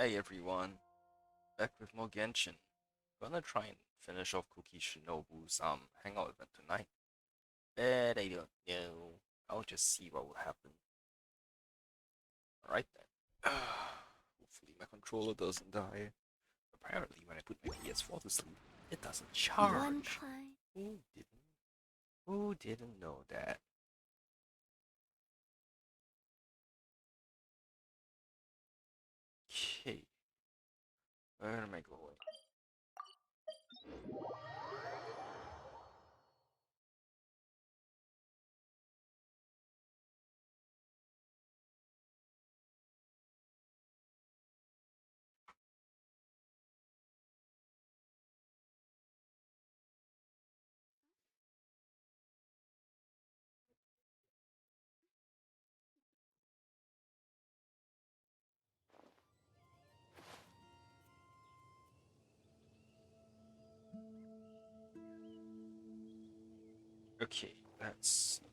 Hey everyone, back with more Genshin. Gonna try and finish off Kuki Shinobu's hangout event tonight. But I don't know. I'll just see what will happen. Alright then. Hopefully my controller doesn't die. Apparently when I put my PS4 to sleep, it doesn't charge. Who didn't? Who didn't know that? Okay. Where am I going? Okay, let's see.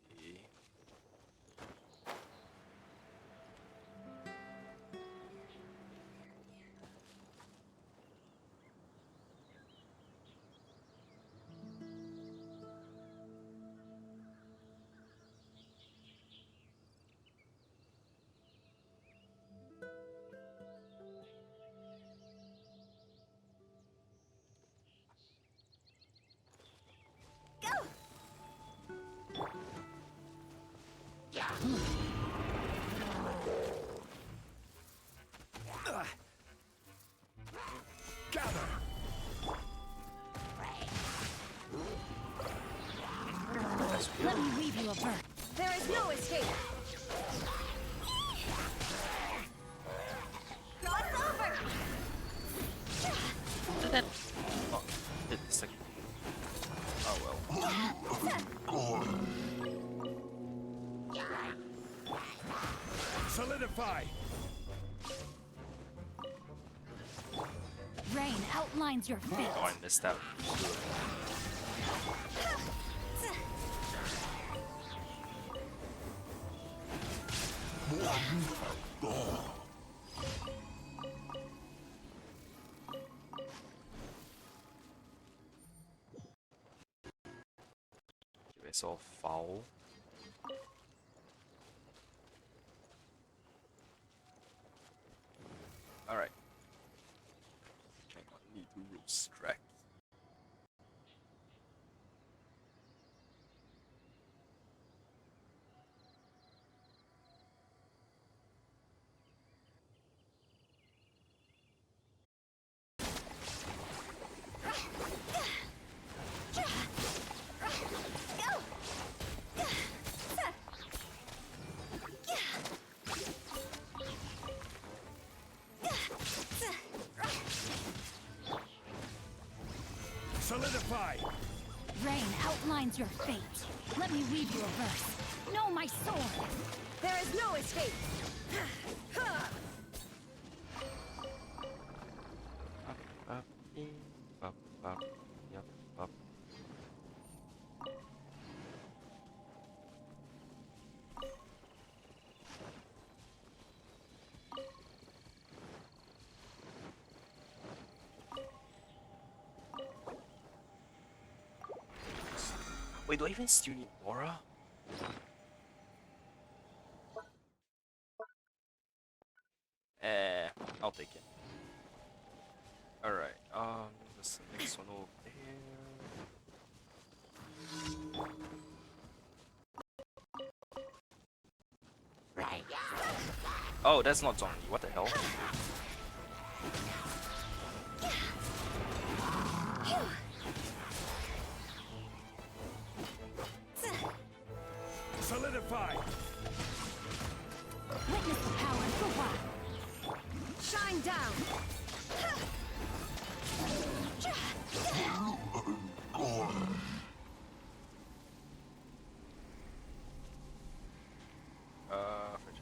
Let me weave you a verse. There is no escape. Cross over. That oh, hit the second. Oh well. Solidify. Rain outlines your fate. Oh, I missed out. Okay, it's all foul. Alright. Hang on, need to extract. Solidify. Rain outlines your fate. Let me weave you a verse. Know my sword. There is no escape. Wait, do I even still need Aura? I'll take it. Alright, what's the next one over there? Oh, that's not zombie, what the hell? Solidify. Witness the power of the wild. Shine down. Fridge.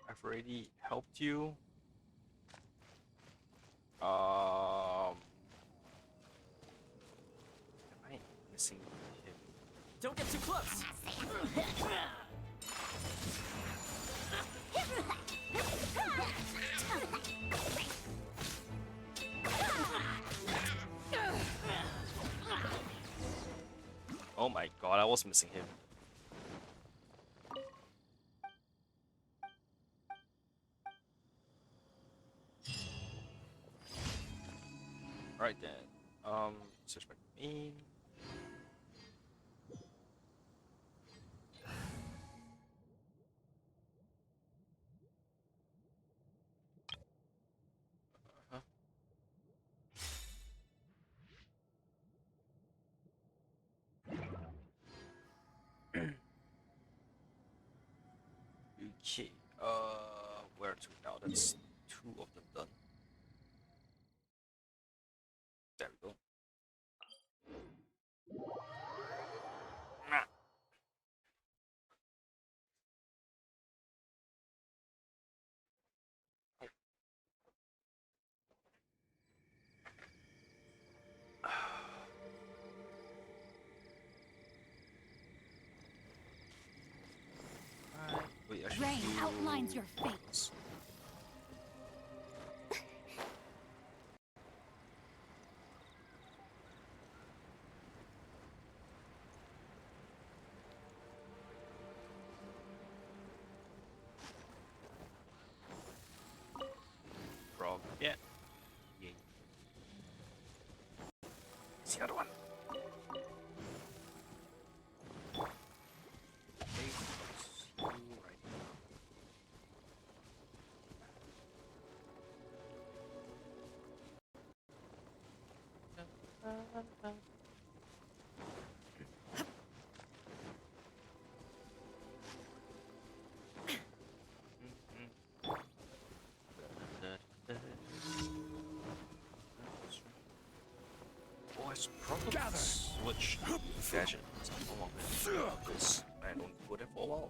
I've already helped you. Am I missing him? Don't get too close. Oh my god, I was missing him. Alright then. Search my main. Uh-huh. Okay. Where to now? That's two of them done. There we go. Nah. Alright, wait, I should Rain do... outlines your fate. Frog. Yeah. Yay. It's the other one. Okay, see you right now. Oh, I should probably Gather. switch gadget. It's no longer because I don't go there for a while.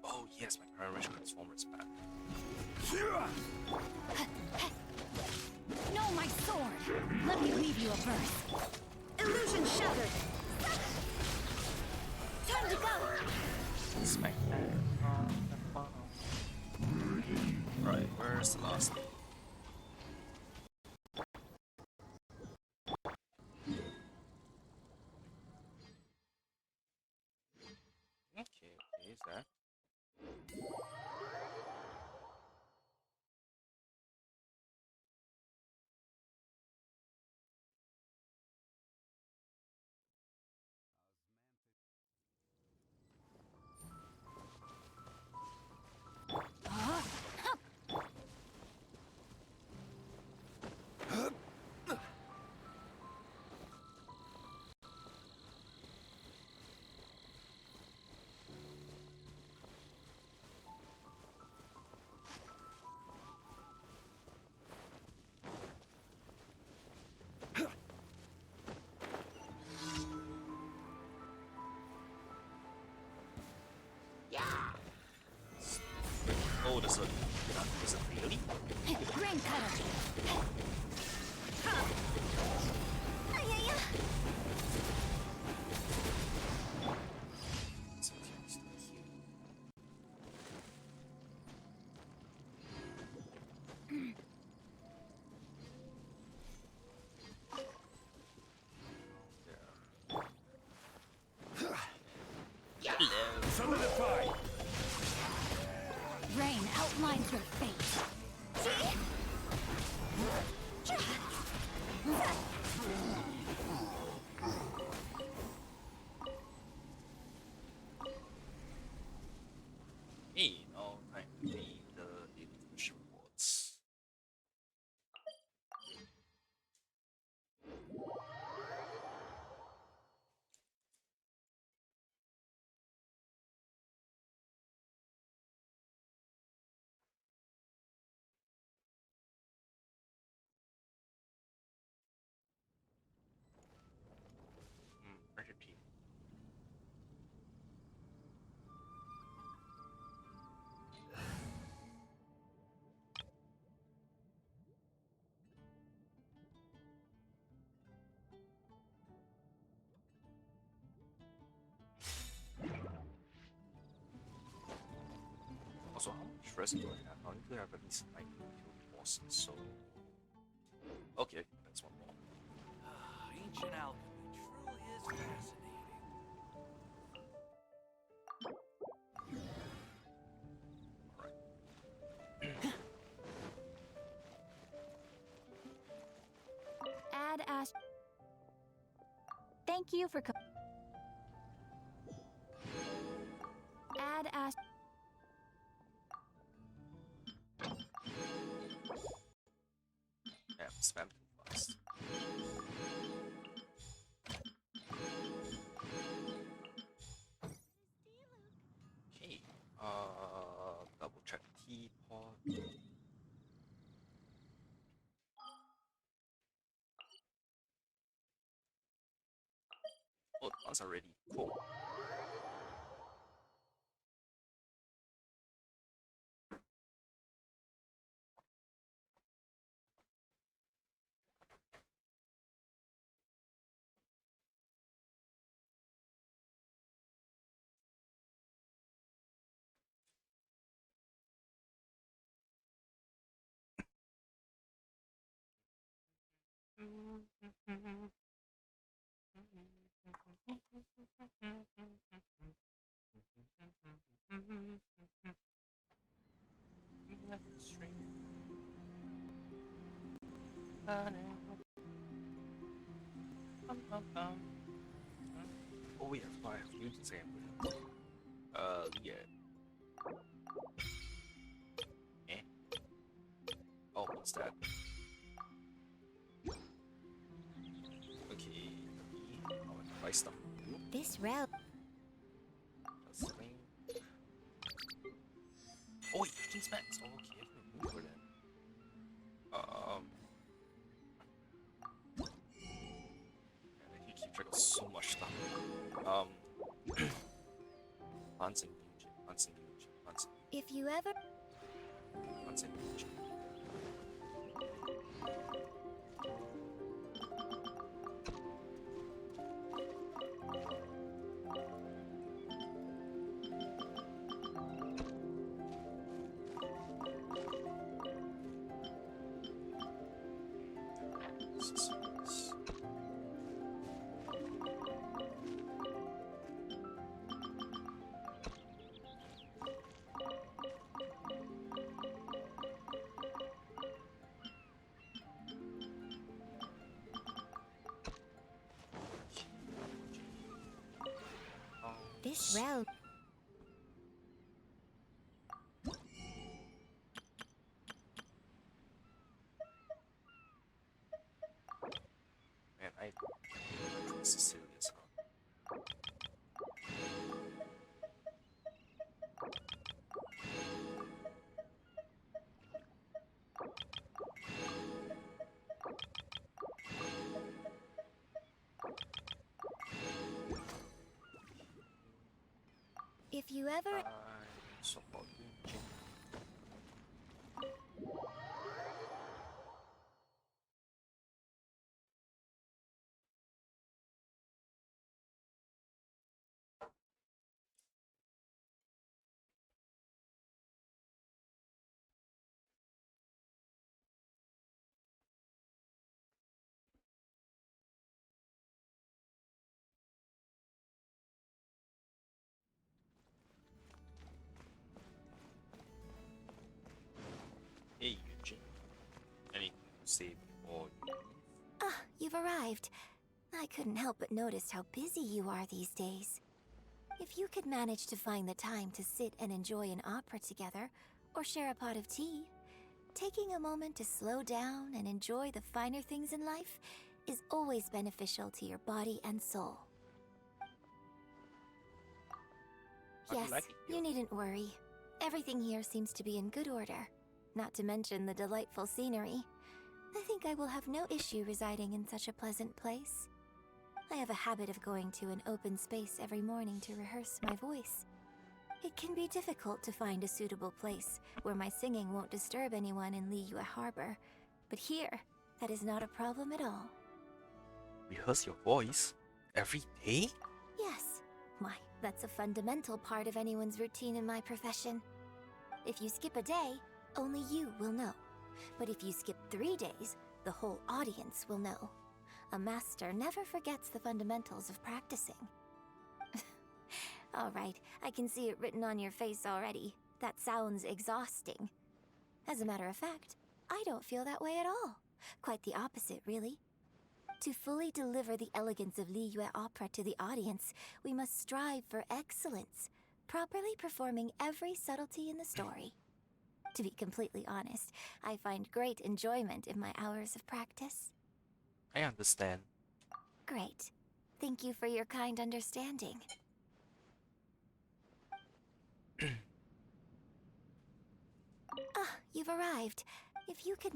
Oh yes, my Power Rangers transformer is back. No, my sword! Let me weave you a verse. Illusion shattered! Time to go! Smack that on the bottom. Right, where's the last thing? Okay, is that? Huh? Oh, there's a really? Rain cutter! It's okay, it's still here. There. Hello. Solidify. Rain outlines your fate. Hey, no, I need the push rewards. first go, I need to have at least 9 kill bosses, so... Okay, that's one more. Ancient alchemy truly is fascinating. Add Ash. Thank you for. Add Ash. Yeah, spam too fast. Okay, double check teapot. Oh, the ones are ready. Cool. Oh yeah, I have used the same. Yeah. Eh? Oh, what's that? Okay, I want to buy stuff. This route. Just swing. Oh wait, 15 specs. Oh, okay, I can move for that. Man, I need to keep track of so much stuff. Plants and Genshin, plants and Genshin, plants and If you ever. plants and Genshin. This route. Man, I trust Cecilia's huh? If you ever. Support Genshin. Hey, Eugene. Anything to say before you leave? Ah, you've arrived. I couldn't help but notice how busy you are these days. If you could manage to find the time to sit and enjoy an opera together, or share a pot of tea, taking a moment to slow down and enjoy the finer things in life is always beneficial to your body and soul. How do you Yes, like it you here? needn't worry. Everything here seems to be in good order, not to mention the delightful scenery. I think I will have no issue residing in such a pleasant place. I have a habit of going to an open space every morning to rehearse my voice. It can be difficult to find a suitable place where my singing won't disturb anyone in Liyue Harbor, but here, that is not a problem at all. Rehearse your voice every day? Yes, why, that's a fundamental part of anyone's routine in my profession. If you skip a day, only you will know. But if you skip 3 days, the whole audience will know. A master never forgets the fundamentals of practicing. All right, I can see it written on your face already. That sounds exhausting. As a matter of fact, I don't feel that way at all. Quite the opposite, really. To fully deliver the elegance of Liyue opera to the audience, we must strive for excellence, properly performing every subtlety in the story. To be completely honest, I find great enjoyment in my hours of practice. I understand. Great. Thank you for your kind understanding. You've arrived. If you could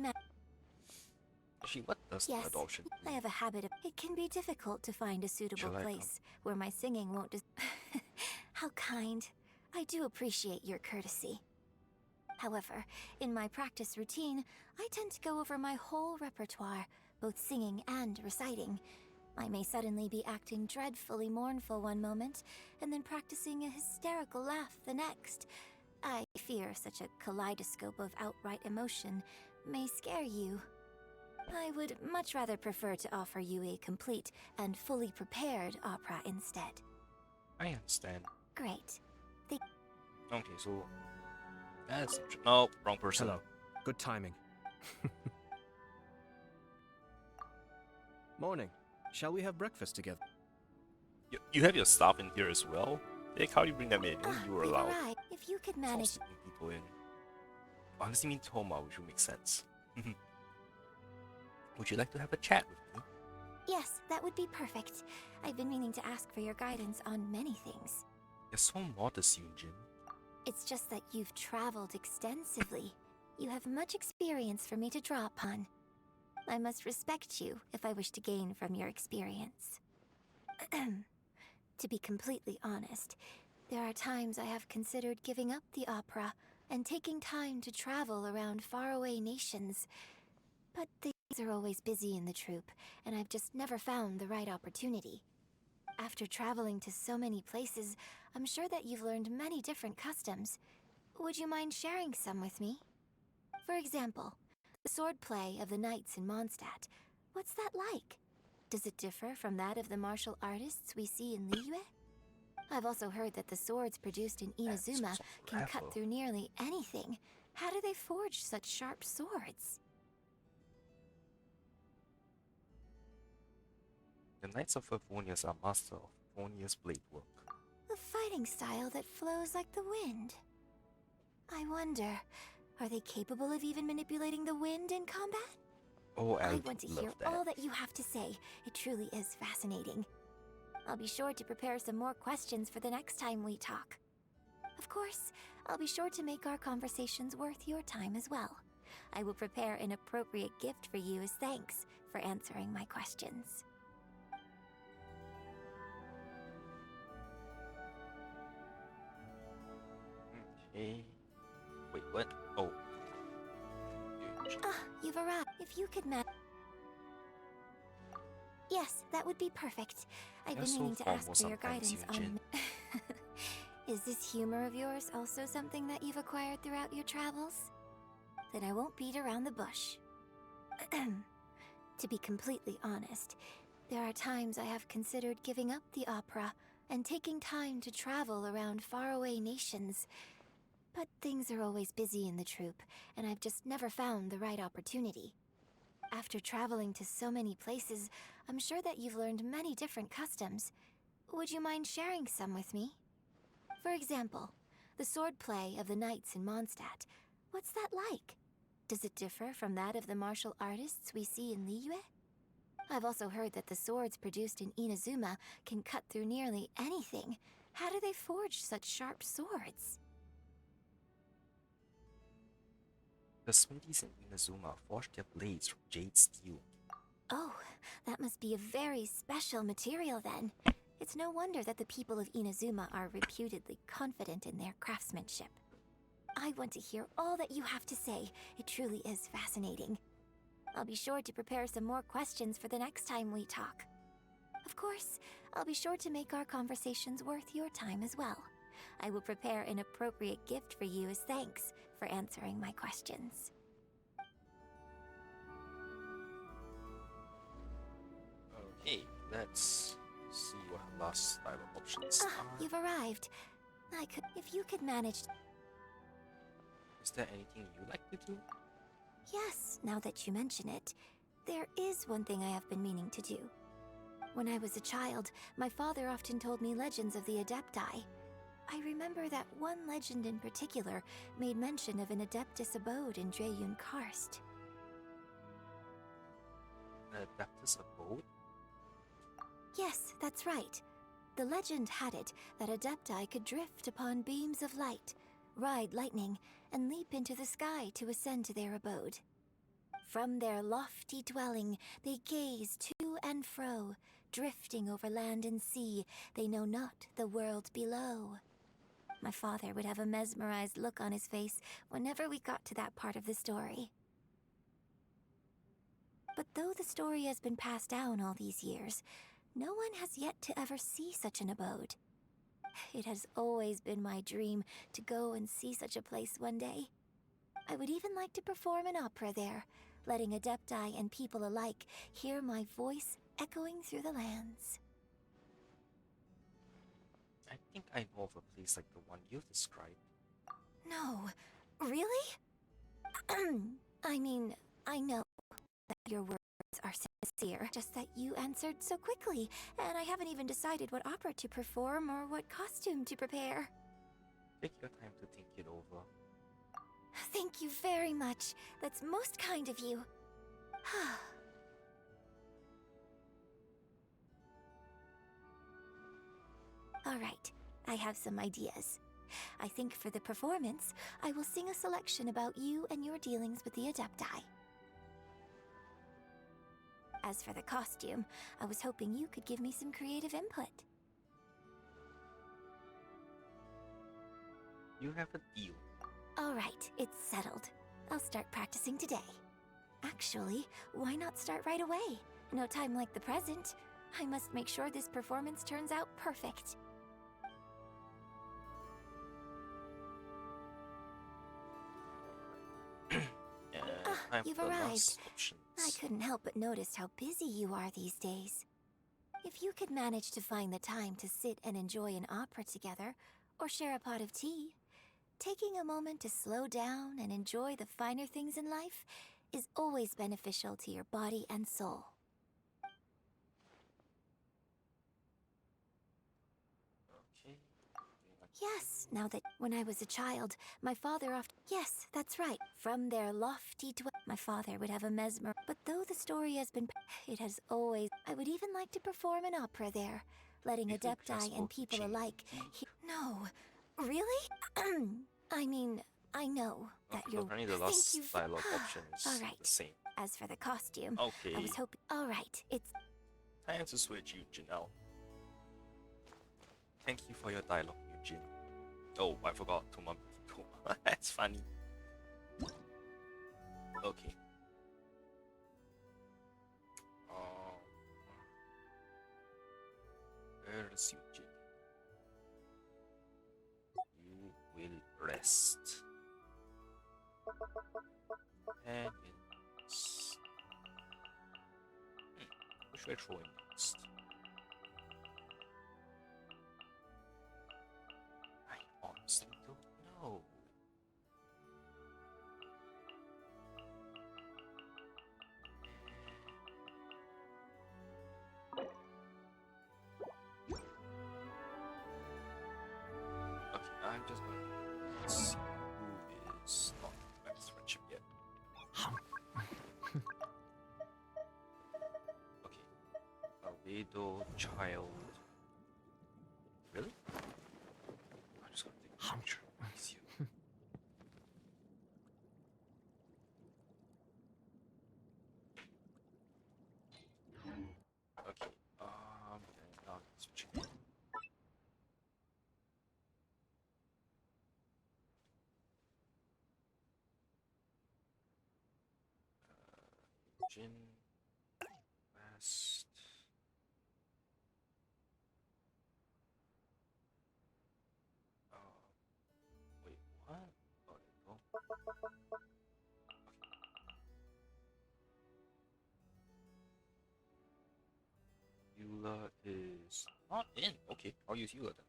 Actually, what does Yes, the adoption I do? have a habit of... It can be difficult to find a suitable Shall I come? place where my singing won't How kind. I do appreciate your courtesy. However, in my practice routine, I tend to go over my whole repertoire, both singing and reciting. I may suddenly be acting dreadfully mournful one moment, and then practicing a hysterical laugh the next. I fear such a kaleidoscope of outright emotion may scare you. I would much rather prefer to offer you a complete and fully prepared opera instead. I understand. Great. Okay, so that's no wrong person. Hello. Good timing. Morning. Shall we have breakfast together? You have your staff in here as well. Like, how do you bring them in? You were We've allowed. arrived. If you could Stop manage... sneaking people in. Honestly, mean Toma, which would make sense. Would you like to have a chat with me? Yes, that would be perfect. I've been meaning to ask for your guidance on many things. You're so modest, Yunjin. It's just that you've traveled extensively. You have much experience for me to draw upon. I must respect you if I wish to gain from your experience. To be completely honest, there are times I have considered giving up the opera and taking time to travel around faraway nations. But things are always busy in the troupe, and I've just never found the right opportunity. After traveling to so many places, I'm sure that you've learned many different customs. Would you mind sharing some with me? For example, the swordplay of the knights in Mondstadt. What's that like? Does it differ from that of the martial artists we see in Liyue? I've also heard that the swords produced in Inazuma so can cut clever. through nearly anything. How do they forge such sharp swords? The Knights of Favonius are master of Favonius blade work. A fighting style that flows like the wind. I wonder, are they capable of even manipulating the wind in combat? Oh, I I want to love hear that. all that you have to say. It truly is fascinating. I'll be sure to prepare some more questions for the next time we talk. Of course, I'll be sure to make our conversations worth your time as well. I will prepare an appropriate gift for you as thanks for answering my questions. Okay. Wait, what? Oh. You've arrived. If you could Yes, that would be perfect. I've You're been so meaning to ask formal for your sometimes, guidance Yunjin. on... Is this humor of yours also something that you've acquired throughout your travels? Then I won't beat around the bush. To be completely honest, there are times I have considered giving up the opera and taking time to travel around faraway nations. But things are always busy in the troupe, and I've just never found the right opportunity. After traveling to so many places, I'm sure that you've learned many different customs. Would you mind sharing some with me? For example, the swordplay of the knights in Mondstadt. What's that like? Does it differ from that of the martial artists we see in Liyue? I've also heard that the swords produced in Inazuma can cut through nearly anything. How do they forge such sharp swords? The smithies in Inazuma forge their blades from jade steel. Oh, that must be a very special material then. It's no wonder that the people of Inazuma are reputedly confident in their craftsmanship. I want to hear all that you have to say. It truly is fascinating. I'll be sure to prepare some more questions for the next time we talk. Of course, I'll be sure to make our conversations worth your time as well. I will prepare an appropriate gift for you as thanks for answering my questions. Okay, let's see what her last dialogue options are. You've arrived. If you could manage. Is there anything you like to do? Yes, now that you mention it, there is one thing I have been meaning to do. When I was a child, my father often told me legends of the Adepti. I remember that one legend in particular made mention of an Adeptus abode in Dreyun Karst. An Adeptus abode? Yes, that's right. The legend had it that Adepti could drift upon beams of light, ride lightning, and leap into the sky to ascend to their abode. From their lofty dwelling, they gaze to and fro, drifting over land and sea, they know not the world below. My father would have a mesmerized look on his face whenever we got to that part of the story. But though the story has been passed down all these years, no one has yet to ever see such an abode. It has always been my dream to go and see such a place one day. I would even like to perform an opera there, letting Adepti and people alike hear my voice echoing through the lands. I think I know of a place like the one you've described. No, really? I mean, I know that your words are sincere, just that you answered so quickly, and I haven't even decided what opera to perform or what costume to prepare. Take your time to think it over. Thank you very much. That's most kind of you. All right, I have some ideas. I think for the performance, I will sing a selection about you and your dealings with the Adepti. As for the costume, I was hoping you could give me some creative input. You have a deal. All right, it's settled. I'll start practicing today. Actually, why not start right away? No time like the present. I must make sure this performance turns out perfect. Time You've for the arrived. last options. I couldn't help but notice how busy you are these days. If you could manage to find the time to sit and enjoy an opera together, or share a pot of tea, taking a moment to slow down and enjoy the finer things in life is always beneficial to your body and soul. Okay. Yes, now that when I was a child, my father often... Yes, that's right. From their lofty my father would have a mesmer... But though the story has been... It has always... I would even like to perform an opera there, letting You could Adepti and transport people Jane. alike... No, really? I mean, I know that Okay, you're... apparently the Thank last you dialogue option is All right. the same. As for the costume, Okay. I was hoping... All right, it's... Time to switch, Janelle. Thank you for your dialogue, Eugene. Oh, I forgot Tuma. That's funny. Okay. Where's Eugene? You will rest. And yes. Who should I throw in next? I honestly don't know. Okay, I'm just gonna see who is not best friendship yet. Okay, Albedo, child. Really? I'm just gonna take a picture. It's you. Okay, then now let's switch again. Jin, West. not in. Okay, I'll use healer then.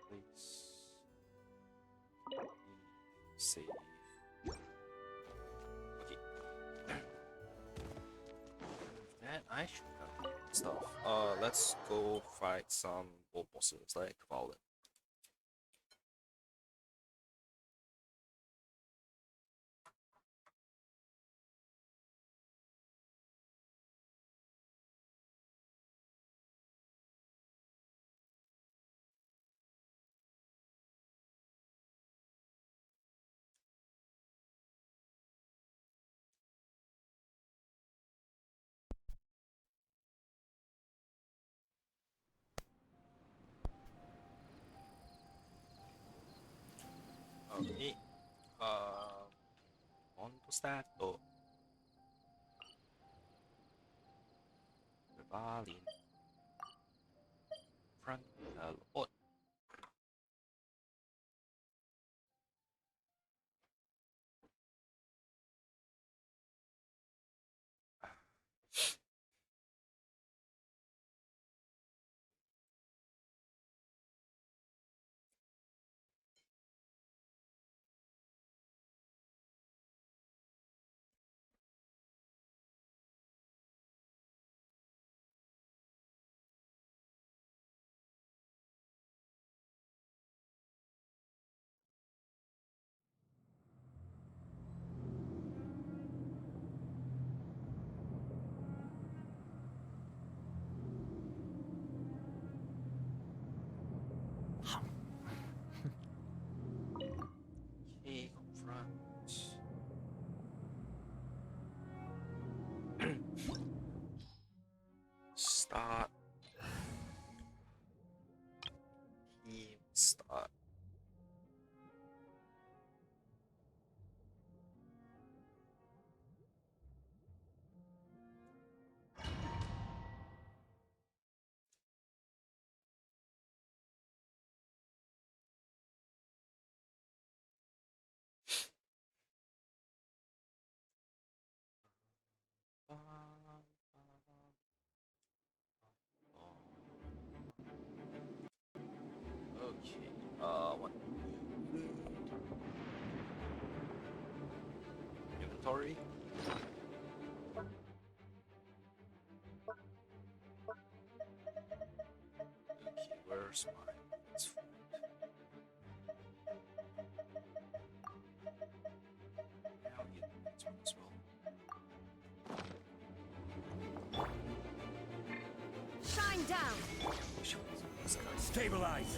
Please save. Okay. That I should have stuff. Let's go fight some old bosses like Violent. Okay. Mondo stato. Rivalin. Frontal. Oh. Okay, confront. Start. Team start. Okay. What? Inventory. Okay, where's my? It's food. Now get this one as well. Shine down! Which one is this guy? Stabilize.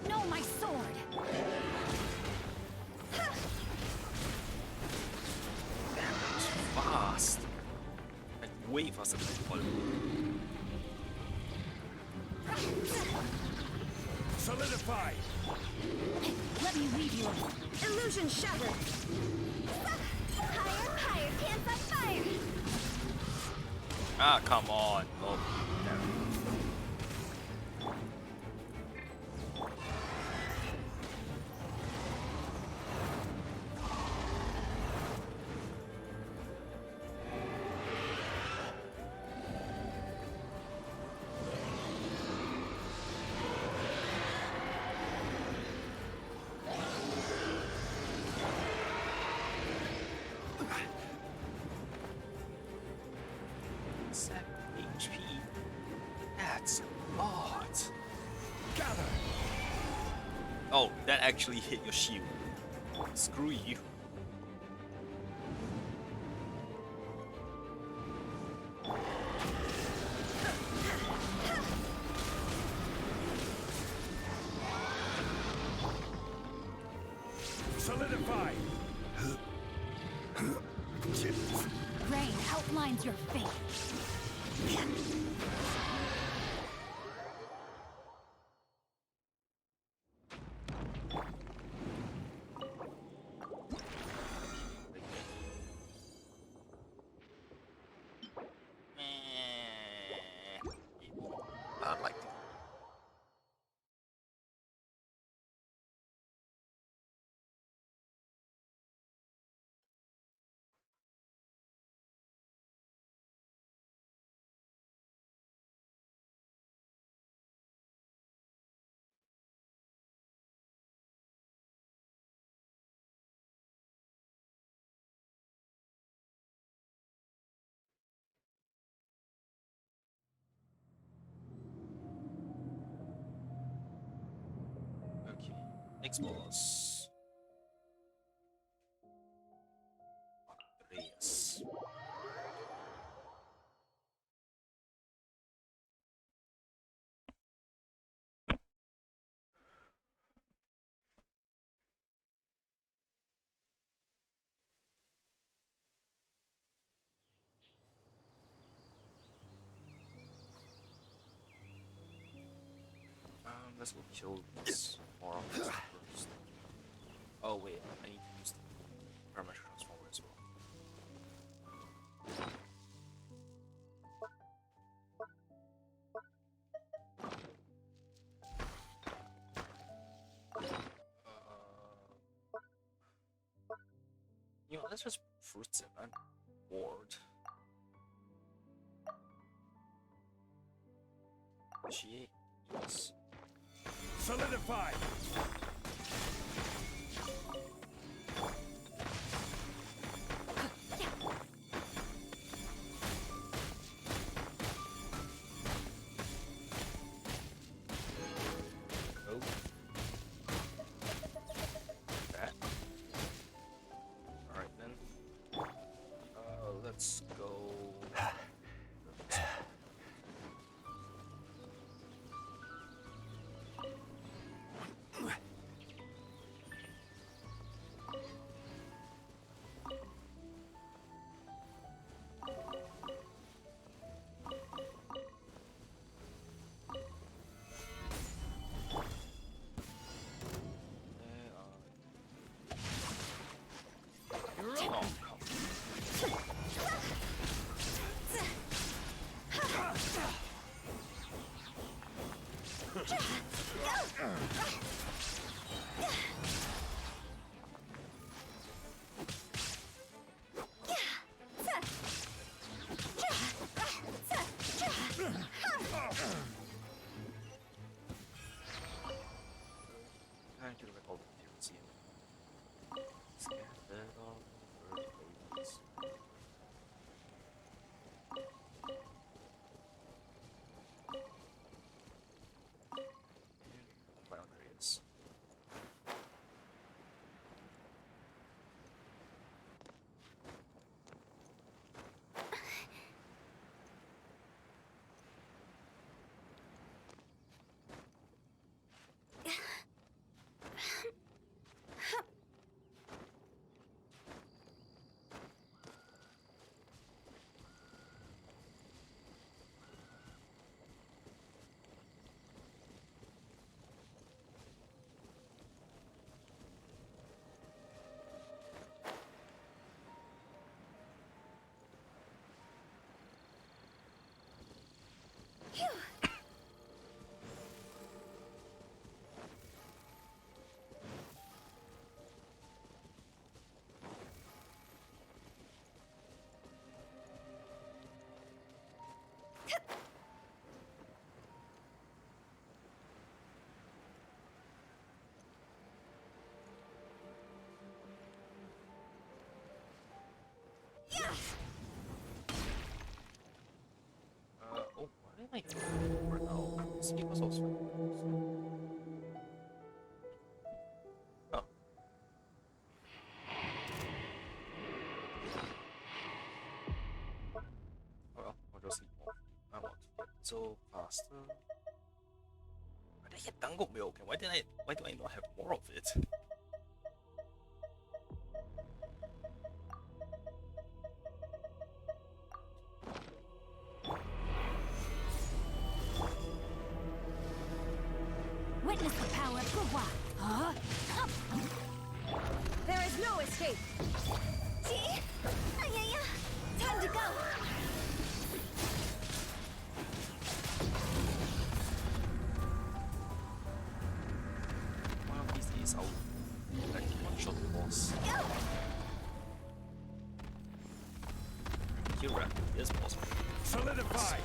No, my sword! Fast. Like way faster than I thought. Solidify. Let me lead you. Illusion shattered! Higher, higher, can't fight fire! Ah, come on. Oh, damn it. HP. That's a lot. Gather. Oh, that actually hit your shield. Screw you. Solidify. Rain outlines your fate. Next boss. Andreas. Let's go kill this more of this first. Oh wait, I need to use the parametric transformer as well. You know, let's just fruits him. I'm bored. She is. Solidify! Oh. That. Alright then. Let's go. Oh, come on. I could have all the materials here. Scattered all over the place. Boundaries. Oh, why did I go for now? This was also. Oh. Oh well, I'll just eat more. I want to get so faster. Why did I get dango milk? And why do I not have more of it? Witness the power of Kuki. Huh? There is no escape. Gee! Ayaya! Time to go! One of these days I'll like one-shot the boss. Kira is possible. Solidify!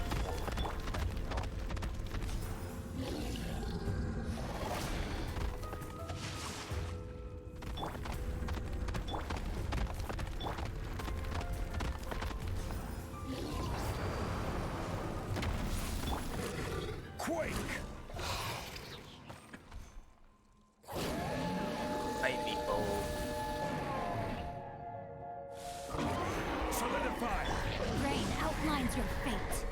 Quake! Solidified! Rain outlines your fate.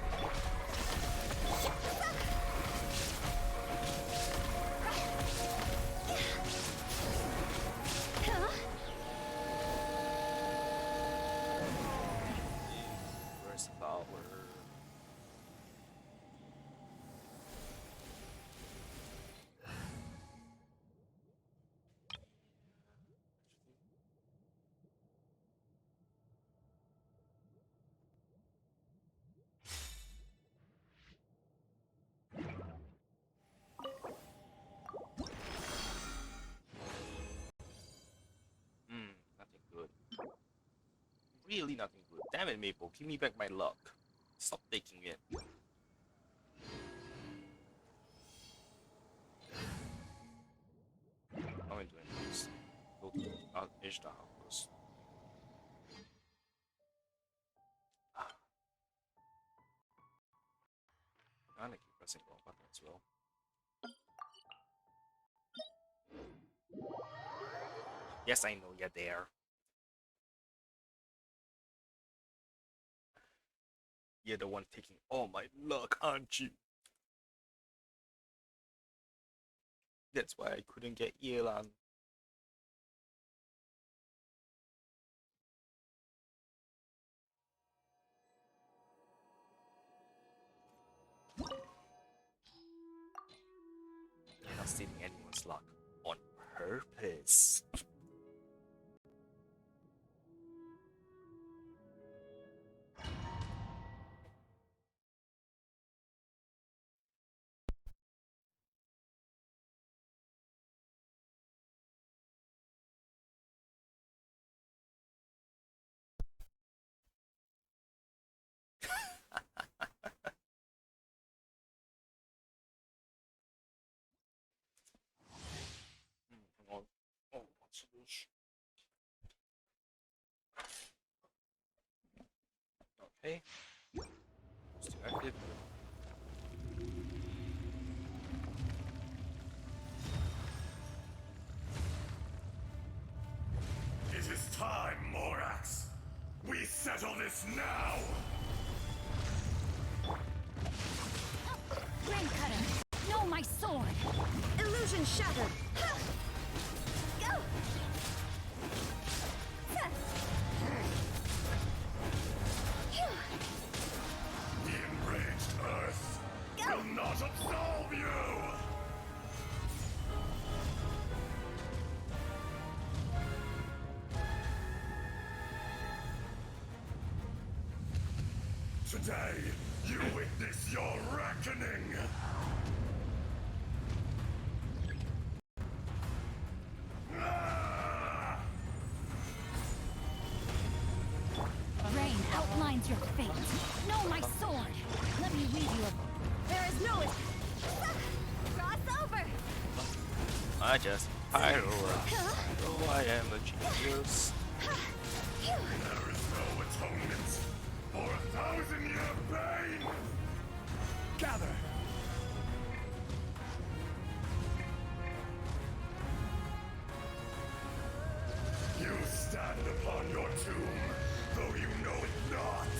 Where's the power? Nothing good. Really nothing good. Damn it, Maple. Give me back my luck. Stop taking it. I'm into enemies. Go to edge the house. I'm gonna keep pressing wrong button as well. Yes, I know you're there. You're the one taking all my luck, aren't you? That's why I couldn't get Yelan. You're not stealing anyone's luck on purpose. Hang on. Oh, what's this? Okay. Still active. It is time, Morax! We settle this now! Rain cutter. Know my sword. Illusion shattered. Go! The enraged Earth will not absolve you! Today, you witness your reckoning! Ah! Rain outlines your fate. Know my sword. Let me read you a... There is no... Cross over! I just fireworks. Oh, I am a genius. There is no atonement for 1,000-year pain! Gather! You stand upon your tomb, though you know it not!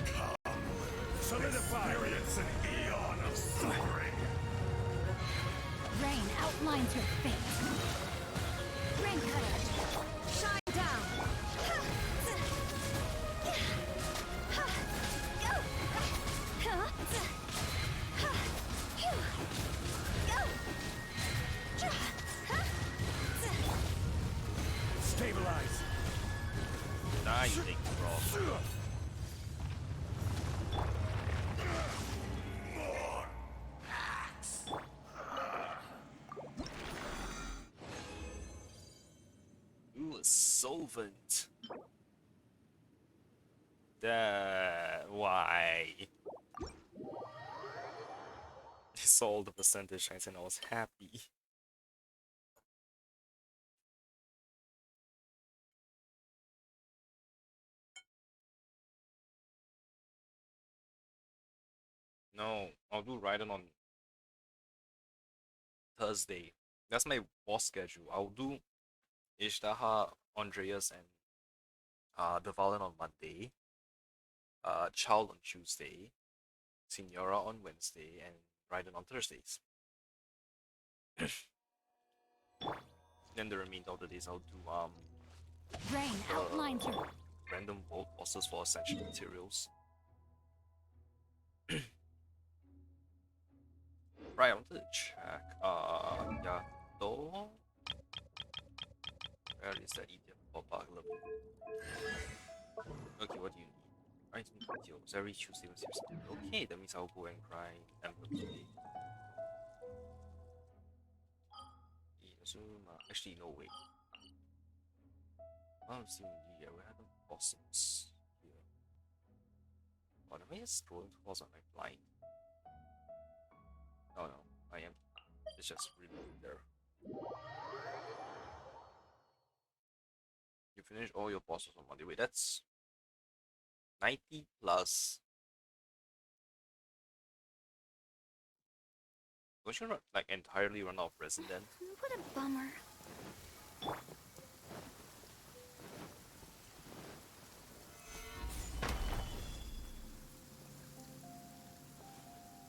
Come, solidify! Experience an eon of suffering! Rain outlines your fate. Rain cutter. Shine down. Stabilize! Now you take the roll. More! Ooh, a solvent. That why? I saw the percentage chance and I was happy. No, I'll do Raiden on Thursday. That's my boss schedule. I'll do Ishtaha, Andreas, and the Valen on Monday, Child on Tuesday, Signora on Wednesday, and Raiden on Thursdays. Then the remainder of the days I'll do Rain outlines your random world bosses for essential materials. Right, I wanted to check. Yeah, though. Where is that idiot pop-up level? Okay, what do you need? Right, videos every Tuesday, Wednesday, September. Okay, that means I'll go and cry Emblem today. Actually, no way. I don't see yeah, we had the blossoms here. Oh, am I just scrolling towards on my blind? Oh no, I am. It's just really there. You finish all your bosses on Monday. Wait, that's 90 plus. Don't you like entirely run out of resin then? What a bummer.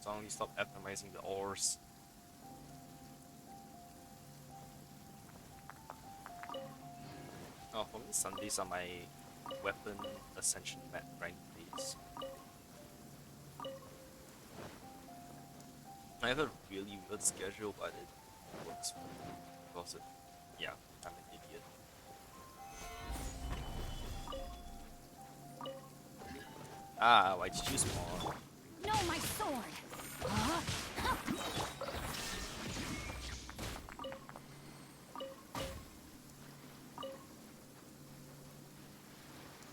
Suddenly stop optimizing the ores. Oh, for me, Sundays are my weapon ascension map grind days. I have a really weird schedule, but it works for me because yeah, I'm an idiot. Ah, why did you spawn? no my sword. Huh?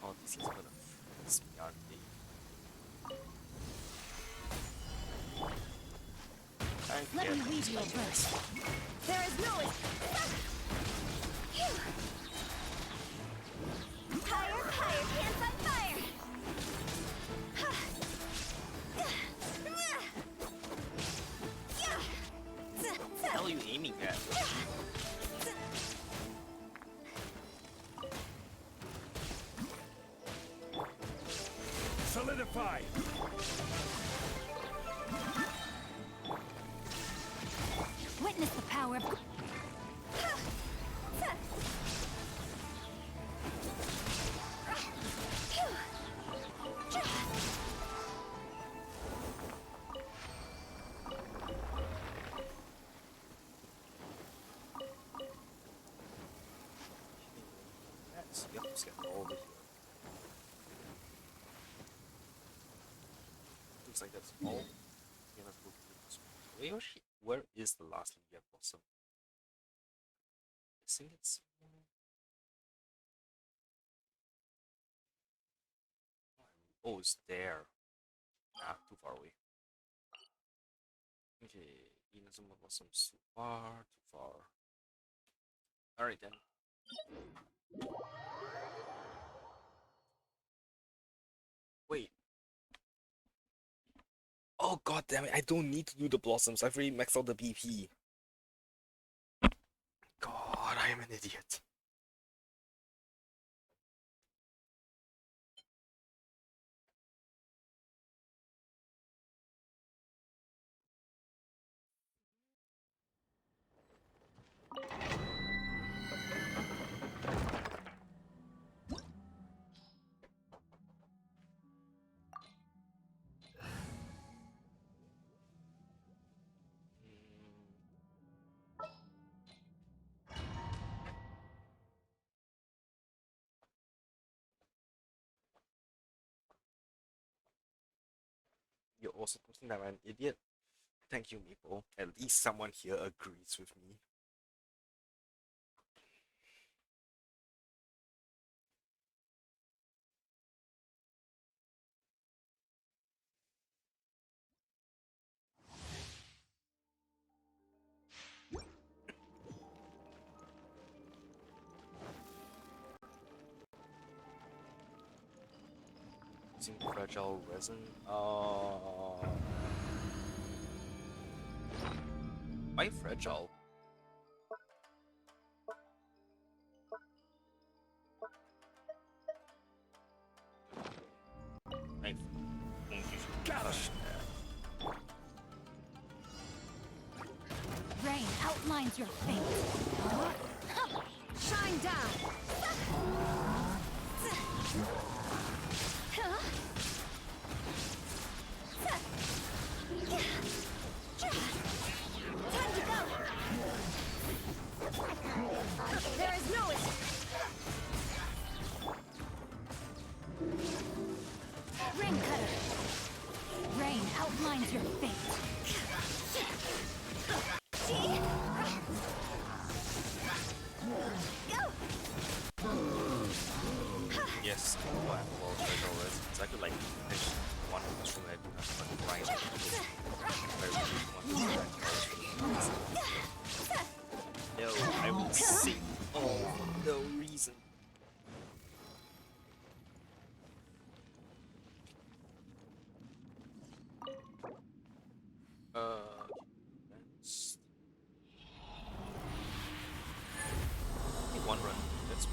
Oh, this is gonna freeze me, aren't they? Let me weave you a burst. There is no higher, higher, pants on fire. What the hell are you aiming at? Solidify! Witness the power of Yes, yep, let's get all over here. Looks like that's all. Yeah, let's go through this one. Where is the last Lydia blossom? I think it's. Oh, it's there. Ah, too far away. Okay, Inazuma blossoms too far, too far. Alright then. Wait. Oh god damn it, I don't need to do the blossoms. I've already maxed out the BP. God, I am an idiot. You're also posting that I'm an idiot. Thank you, Maple. At least someone here agrees with me. Using fragile resin. Why fragile? Rain outlines your fate. Shine down. Time to go! There is no escape! Rain cutter. Rain outlines your fate. Yes, well, there's always. It's actually like finish one instrument and grind it. No, I will sing all for no reason. That's only one run. That's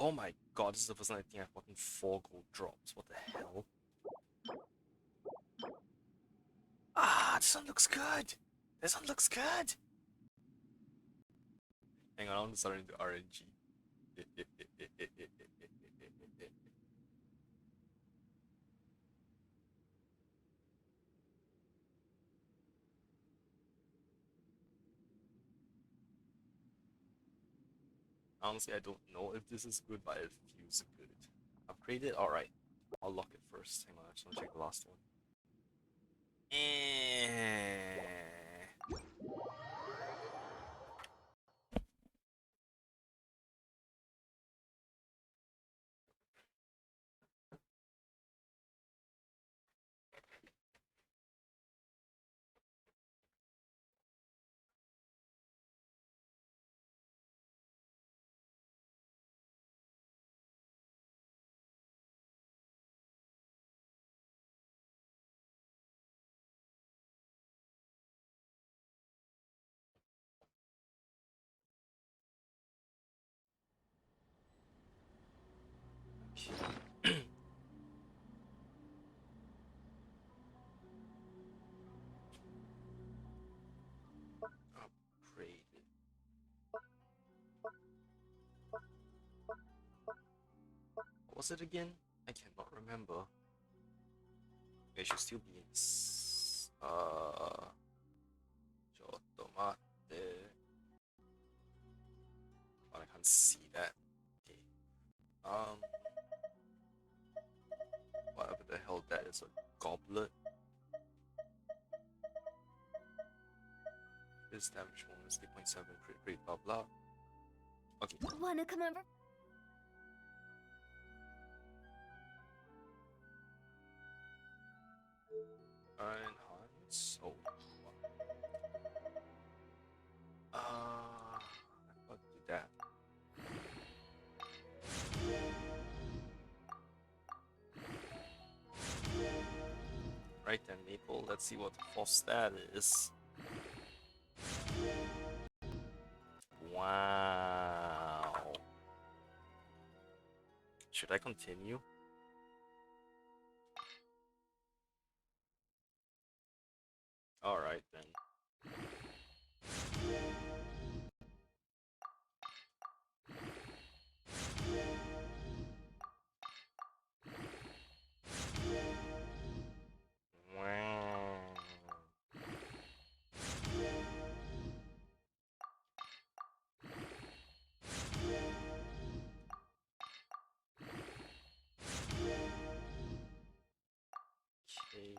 oh my god, this is the first time I think I've gotten 4 gold drops. What the hell? Ah, this one looks good. This one looks good. Hang on, I want to start into RNG. Honestly, I don't know if this is good, but it feels good. Upgraded? Alright. I'll lock it first. Hang on, I just want to check the last one. Upgraded. What was it again? I cannot remember. It should still be in Chotomate. Oh, I can't see that. Okay. Whatever the hell that is, a goblet. This damage bonus 3.7 crit rate, blah blah. Okay. Wanna come over? Enhance. Oh. What do that? Right then, Maple. Let's see what force that is. Wow. Should I continue? Alright then. Wow. Okay.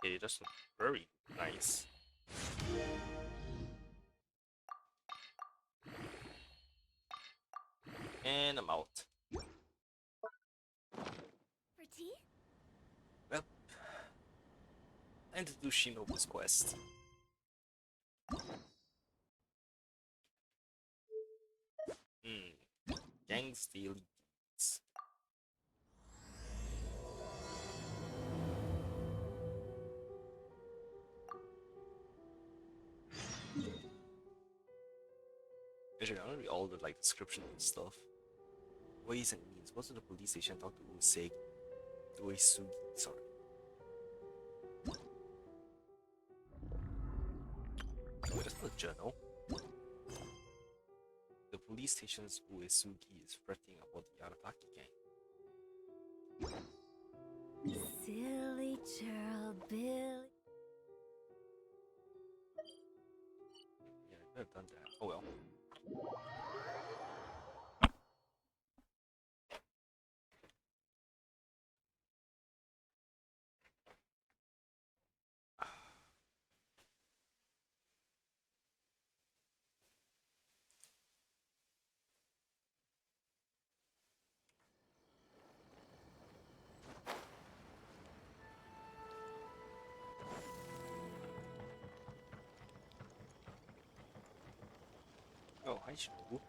Okay, that's very nice. And I'm out. For tea? Well, time to do Shinobu's quest. Gang's daily deeds. Actually, I don't read all the like description and stuff. Ways and means. Go to the police station, talk to Uesugi, sorry. Oh, that's not a journal. The police station's Uesugi is fretting about the Arataki gang. Silly churl Billy. Yeah, I could have done that. Oh well. Oh, hi Shinobu.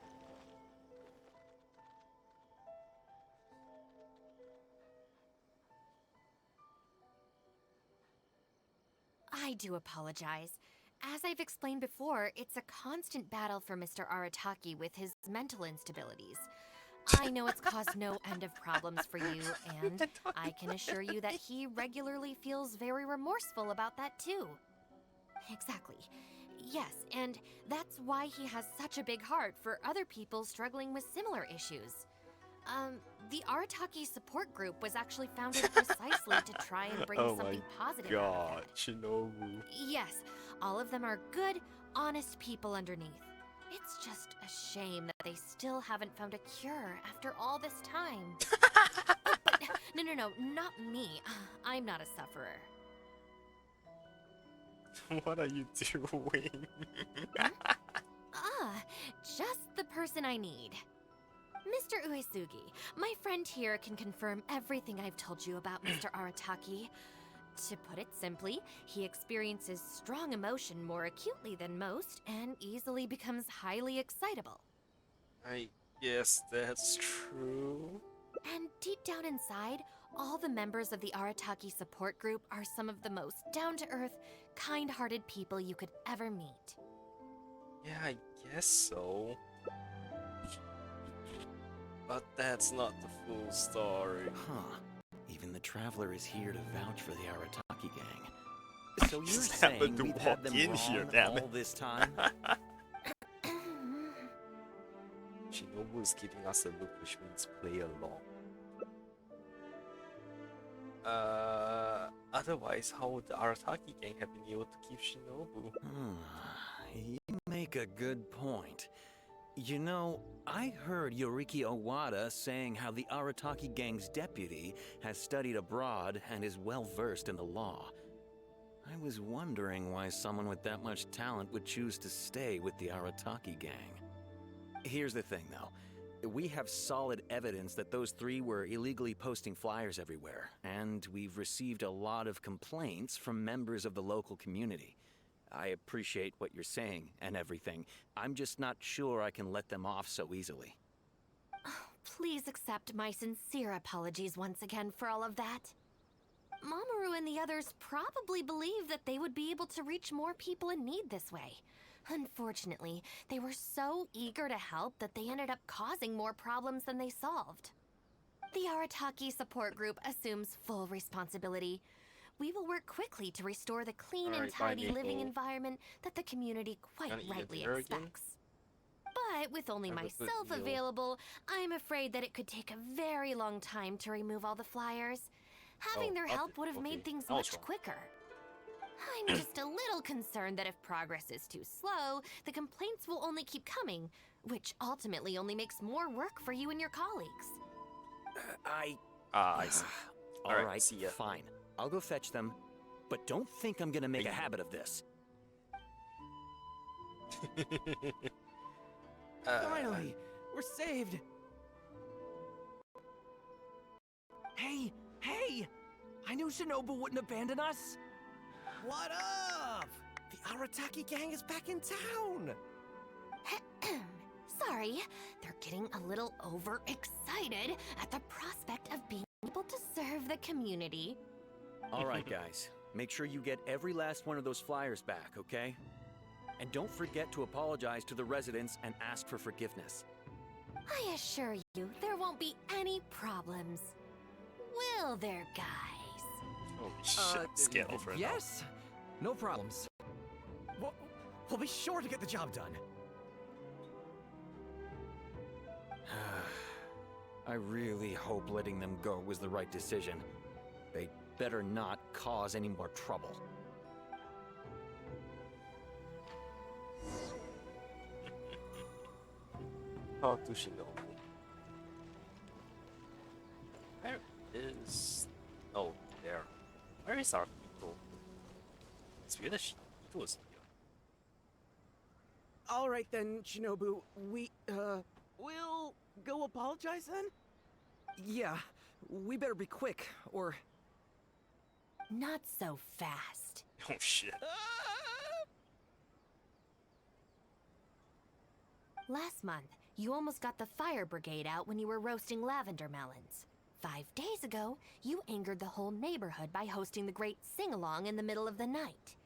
I do apologize. As I've explained before, it's a constant battle for Mr. Arataki with his mental instabilities. I know it's caused no end of problems for you, and I can assure you that he regularly feels very remorseful about that too. Exactly. Yes, and that's why he has such a big heart for other people struggling with similar issues. The Arataki support group was actually founded precisely to try and bring Oh something my positive out of God, that. Shinobu. Yes, all of them are good, honest people underneath. It's just a shame that they still haven't found a cure after all this time. Oh, but no, not me. I'm not a sufferer. What are you doing? Just the person I need. Mr. Uesugi, my friend here can confirm everything I've told you about Mr. Arataki. To put it simply, he experiences strong emotion more acutely than most and easily becomes highly excitable. I guess that's true. And deep down inside, all the members of the Arataki support group are some of the most down-to-earth, kind-hearted people you could ever meet. Yeah, I guess so. But that's not the full story. Huh. Even the Traveler is here to vouch for the Arataki gang. So you're Just saying happened to we've had walk them in wrong here, damn all it. this time? Shinobu is giving us a look, which means play along. Otherwise, how would the Arataki gang have been able to keep Shinobu? You make a good point. You know, I heard Yoriki Owada saying how the Arataki gang's deputy has studied abroad and is well versed in the law. I was wondering why someone with that much talent would choose to stay with the Arataki gang. Here's the thing, though. We have solid evidence that those three were illegally posting flyers everywhere, and we've received a lot of complaints from members of the local community. I appreciate what you're saying and everything. I'm just not sure I can let them off so easily. Please accept my sincere apologies once again for all of that. Mamoru and the others probably believed that they would be able to reach more people in need this way. Unfortunately, they were so eager to help that they ended up causing more problems than they solved. The Arataki support group assumes full responsibility. We will work quickly to restore the clean and Alright, bye, tidy living Maple. environment that the community quite Gonna eat a rightly dinner again? expects. But with only Have a good myself meal. available, I'm afraid that it could take a very long time to remove all the flyers. Having Oh, their okay, help would have okay. made things I was much wrong. quicker. I'm just a little concerned that if progress is too slow, the complaints will only keep coming, which ultimately only makes more work for you and your colleagues. I see. All Alright, right, see ya. fine. I'll go fetch them, but don't think I'm gonna make a habit of this. Finally, we're saved. Hey! I knew Shinobu wouldn't abandon us. What up? The Arataki gang is back in town. Sorry, they're getting a little overexcited at the prospect of being able to serve the community. All right, guys. Make sure you get every last one of those flyers back, okay? And don't forget to apologize to the residents and ask for forgiveness. I assure you, there won't be any problems. Will there, guys? Holy shit, I'm scared of her now. Yes, no problems. We'll be sure to get the job done. I really hope letting them go was the right decision. They better not cause any more trouble. Talk to Shinobu. Where is... Oh, there. Where is our people? It's weird that Shinobu was here. All right then, Shinobu. We'll go apologize then? Yeah, we better be quick, or... Not so fast. Oh shit. Last month, you almost got the fire brigade out when you were roasting lavender melons. 5 days ago, you angered the whole neighborhood by hosting the great sing-along in the middle of the night.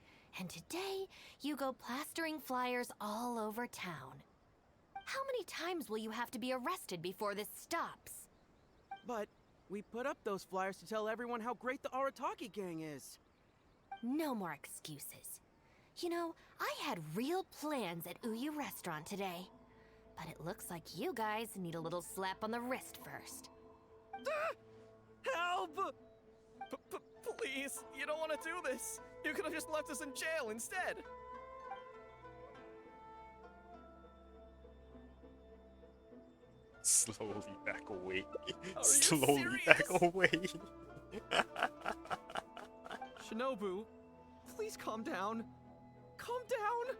And today, you go plastering flyers all over town. How many times will you have to be arrested before this stops? But we put up those flyers to tell everyone how great the Arataki gang is. No more excuses. You know, I had real plans at Uyu Restaurant today. But it looks like you guys need a little slap on the wrist first. Help! Please, you don't want to do this. You could have just left us in jail instead. Slowly back away. Are you Slowly back serious? away. Shinobu, please calm down. Calm down.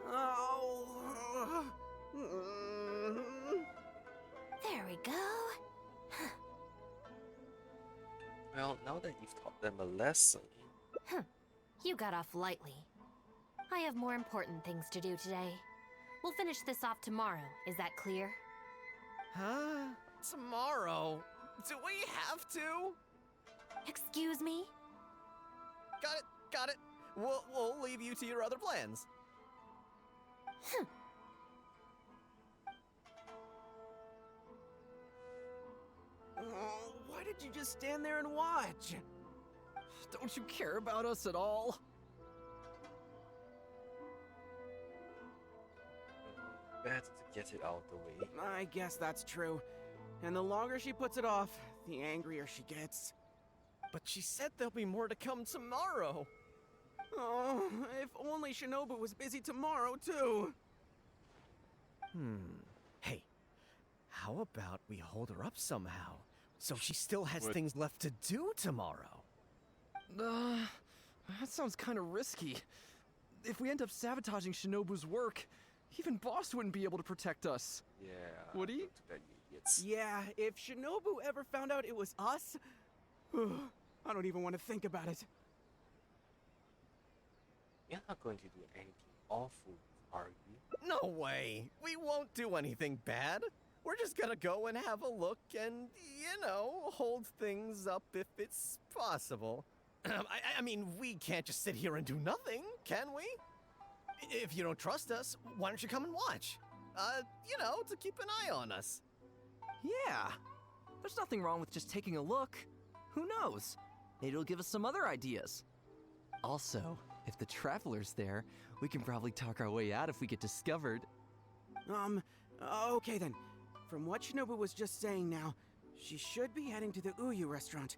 Oh. There we go. Well, now that you've taught them a lesson... You got off lightly. I have more important things to do today. We'll finish this off tomorrow, is that clear? Huh? Tomorrow? Do we have to? Excuse me? Got it. We'll leave you to your other plans. Oh, why did you just stand there and watch? Don't you care about us at all? Better to get it out of the way. I guess that's true. And the longer she puts it off, the angrier she gets. But she said there'll be more to come tomorrow. Oh, if only Shinobu was busy tomorrow, too. Hey, how about we hold her up somehow, so she still has What? things left to do tomorrow? That sounds kind of risky. If we end up sabotaging Shinobu's work, even Boss wouldn't be able to protect us. Yeah. Would he? Too bad, you idiots. Yeah, if Shinobu ever found out it was us, I don't even want to think about it. You're not going to do anything awful, are you? No way. We won't do anything bad. We're just gonna go and have a look and, hold things up if it's possible. I mean, we can't just sit here and do nothing, can we? If you don't trust us, why don't you come and watch? To keep an eye on us. Yeah. There's nothing wrong with just taking a look. Who knows? Maybe it'll give us some other ideas. Also, if the Traveler's there, we can probably talk our way out if we get discovered. Okay then. From what Shinobu was just saying now, she should be heading to the Uyu restaurant.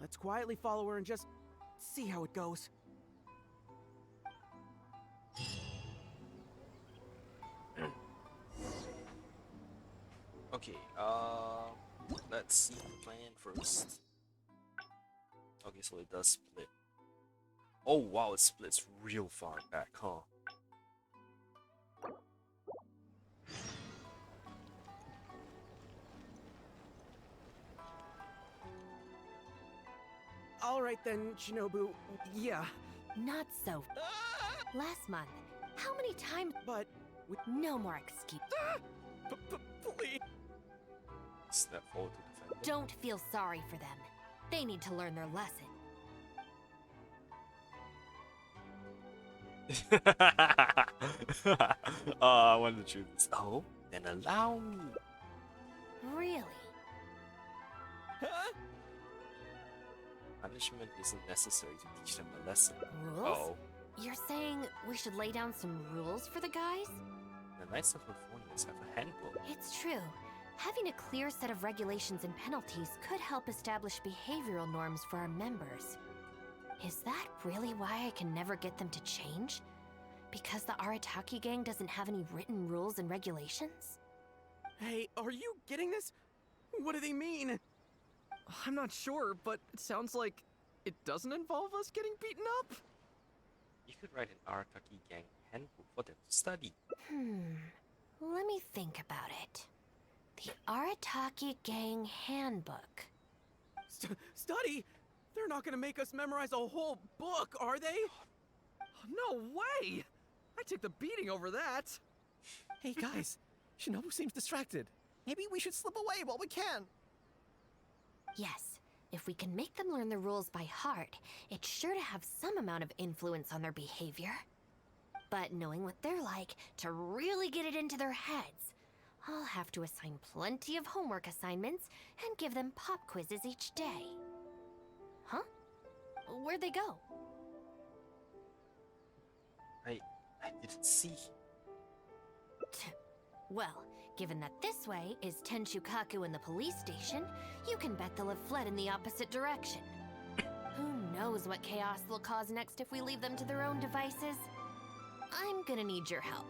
Let's quietly follow her and just see how it goes. Okay, let's see the plan first. Okay, so it does split. Oh wow, it splits real far back, huh? Alright then, Shinobu. Yeah. Not so. Last month, how many times? But No more excuse. Please. step forward to defend them. Don't feel sorry for them. They need to learn their lesson. I want to choose this. Oh, then allow me. Really? Huh? Punishment isn't necessary to teach them a lesson. Rules? Oh, You're saying we should lay down some rules for the guys? the Knights of Livonia have a handbook. It's true. Having a clear set of regulations and penalties could help establish behavioral norms for our members. Is that really why I can never get them to change? Because the Arataki gang doesn't have any written rules and regulations? Hey, are you getting this? What do they mean? I'm not sure, but it sounds like it doesn't involve us getting beaten up. You could write an Arataki gang handbook for them to study. Let me think about it. The Arataki gang handbook. Study? They're not gonna make us memorize a whole book, are they? No way! I took the beating over that. Hey guys, Shinobu seems distracted. Maybe we should slip away while we can. Yes, if we can make them learn the rules by heart, it's sure to have some amount of influence on their behavior. But knowing what they're like, to really get it into their heads, I'll have to assign plenty of homework assignments and give them pop quizzes each day. Huh? Where'd they go? I didn't see. Well, given that this way is Tenshukaku and the police station, you can bet they'll have fled in the opposite direction. Who knows what chaos they'll cause next if we leave them to their own devices? I'm gonna need your help.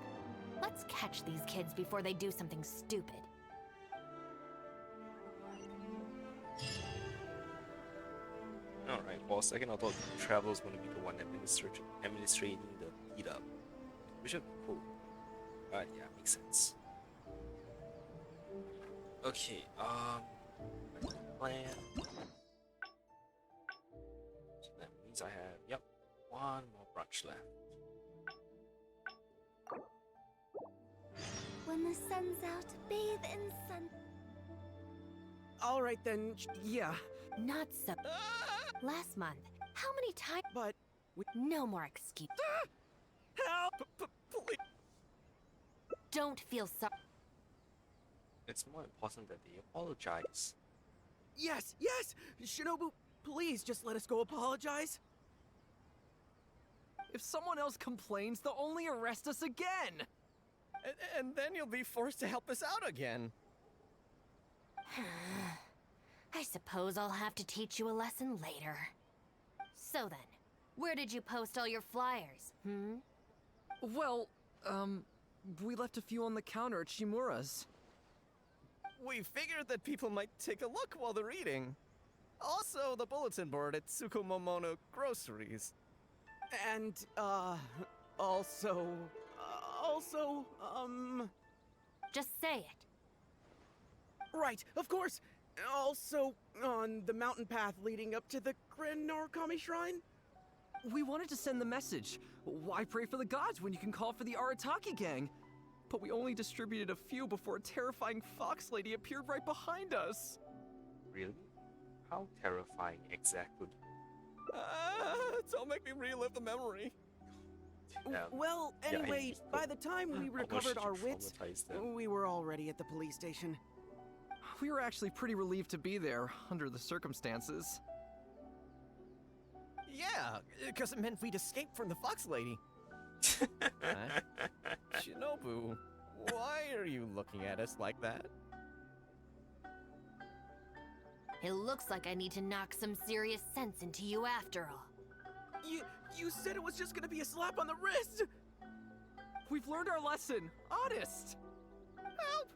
Let's catch these kids before they do something stupid. Alright, for a second I thought the Traveler's going to be the one administrating the beat up. Which would be cool. Yeah, makes sense. Okay, plan. So that means I have, yep, one more branch left. When the sun's out, bathe in sun. All right then, yeah, Not so. Last month, how many times? but No more excuse. help! Please. Don't feel sorry. It's more important that they apologize. Yes, yes! Shinobu, please just let us go apologize. If someone else complains, they'll only arrest us again. And then you'll be forced to help us out again. I suppose I'll have to teach you a lesson later. So then, where did you post all your flyers, Well, we left a few on the counter at Shimura's. We figured that people might take a look while they're eating. Also, the bulletin board at Tsukumomono Groceries. And, also, Just say it. right, of course! Also, on the mountain path leading up to the Grand Narukami Shrine? We wanted to send the message. Why pray for the gods when you can call for the Arataki gang? But we only distributed a few before a terrifying fox lady appeared right behind us. Really? How terrifying exactly? Don't make me relive the memory. Well, yeah, anyway, by the time we How much recovered did our you wits, traumatize them? we were already at the police station. We were actually pretty relieved to be there, under the circumstances. Yeah, because it meant we'd escape from the fox lady. Shinobu, why are you looking at us like that? It looks like I need to knock some serious sense into you after all. You said it was just gonna be a slap on the wrist! We've learned our lesson, honest! Help!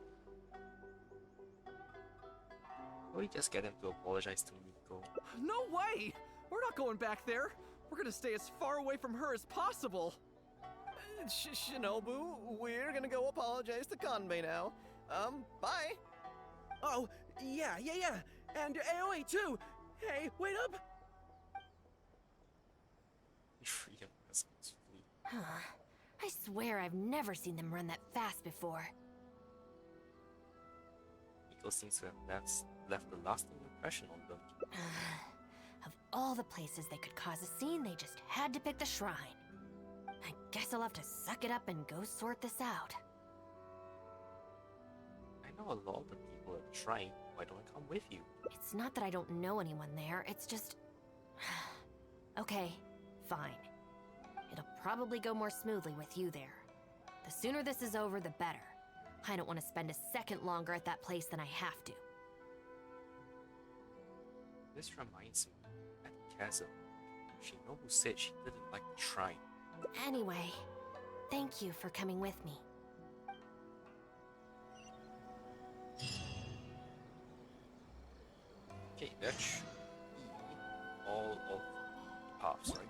Can we just get them to apologize to Nico? No way! We're not going back there. We're gonna stay as far away from her as possible. Shinobu, we're gonna go apologize to Kanbei now. Bye. Oh, yeah. And Aoi too! Hey, wait up! Freedom Christmas fleet. I swear I've never seen them run that fast before. Kanto seems to have left a lasting impression on them. Of all the places they could cause a scene, they just had to pick the shrine. I guess I'll have to suck it up and go sort this out. I know a lot of the people at the shrine. Why don't I come with you? It's not that I don't know anyone there, it's just... Okay, fine. It'll probably go more smoothly with you there. The sooner this is over, the better. I don't want to spend a second longer at that place than I have to. This reminds me, at the chasm, Shinobu said she didn't like the shrine. Anyway, thank you for coming with me. Okay, that should be all of the paths, right?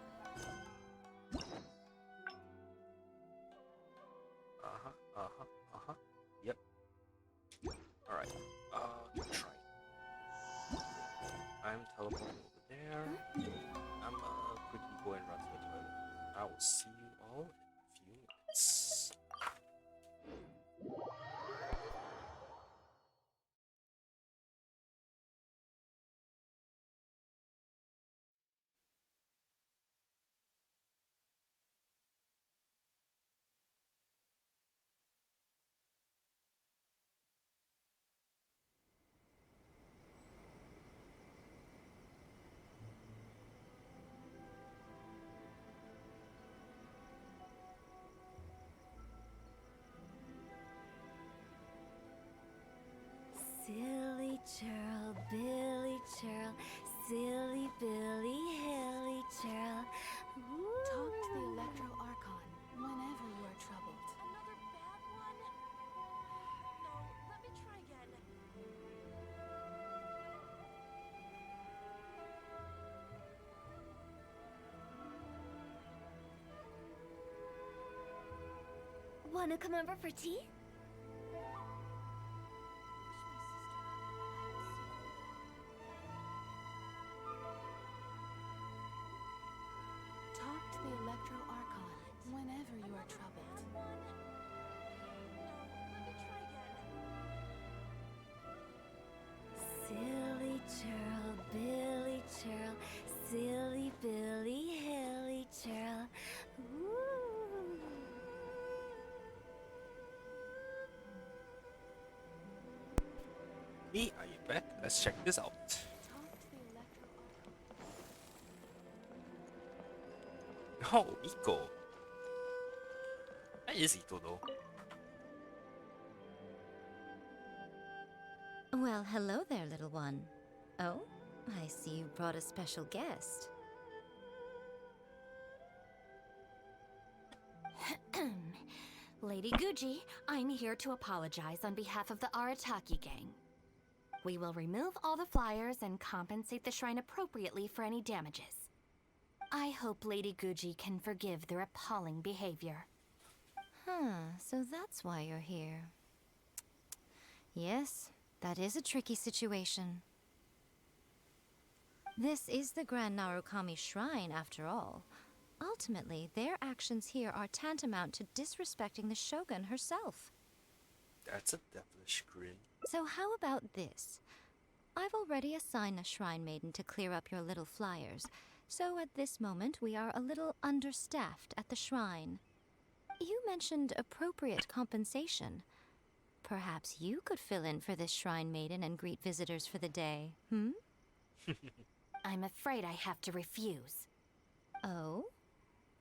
Yep. Alright, try. I'm teleporting over there. I'm quickly go and run to the toilet. I will see you all in a few minutes. Silly churl, Billy churl, silly Billy, hilly churl. Talk to the Electro Archon whenever you are troubled. Another bad one? No, let me try again. Wanna come over for tea? Talk to the Electro Archon whenever you are troubled. No, let me try again. Silly churl, Billy churl, silly Billy, hilly churl. Hey, are you back? Let's check this out. Talk to the Electro Archon. Oh, Iko. That is Ito though. Well, hello there, little one. Oh, I see you brought a special guest. Lady Guji, I'm here to apologize on behalf of the Arataki gang. We will remove all the flyers and compensate the shrine appropriately for any damages. I hope Lady Guji can forgive their appalling behavior. So that's why you're here. Yes, that is a tricky situation. This is the Grand Narukami Shrine, after all. Ultimately, their actions here are tantamount to disrespecting the Shogun herself. That's a devilish grin. So how about this? I've already assigned a shrine maiden to clear up your little flyers, so at this moment we are a little understaffed at the shrine. You mentioned appropriate compensation. Perhaps you could fill in for this shrine maiden and greet visitors for the day, I'm afraid I have to refuse. Oh?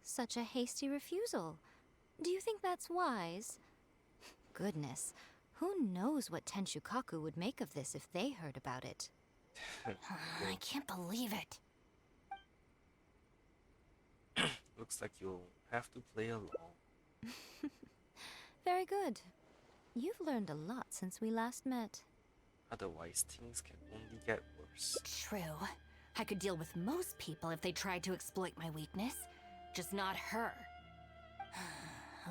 Such a hasty refusal. Do you think that's wise? Goodness, who knows what Tenshukaku would make of this if they heard about it? I can't believe it. Looks like you'll have to play along. Very good. You've learned a lot since we last met. Otherwise, things can only get worse. True. I could deal with most people if they tried to exploit my weakness. Just not her.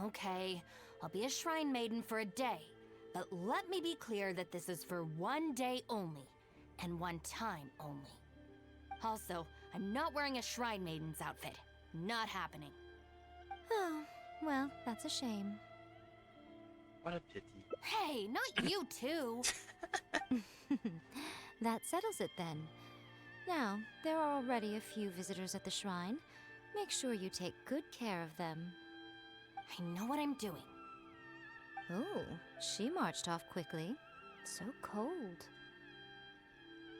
Okay, I'll be a shrine maiden for a day. But let me be clear that this is for one day only. And one time only. Also, I'm not wearing a shrine maiden's outfit. Not happening. Oh, well, that's a shame. What a pity. Hey, not you too. That settles it then. Now, there are already a few visitors at the shrine. Make sure you take good care of them. I know what I'm doing. Oh, she marched off quickly. So cold.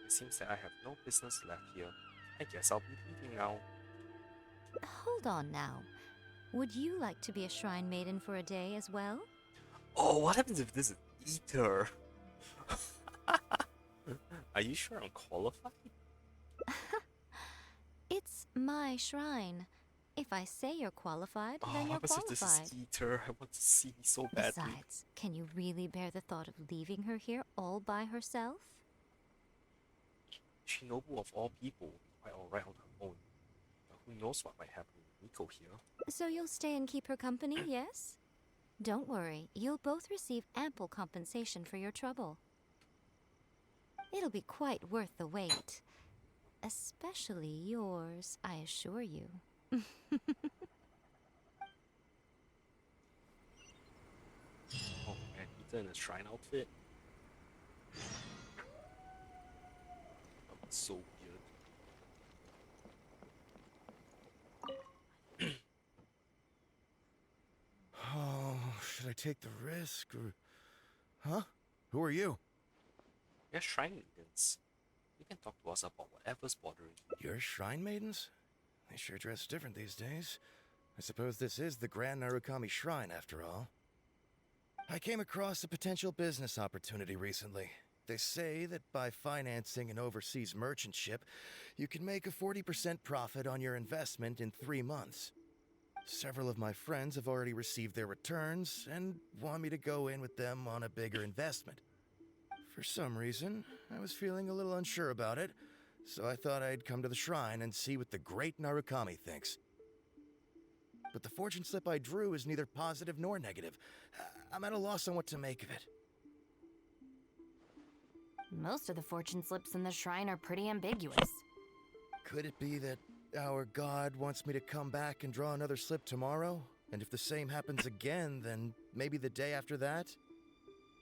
It seems that I have no business left here. I guess I'll be leaving now. Hold on now. Would you like to be a shrine maiden for a day as well? Oh, what happens if this is Ether? Are you sure I'm qualified? It's my shrine. If I say you're qualified, Oh, then you're what happens if this qualified. is Ether? I want to see so badly. Besides, can you really bear the thought of leaving her here all by herself? Shinobu of all people will be quite alright on her own. But who knows what might happen with Nico here? So you'll stay and keep her company, yes? Don't worry, you'll both receive ample compensation for your trouble. It'll be quite worth the wait. Especially yours, I assure you. Oh man, Ether in a shrine outfit? That was so weird. Oh, should I take the risk or... Huh? Who are you? We're shrine maidens. You can talk to us about whatever's bothering you. You're shrine maidens? They sure dress different these days. I suppose this is the Grand Narukami Shrine, after all. I came across a potential business opportunity recently. They say that by financing an overseas merchant ship, you can make a 40% profit on your investment in 3 months. Several of my friends have already received their returns and want me to go in with them on a bigger investment. For some reason, I was feeling a little unsure about it, so I thought I'd come to the shrine and see what the great Narukami thinks. But the fortune slip I drew is neither positive nor negative. I'm at a loss on what to make of it. Most of the fortune slips in the shrine are pretty ambiguous. Could it be that our god wants me to come back and draw another slip tomorrow? And if the same happens again, then maybe the day after that?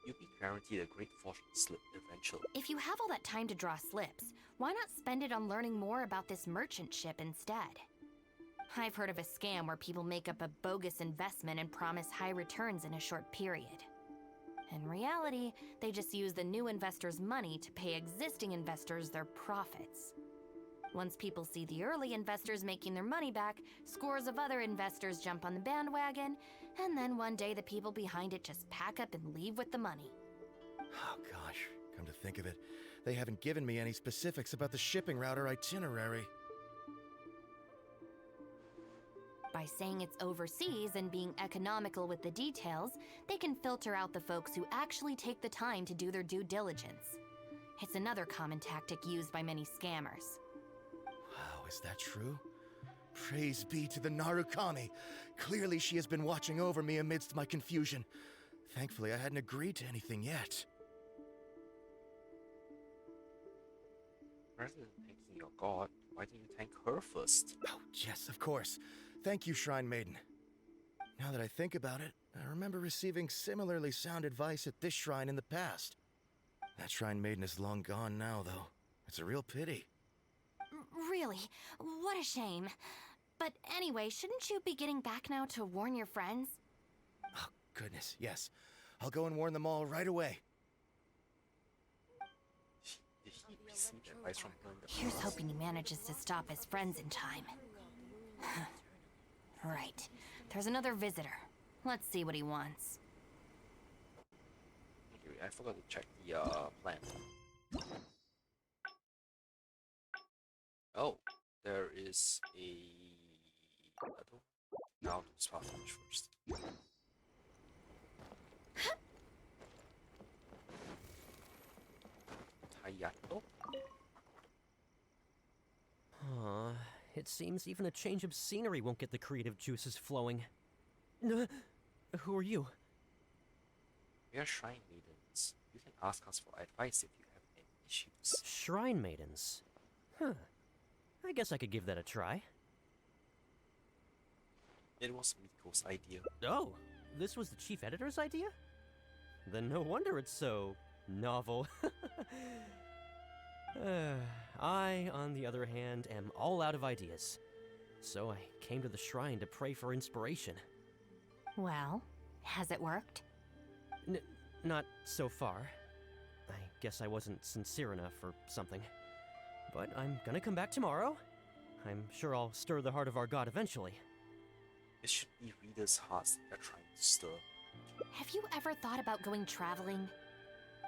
You'll be guaranteed a great fortune slip eventually. If you have all that time to draw slips, why not spend it on learning more about this merchant ship instead? I've heard of a scam where people make up a bogus investment and promise high returns in a short period. In reality, they just use the new investors' money to pay existing investors their profits. Once people see the early investors making their money back, scores of other investors jump on the bandwagon, and then one day the people behind it just pack up and leave with the money. Oh gosh, come to think of it, they haven't given me any specifics about the shipping route or itinerary. By saying it's overseas and being economical with the details, they can filter out the folks who actually take the time to do their due diligence. It's another common tactic used by many scammers. Wow, is that true? Praise be to the Narukami! Clearly she has been watching over me amidst my confusion. Thankfully, I hadn't agreed to anything yet. Rather than thanking your god, why don't you thank her first? Oh, yes, of course. Thank you, Shrine Maiden. Now that I think about it, I remember receiving similarly sound advice at this shrine in the past. That Shrine Maiden is long gone now, though. It's a real pity. Really? What a shame. But anyway, shouldn't you be getting back now to warn your friends? Oh, goodness, yes. I'll go and warn them all right away. Did he receive advice from her? Here's hoping he manages to stop his friends in time. Right. There's another visitor. Let's see what he wants. Okay, I forgot to check the plan. Oh, there is a battle. Now to spot finish first. Hayato? It seems even a change of scenery won't get the creative juices flowing. Who are you? We are shrine maidens. You can ask us for advice if you have any issues. Shrine maidens. Huh. I guess I could give that a try. It was Miko's idea. Oh, this was the chief editor's idea? Then no wonder it's so novel. I, on the other hand, am all out of ideas. So I came to the shrine to pray for inspiration. Well, has it worked? Not so far. I guess I wasn't sincere enough or something. But I'm gonna come back tomorrow. I'm sure I'll stir the heart of our god eventually. It should be readers' hearts that are trying to stir. Have you ever thought about going traveling?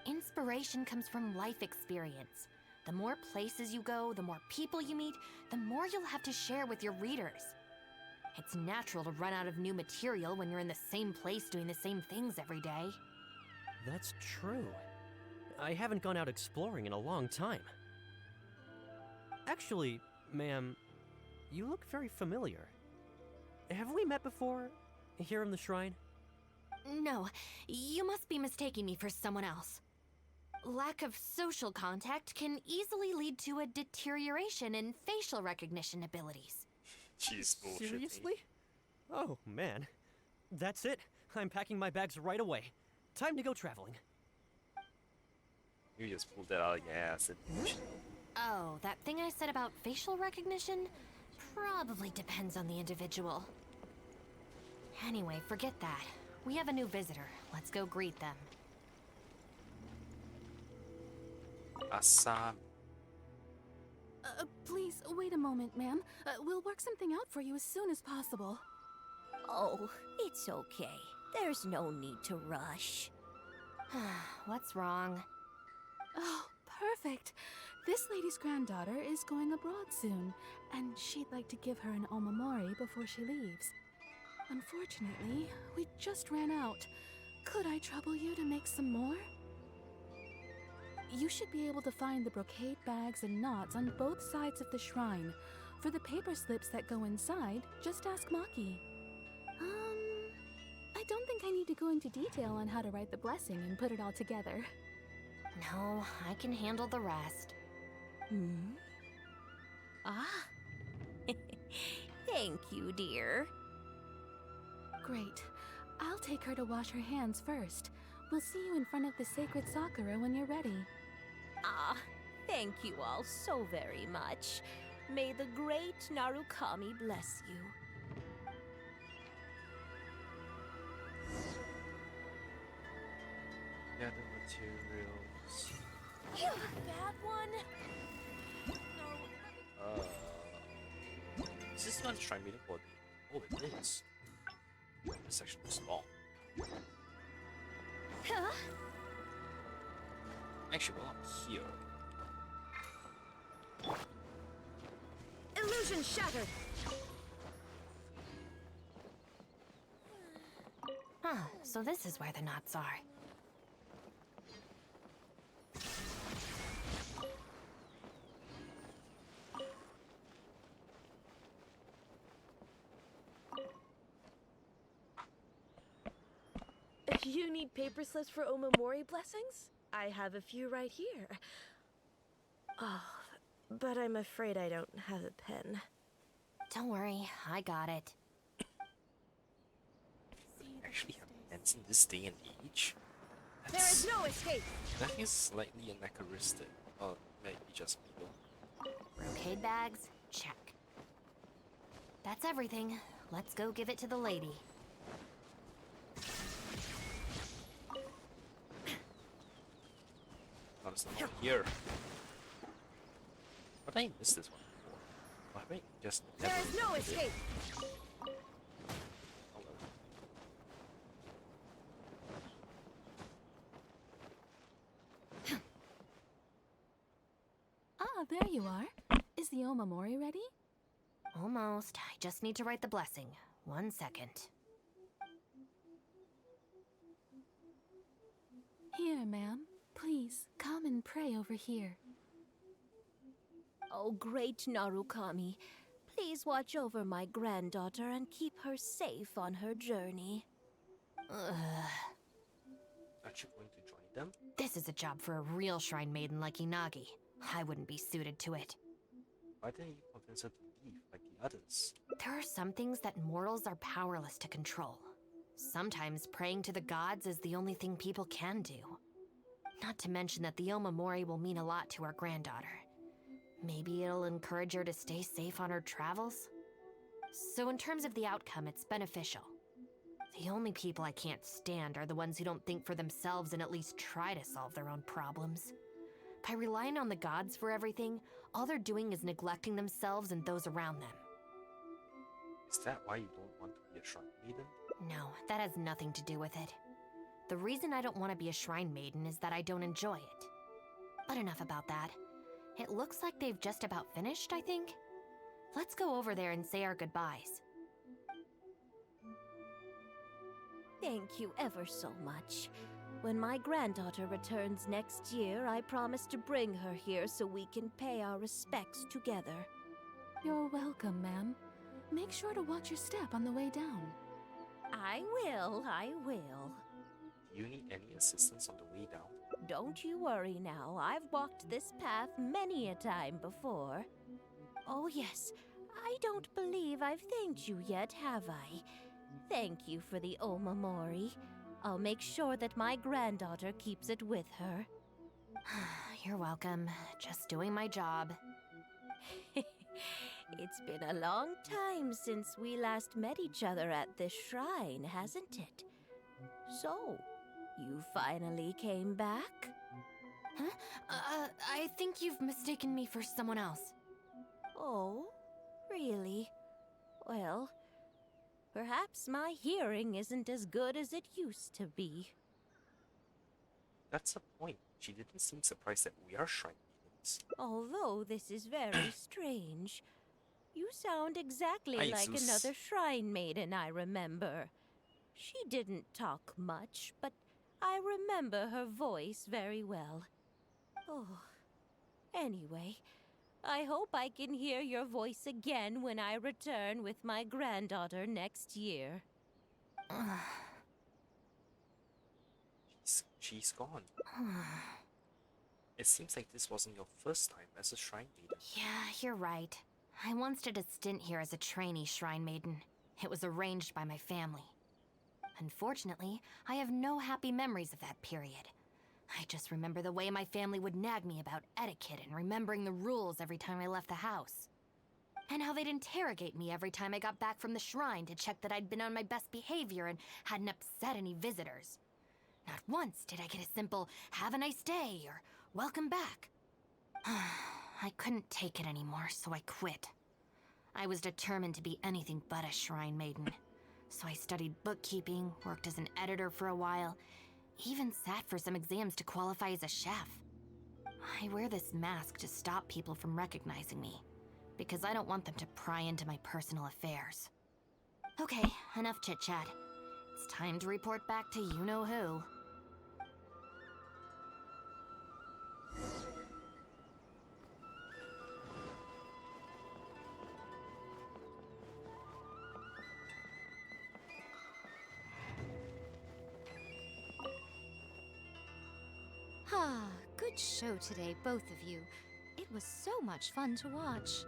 Inspiration comes from life experience. The more places you go, the more people you meet, the more you'll have to share with your readers. It's natural to run out of new material when you're in the same place doing the same things every day. That's true. I haven't gone out exploring in a long time. Actually, ma'am, you look very familiar. Have we met before? Here in the shrine? No, you must be mistaking me for someone else. Lack of social contact can easily lead to a deterioration in facial recognition abilities. She's bullshitting. Seriously? Oh, man. That's it. I'm packing my bags right away. Time to go traveling. You just pulled that out of your ass. Oh, that thing I said about facial recognition? Probably depends on the individual. Anyway, forget that. We have a new visitor. Let's go greet them. Asami. Please, wait a moment, ma'am. We'll work something out for you as soon as possible. Oh, it's okay. There's no need to rush. What's wrong? Oh, perfect. This lady's granddaughter is going abroad soon, and she'd like to give her an omamori before she leaves. Unfortunately, we just ran out. Could I trouble you to make some more? You should be able to find the brocade bags and knots on both sides of the shrine. For the paper slips that go inside, just ask Maki. I don't think I need to go into detail on how to write the blessing and put it all together. No, I can handle the rest. Ah. Thank you, dear. Great. I'll take her to wash her hands first. We'll see you in front of the sacred Sakura when you're ready. Ah, thank you all so very much. May the great Narukami bless you. Gather materials. You bad one. Is this not a shrine meeting for the... Oh, it is. This section is small. Huh? Actually, well, I'm here. Illusion shattered. Huh, so this is where the knots are. You need paper slips for Omamori blessings? I have a few right here. Oh, but I'm afraid I don't have a pen. Don't worry, I got it. Actually have pens in this day and age? There is no escape. That is slightly anachronistic. Or maybe just people. Brocade bags? Check. That's everything. Let's go give it to the lady. Oh, it's not here. But I missed this one before. Why have I just never... There is no escape. Oh, well. Ah, there you are. Is the omamori ready? Almost. I just need to write the blessing. 1 second. Here, ma'am. Please, come and pray over here. Oh, great Narukami. Please watch over my granddaughter and keep her safe on her journey. Aren't you going to join them? This is a job for a real shrine maiden like Inagi. I wouldn't be suited to it. Why didn't you convince her to leave like the others? There are some things that mortals are powerless to control. Sometimes praying to the gods is the only thing people can do. Not to mention that the Omamori will mean a lot to our granddaughter. Maybe it'll encourage her to stay safe on her travels? So in terms of the outcome, it's beneficial. The only people I can't stand are the ones who don't think for themselves and at least try to solve their own problems. By relying on the gods for everything, all they're doing is neglecting themselves and those around them. Is that why you don't want to be a shrine maiden? No, that has nothing to do with it. The reason I don't want to be a shrine maiden is that I don't enjoy it. But enough about that. It looks like they've just about finished, I think. Let's go over there and say our goodbyes. Thank you ever so much. When my granddaughter returns next year, I promise to bring her here so we can pay our respects together. You're welcome, ma'am. Make sure to watch your step on the way down. I will. Do you need any assistance on the way down? Don't you worry now. I've walked this path many a time before. Oh yes, I don't believe I've thanked you yet, have I? Thank you for the Omamori. I'll make sure that my granddaughter keeps it with her. You're welcome. Just doing my job. It's been a long time since we last met each other at this shrine, hasn't it? So, you finally came back? Huh? I think you've mistaken me for someone else. Oh, really? Well, perhaps my hearing isn't as good as it used to be. That's the point. She didn't seem surprised that we are shrine maidens. Although this is very strange. You sound exactly Hi, like Zeus. another shrine maiden I remember. She didn't talk much, but I remember her voice very well. Oh, anyway, I hope I can hear your voice again when I return with my granddaughter next year. She's gone. It seems like this wasn't your first time as a shrine maiden. Yeah, you're right. I once did a stint here as a trainee shrine maiden. It was arranged by my family. Unfortunately, I have no happy memories of that period. I just remember the way my family would nag me about etiquette and remembering the rules every time I left the house. And how they'd interrogate me every time I got back from the shrine to check that I'd been on my best behavior and hadn't upset any visitors. Not once did I get a simple, "Have a nice day," or "Welcome back." I couldn't take it anymore, so I quit. I was determined to be anything but a shrine maiden. So I studied bookkeeping, worked as an editor for a while, even sat for some exams to qualify as a chef. I wear this mask to stop people from recognizing me, because I don't want them to pry into my personal affairs. Okay, enough chit-chat. It's time to report back to you-know-who. Ah, good show today, both of you. It was so much fun to watch.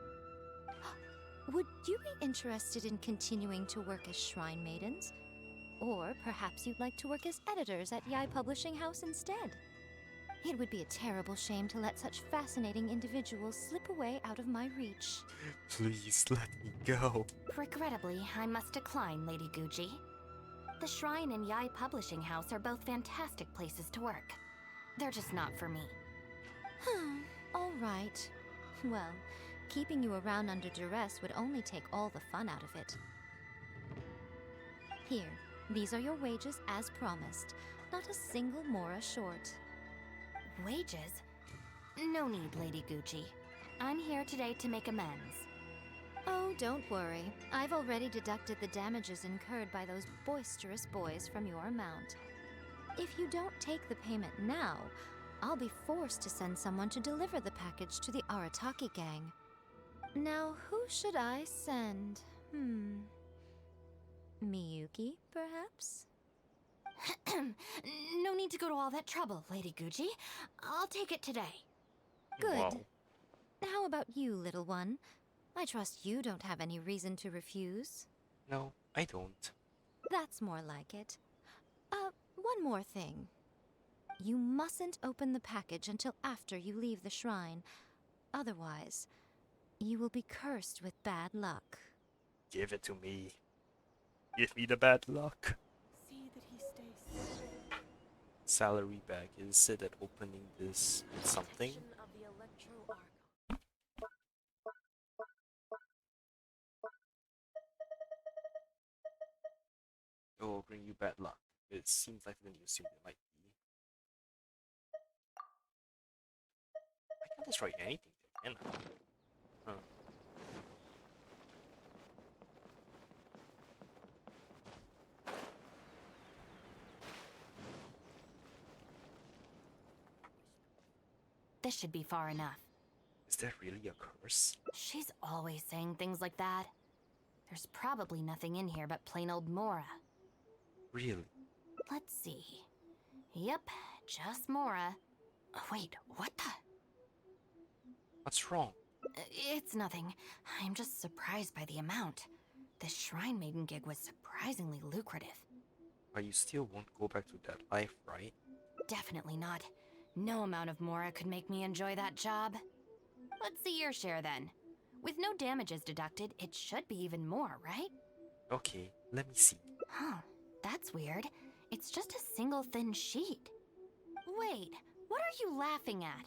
Would you be interested in continuing to work as shrine maidens? Or perhaps you'd like to work as editors at Yai Publishing House instead? It would be a terrible shame to let such fascinating individuals slip away out of my reach. Please let me go. Regrettably, I must decline, Lady Gucci. The Shrine and Yai Publishing House are both fantastic places to work. They're just not for me. All right. Well, keeping you around under duress would only take all the fun out of it. Here, these are your wages as promised. Not a single mora short. Wages? No need, Lady Gucci. I'm here today to make amends. Oh, don't worry. I've already deducted the damages incurred by those boisterous boys from your amount. If you don't take the payment now, I'll be forced to send someone to deliver the package to the Arataki gang. Now, who should I send? Miyuki, perhaps? No need to go to all that trouble, Lady Gucci. I'll take it today. Good. Wow. How about you, little one? I trust you don't have any reason to refuse. No, I don't. That's more like it. One more thing. You mustn't open the package until after you leave the shrine. Otherwise, you will be cursed with bad luck. Give it to me. Give me the bad luck. See that he stays safe. Salary bag. Is it that opening this with something? Of the Electro It will bring you bad luck. It seems like the new suit it might be. I can't destroy anything there, can I? Huh. This should be far enough. Is that really a curse? She's always saying things like that. There's probably nothing in here but plain old Mora. Really? Let's see. Yep, just Mora. Wait, what the? What's wrong? It's nothing. I'm just surprised by the amount. This Shrine Maiden gig was surprisingly lucrative. But you still won't go back to that life, right? Definitely not. No amount of Mora could make me enjoy that job. Let's see your share then. With no damages deducted, it should be even more, right? Okay, let me see. Huh, that's weird. It's just a single thin sheet. Wait, what are you laughing at?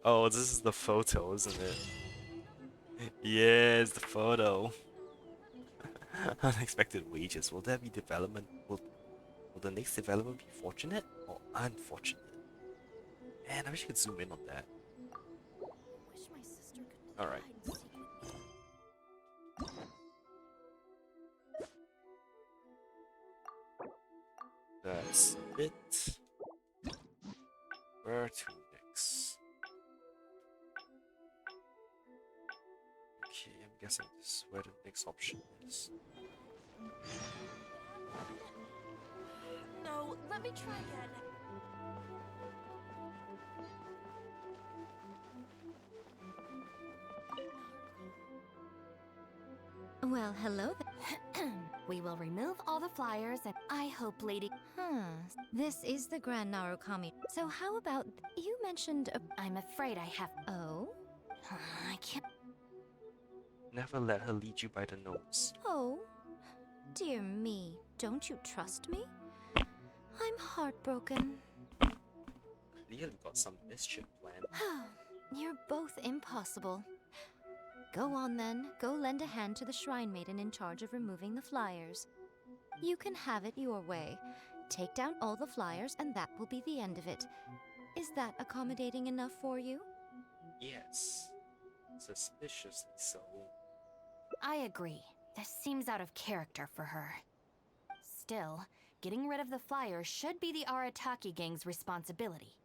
Oh, this is the photo, isn't it? Yes, the photo. Unexpected wages. Will there be development? Will the next development be fortunate or unfortunate? Man, I wish you could zoom in on that. Alright. That's it. Where to next? Okay, I'm guessing this is where the next option is. No, let me try again. Well, hello there. We will remove all the flyers and I hope Lady... This is the Grand Narukami. So how about... You mentioned a... I'm afraid I have... Oh? I can't... Never let her lead you by the nose. Oh? Dear me, don't you trust me? I'm heartbroken. Clearly got some mischief planned. You're both impossible. Go on then, go lend a hand to the Shrine Maiden in charge of removing the flyers. You can have it your way. Take down all the flyers and that will be the end of it. Is that accommodating enough for you? Yes. Suspiciously so. I agree. This seems out of character for her. Still, getting rid of the flyers should be the Arataki gang's responsibility.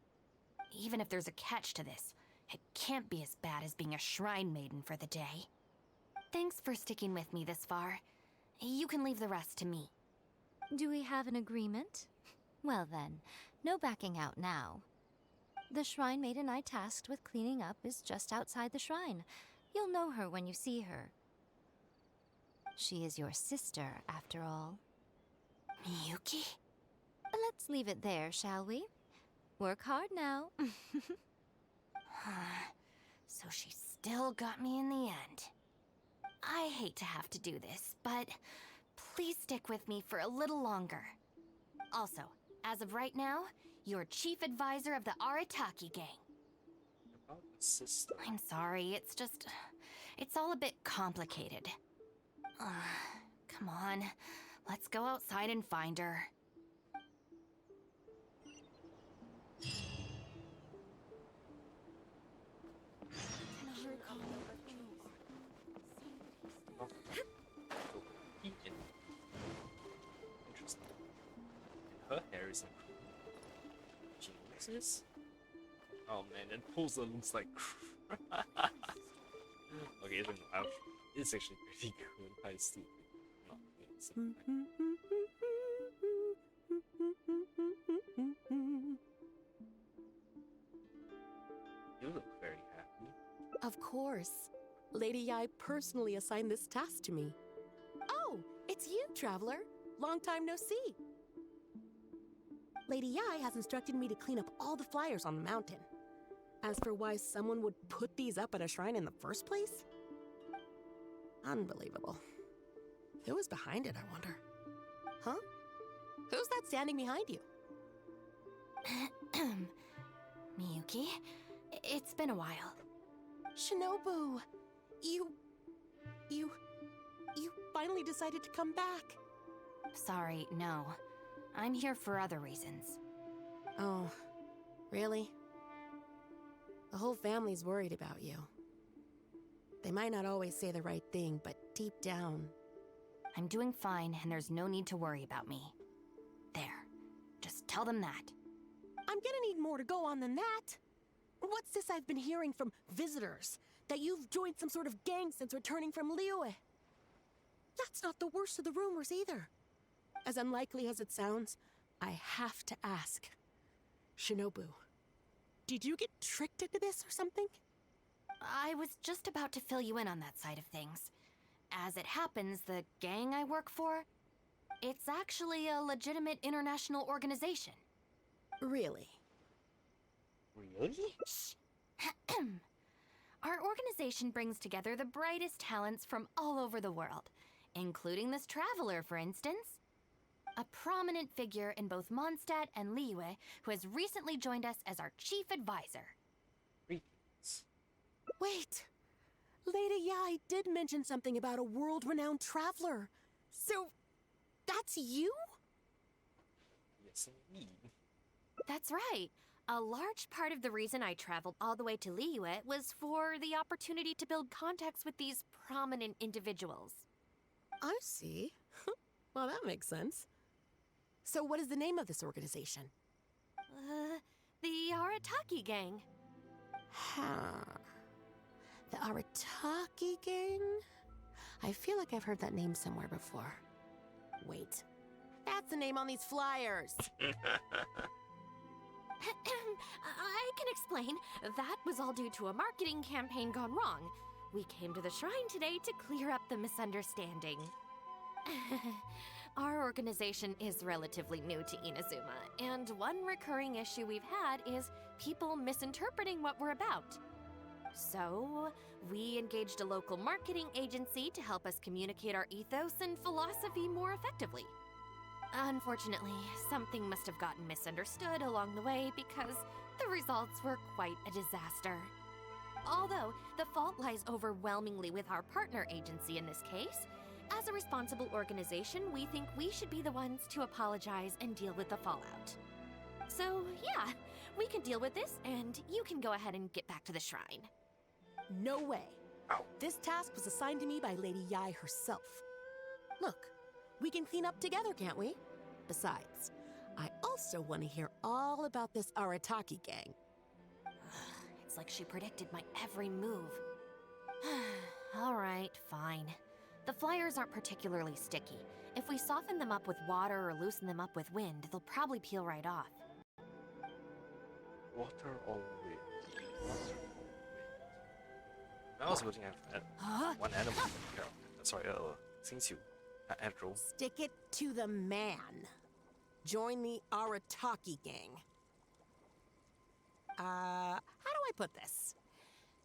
Even if there's a catch to this, it can't be as bad as being a Shrine Maiden for the day. Thanks for sticking with me this far. You can leave the rest to me. Do we have an agreement? Well then, no backing out now. The Shrine Maiden I tasked with cleaning up is just outside the shrine. You'll know her when you see her. She is your sister, after all. Miyuki? Let's leave it there, shall we? Work hard now. So she still got me in the end. I hate to have to do this, but please stick with me for a little longer. Also, as of right now, you're chief advisor of the Arataki gang. About the sister. I'm sorry, it's all a bit complicated. Come on, let's go outside and find her. Interesting. And her hair is she knows this? Oh man, and Pulsa looks like okay, I don't know. It's actually pretty good. I still not You look very happy. Of course. Lady Yai personally assigned this task to me. Oh, it's you, traveler. Long time no see. Lady Yai has instructed me to clean up all the flyers on the mountain. As for why someone would put these up at a shrine in the first place? Unbelievable. Who is behind it, I wonder? Huh? Who's that standing behind you? Miyuki, it's been a while. Shinobu, you finally decided to come back. Sorry, no. I'm here for other reasons. Oh, really? The whole family's worried about you. They might not always say the right thing, but deep down... I'm doing fine, and there's no need to worry about me. There. Just tell them that. I'm gonna need more to go on than that. What's this I've been hearing from visitors? That you've joined some sort of gang since returning from Liyue? That's not the worst of the rumors either. As unlikely as it sounds, I have to ask. Shinobu, did you get tricked into this or something? I was just about to fill you in on that side of things. As it happens, the gang I work for, it's actually a legitimate international organization. Really? Really? Shh. Our organization brings together the brightest talents from all over the world, including this traveler, for instance. A prominent figure in both Mondstadt and Liyue, who has recently joined us as our chief advisor. Wait! Lady Yai did mention something about a world-renowned traveler. So, that's you? Yes, indeed. That's right. A large part of the reason I traveled all the way to Liyue was for the opportunity to build contacts with these prominent individuals. I see. Well, that makes sense. So what is the name of this organization? The Arataki Gang. Huh. The Arataki Gang? I feel like I've heard that name somewhere before. Wait. That's the name on these flyers! I can explain. That was all due to a marketing campaign gone wrong. We came to the shrine today to clear up the misunderstanding. Our organization is relatively new to Inazuma, and one recurring issue we've had is people misinterpreting what we're about. So, we engaged a local marketing agency to help us communicate our ethos and philosophy more effectively. Unfortunately, something must have gotten misunderstood along the way because the results were quite a disaster. Although, the fault lies overwhelmingly with our partner agency in this case, as a responsible organization, we think we should be the ones to apologize and deal with the fallout. So, yeah, we can deal with this, and you can go ahead and get back to the shrine. No way. This task was assigned to me by Lady Yai herself. Look, we can clean up together, can't we? Besides, I also want to hear all about this Arataki gang. It's like she predicted my every move. All right, fine. The flyers aren't particularly sticky. If we soften them up with water or loosen them up with wind, they'll probably peel right off. Water or wind? Water or wind? I was looking at one animal. Sorry, since you Andrew. Stick it to the man. Join the Arataki gang. How do I put this?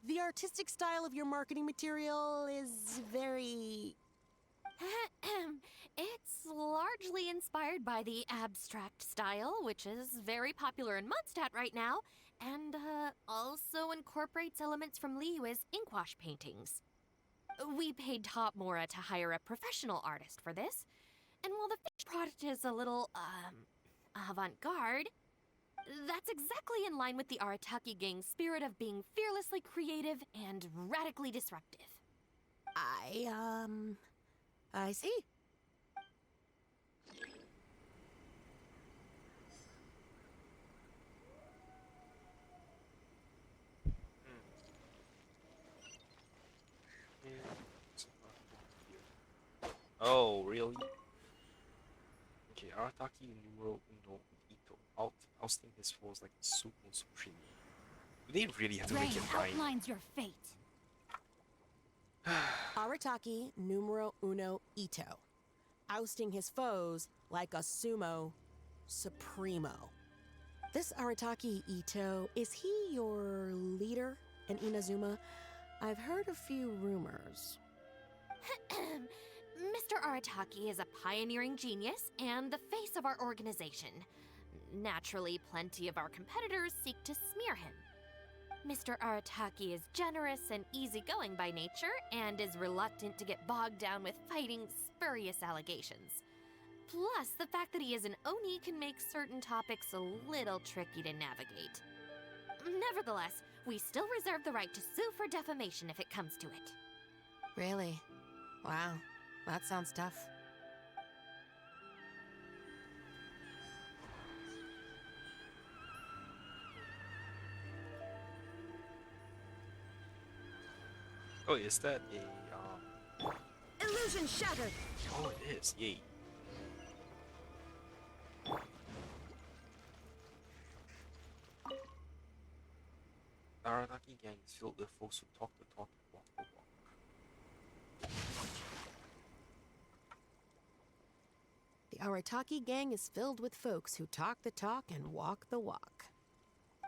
The artistic style of your marketing material is very... It's largely inspired by the abstract style, which is very popular in Mondstadt right now, and also incorporates elements from Liyue's inkwash paintings. We paid Top Mora to hire a professional artist for this, and while the finished product is a little, avant-garde, that's exactly in line with the Arataki gang's spirit of being fearlessly creative and radically disruptive. I see. Oh, really? Okay, Arataki Numero Uno Ito. I'll think this was like Sumo Supreme. Do they really have to make it right? outlines your fate. Arataki numero uno Ito. ousting his foes like a sumo supremo. This Arataki Ito, is he your leader in Inazuma? I've heard a few rumors. Mr. Arataki is a pioneering genius and the face of our organization. Naturally, plenty of our competitors seek to smear him. Mr. Arataki is generous and easygoing by nature and is reluctant to get bogged down with fighting spurious allegations. Plus, the fact that he is an Oni can make certain topics a little tricky to navigate. Nevertheless, we still reserve the right to sue for defamation if it comes to it. Really? Wow, that sounds tough. Oh, is that a Illusion shattered! Oh, it is. Yay. Aranaki gang is filled with folks who talk the talk and walk the walk. The Arataki gang is filled with folks who talk the talk and walk the walk.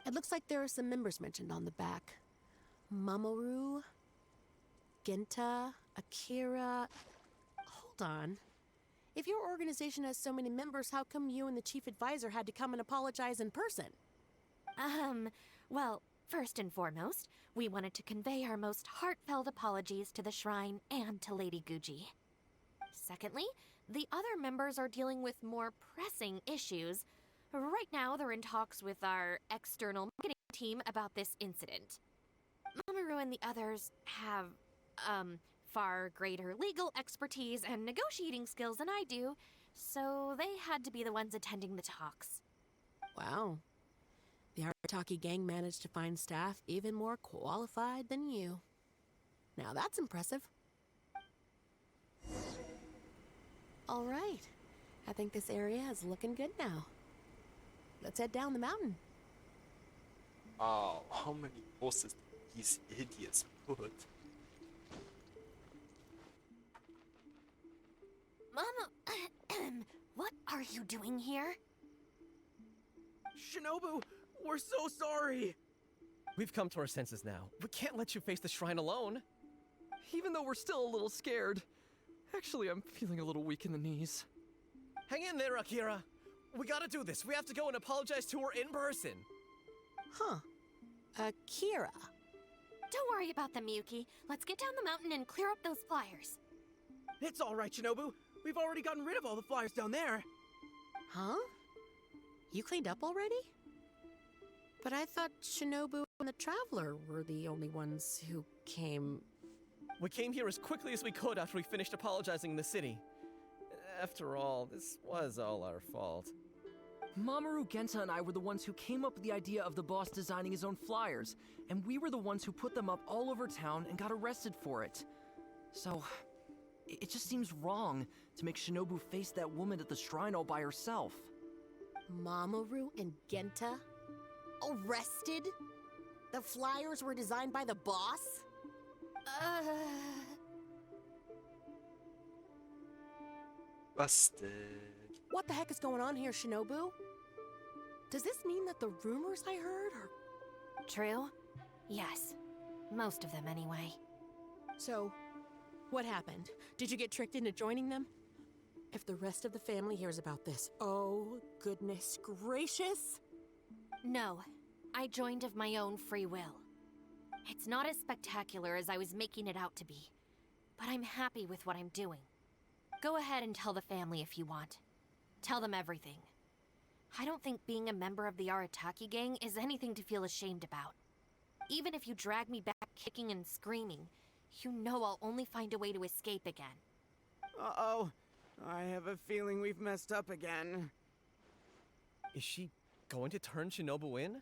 It looks like there are some members mentioned on the back. Mamoru, Genta, Akira. Hold on. If your organization has so many members, how come you and the chief advisor had to come and apologize in person? Well, first and foremost, we wanted to convey our most heartfelt apologies to the Shrine and to Lady Guji. Secondly, the other members are dealing with more pressing issues. Right now, they're in talks with our external marketing team about this incident. Mamoru and the others have, far greater legal expertise and negotiating skills than I do, so they had to be the ones attending the talks. Wow. The Arataki gang managed to find staff even more qualified than you. Now that's impressive. All right. I think this area is looking good now. Let's head down the mountain. Wow, how many posters did these idiots put? Mama, what are you doing here? Shinobu, we're so sorry! We've come to our senses now. We can't let you face the shrine alone. Even though we're still a little scared. Actually, I'm feeling a little weak in the knees. Hang in there, Akira. We gotta do this. We have to go and apologize to her in person. Huh. Akira. Don't worry about them, Yuki. Let's get down the mountain and clear up those flyers. It's all right, Shinobu. We've already gotten rid of all the flyers down there. Huh? You cleaned up already? But I thought Shinobu and the Traveler were the only ones who came... We came here as quickly as we could after we finished apologizing in the city. After all, this was all our fault. Mamoru, Genta, and I were the ones who came up with the idea of the boss designing his own flyers, and we were the ones who put them up all over town and got arrested for it. So, it just seems wrong to make Shinobu face that woman at the shrine all by herself. Mamoru and Genta? Arrested? The flyers were designed by the boss? Busted. What the heck is going on here, Shinobu? Does this mean that the rumors I heard are... True? Yes. Most of them, anyway. So, what happened? Did you get tricked into joining them? If the rest of the family hears about this, oh, goodness gracious! No, I joined of my own free will. It's not as spectacular as I was making it out to be, but I'm happy with what I'm doing. Go ahead and tell the family if you want. Tell them everything. I don't think being a member of the Arataki gang is anything to feel ashamed about. Even if you drag me back kicking and screaming, you know I'll only find a way to escape again. Uh-oh. I have a feeling we've messed up again. Is she going to turn Shinobu in?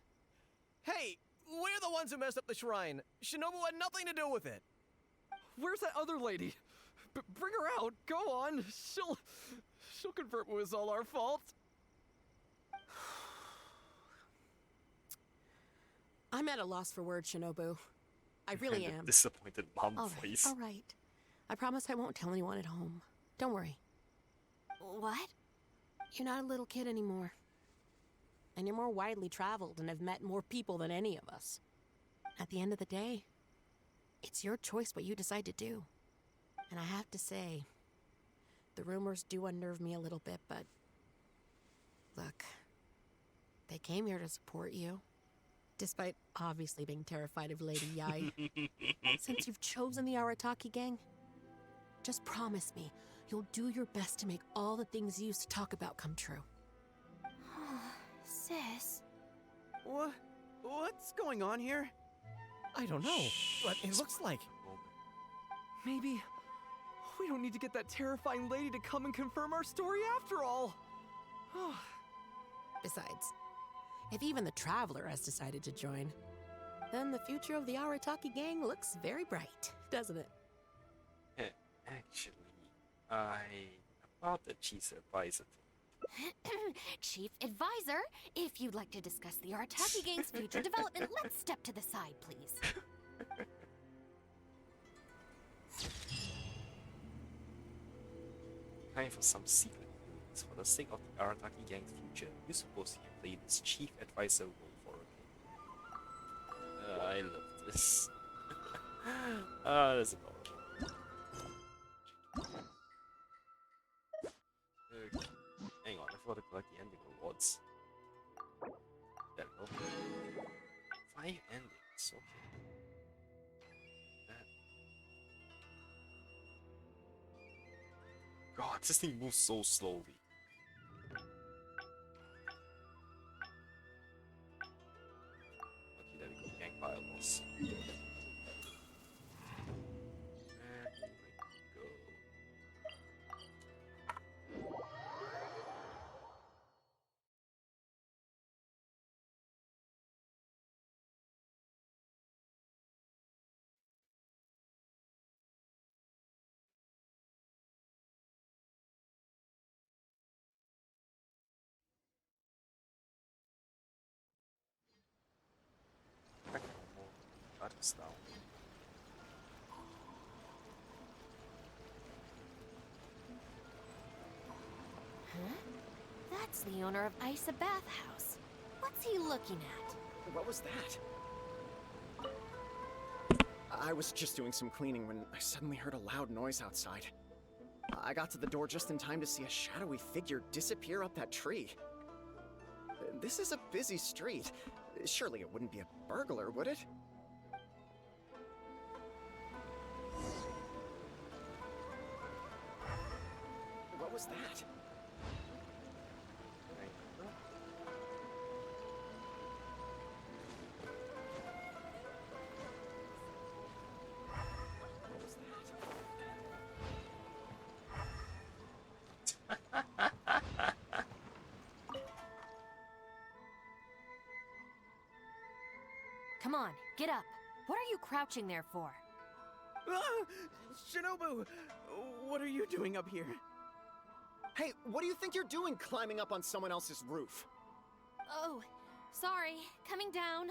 Hey, we're the ones who messed up the shrine. Shinobu had nothing to do with it. Where's that other lady? Bring her out. Go on. She'll confirm it was all our fault. I'm at a loss for words, Shinobu. I really am. Disappointed mom All voice. right, all right. I promise I won't tell anyone at home. Don't worry. What? You're not a little kid anymore. And you're more widely traveled and have met more people than any of us. At the end of the day, it's your choice what you decide to do. And I have to say, the rumors do unnerve me a little bit, but... Look, they came here to support you. Despite obviously being terrified of Lady Yai. Since you've chosen the Arataki gang, just promise me you'll do your best to make all the things you used to talk about come true. Sis. What's going on here? I don't know, but it looks like... Maybe we don't need to get that terrifying lady to come and confirm our story after all. Besides, if even the Traveler has decided to join, then the future of the Arataki gang looks very bright, doesn't it? Actually, about the chief advisor. Chief Advisor, if you'd like to discuss the Arataki gang's future development, let's step to the side, please. Time for some secret meetings. For the sake of the Arataki gang's future, you suppose you can play this chief advisor role for a game. I love this. That's adorable. Okay. Hang on, I forgot to collect the ending rewards. There we go. 5 endings, okay. God, this thing moves so slowly. Okay, there we go. Gang bylaws. And here we go. That is down. Huh? That's the owner of Isa Bathhouse. What's he looking at? What was that? I was just doing some cleaning when I suddenly heard a loud noise outside. I got to the door just in time to see a shadowy figure disappear up that tree. This is a busy street. Surely it wouldn't be a burglar, would it? What was that? Come on, get up. What are you crouching there for? Ah! Shinobu! What are you doing up here? Hey, what do you think you're doing climbing up on someone else's roof? Oh, sorry. Coming down.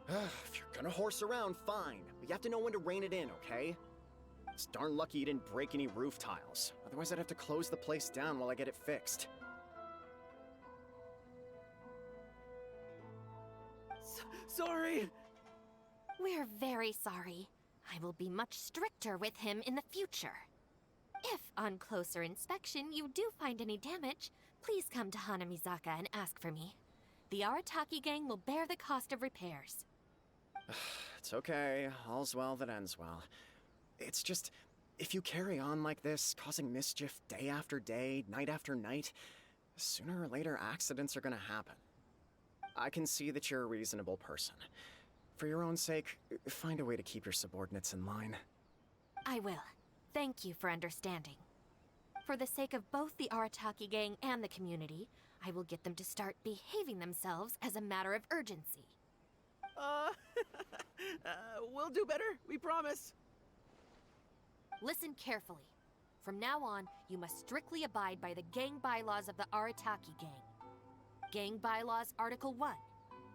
If you're gonna horse around, fine. But you have to know when to rein it in, okay? It's darn lucky you didn't break any roof tiles. Otherwise I'd have to close the place down while I get it fixed. Sorry! We're very sorry. I will be much stricter with him in the future. If, on closer inspection, you do find any damage, please come to Hanamizaka and ask for me. The Arataki gang will bear the cost of repairs. It's okay. All's well that ends well. It's just, if you carry on like this, causing mischief day after day, night after night, sooner or later accidents are gonna happen. I can see that you're a reasonable person. For your own sake, find a way to keep your subordinates in line. I will. Thank you for understanding. For the sake of both the Arataki gang and the community, I will get them to start behaving themselves as a matter of urgency. We'll do better, we promise. Listen carefully. From now on, you must strictly abide by the gang bylaws of the Arataki gang. Gang bylaws Article 1.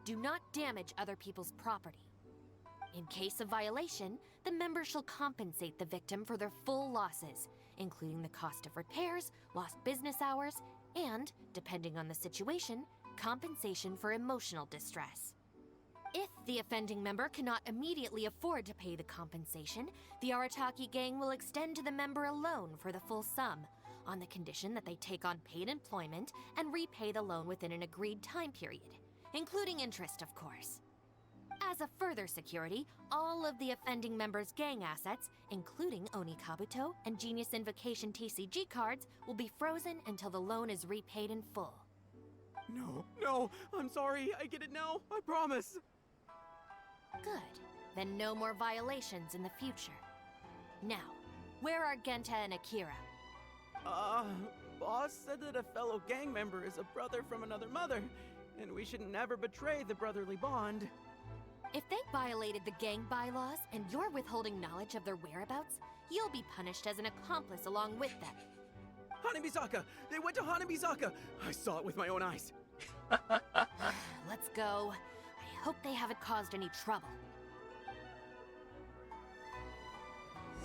Do not damage other people's property. In case of violation, the member shall compensate the victim for their full losses, including the cost of repairs, lost business hours, and, depending on the situation, compensation for emotional distress. If the offending member cannot immediately afford to pay the compensation, the Arataki gang will extend to the member a loan for the full sum, on the condition that they take on paid employment and repay the loan within an agreed time period, including interest, of course. As a further security, all of the offending member's gang assets, including Oni Kabuto and Genius Invocation TCG cards, will be frozen until the loan is repaid in full. No, I'm sorry. I get it now. I promise. Good. Then no more violations in the future. Now, where are Genta and Akira? Boss said that a fellow gang member is a brother from another mother, and we should never betray the brotherly bond. If they violated the gang bylaws and you're withholding knowledge of their whereabouts, you'll be punished as an accomplice along with them. Hanabizaka! They went to Hanabizaka! I saw it with my own eyes. Let's go. I hope they haven't caused any trouble.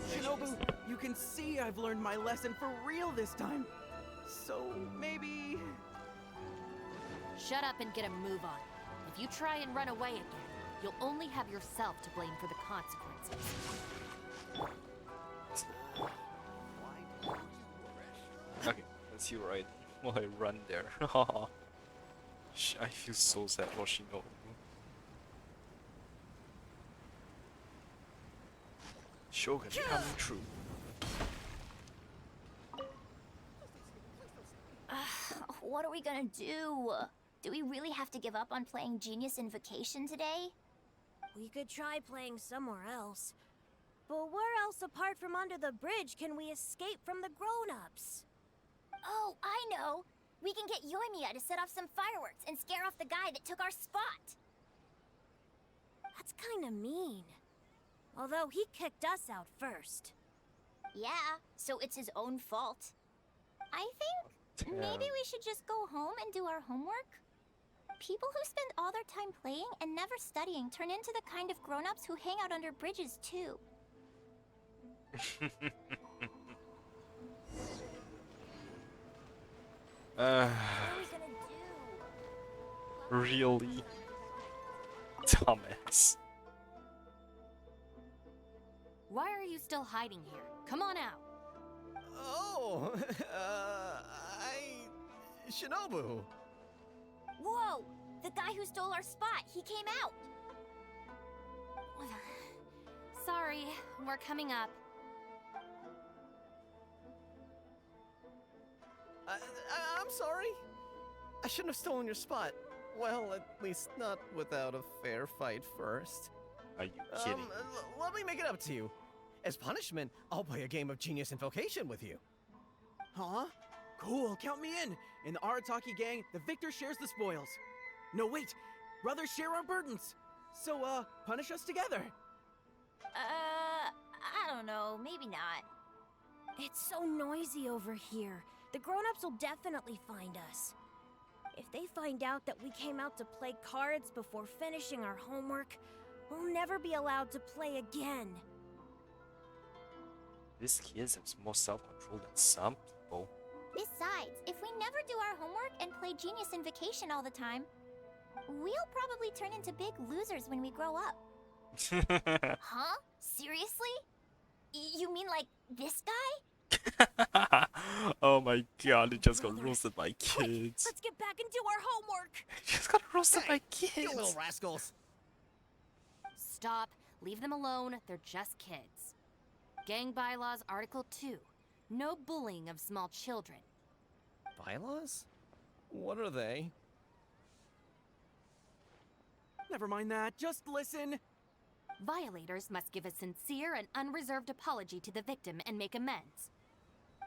Shinobu, you can see I've learned my lesson for real this time. So maybe... Shut up and get a move on. If you try and run away again, you'll only have yourself to blame for the consequences. Okay, let's see right while I run there. I feel so sad for Shinobu. Shogun coming true. What are we gonna do? Do we really have to give up on playing Genius Invocation today? We could try playing somewhere else. But where else apart from under the bridge can we escape from the grown-ups? Oh, I know! We can get Yoimiya to set off some fireworks and scare off the guy that took our spot! That's kinda mean. Although he kicked us out first. Yeah, so it's his own fault. I think maybe we should just go home and do our homework? People who spend all their time playing and never studying turn into the kind of grown-ups who hang out under bridges too. What are we gonna do? Really? Dumbass. Why are you still hiding here? Come on out. Oh, Shinobu. Whoa! The guy who stole our spot, he came out! Sorry, we're coming up. I'm sorry. I shouldn't have stolen your spot. Well, at least not without a fair fight first. Are you kidding? Let me make it up to you. As punishment, I'll play a game of Genius Invocation with you. Huh? Cool, count me in! In the Arataki gang, the victor shares the spoils. No, wait! Brothers share our burdens! So, punish us together! I don't know, maybe not. It's so noisy over here. The grown-ups will definitely find us. If they find out that we came out to play cards before finishing our homework, we'll never be allowed to play again. This kid has more self-control than some people. Besides, if we never do our homework and play Genius Invocation all the time, we'll probably turn into big losers when we grow up. Huh? Seriously? You mean like this guy? Oh my god, they just got roasted by kids. Quick, let's get back and do our homework! Just got roasted by kids. You little rascals. Stop. Leave them alone. They're just kids. Gang Bylaws Article 2. No bullying of small children. Bylaws? What are they? Never mind that, just listen. Violators must give a sincere and unreserved apology to the victim and make amends.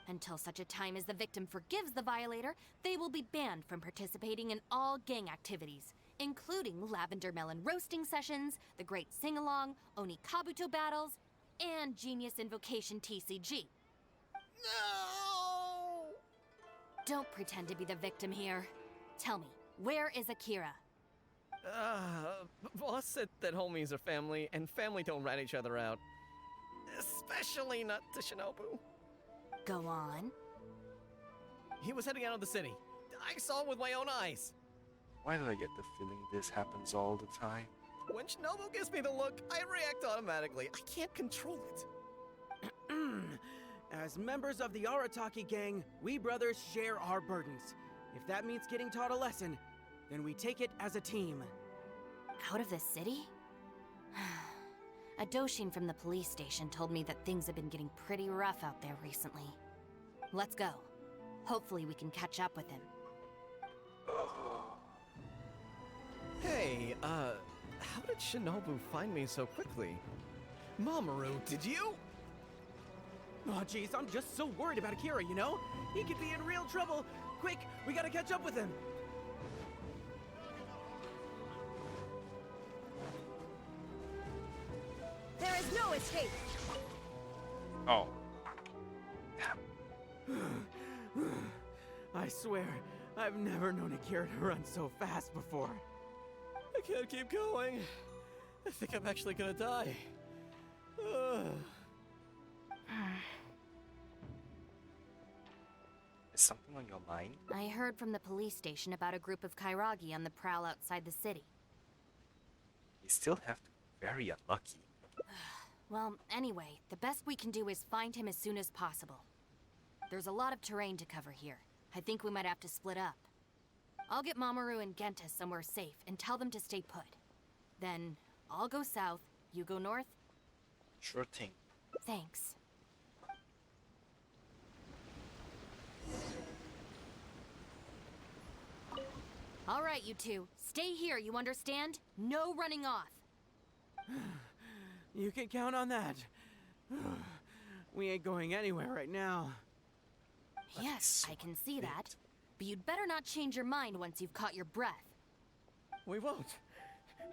Until such a time as the victim forgives the violator, they will be banned from participating in all gang activities, including Lavender Melon roasting sessions, the Great Sing-Along, Oni Kabuto battles, and Genius Invocation TCG. No! Don't pretend to be the victim here. Tell me, where is Akira? Boss said that homies are family, and family don't rat each other out. Especially not to Shinobu. Go on. He was heading out of the city. I saw him with my own eyes. Why do I get the feeling this happens all the time? When Shinobu gives me the look, I react automatically. I can't control it. As members of the Arataki gang, we brothers share our burdens. If that means getting taught a lesson, then we take it as a team. Out of the city? A Doshin from the police station told me that things have been getting pretty rough out there recently. Let's go. Hopefully we can catch up with him. Hey, how did Shinobu find me so quickly? Mamoru, did you? Oh, jeez, I'm just so worried about Akira, you know? He could be in real trouble. Quick, we gotta catch up with him. There is no escape. Oh. I swear, I've never known Akira to run so fast before. I can't keep going. I think I'm actually gonna die. Is something on your mind? I heard from the police station about a group of Kairagi on the prowl outside the city. You still have to be very unlucky. Well, anyway, the best we can do is find him as soon as possible. There's a lot of terrain to cover here. I think we might have to split up. I'll get Mamoru and Genta somewhere safe and tell them to stay put. Then, I'll go south, you go north? Sure thing. Thanks. All right, you two. Stay here, you understand? No running off. You can count on that. We ain't going anywhere right now. Yes, I can see that. But you'd better not change your mind once you've caught your breath. We won't.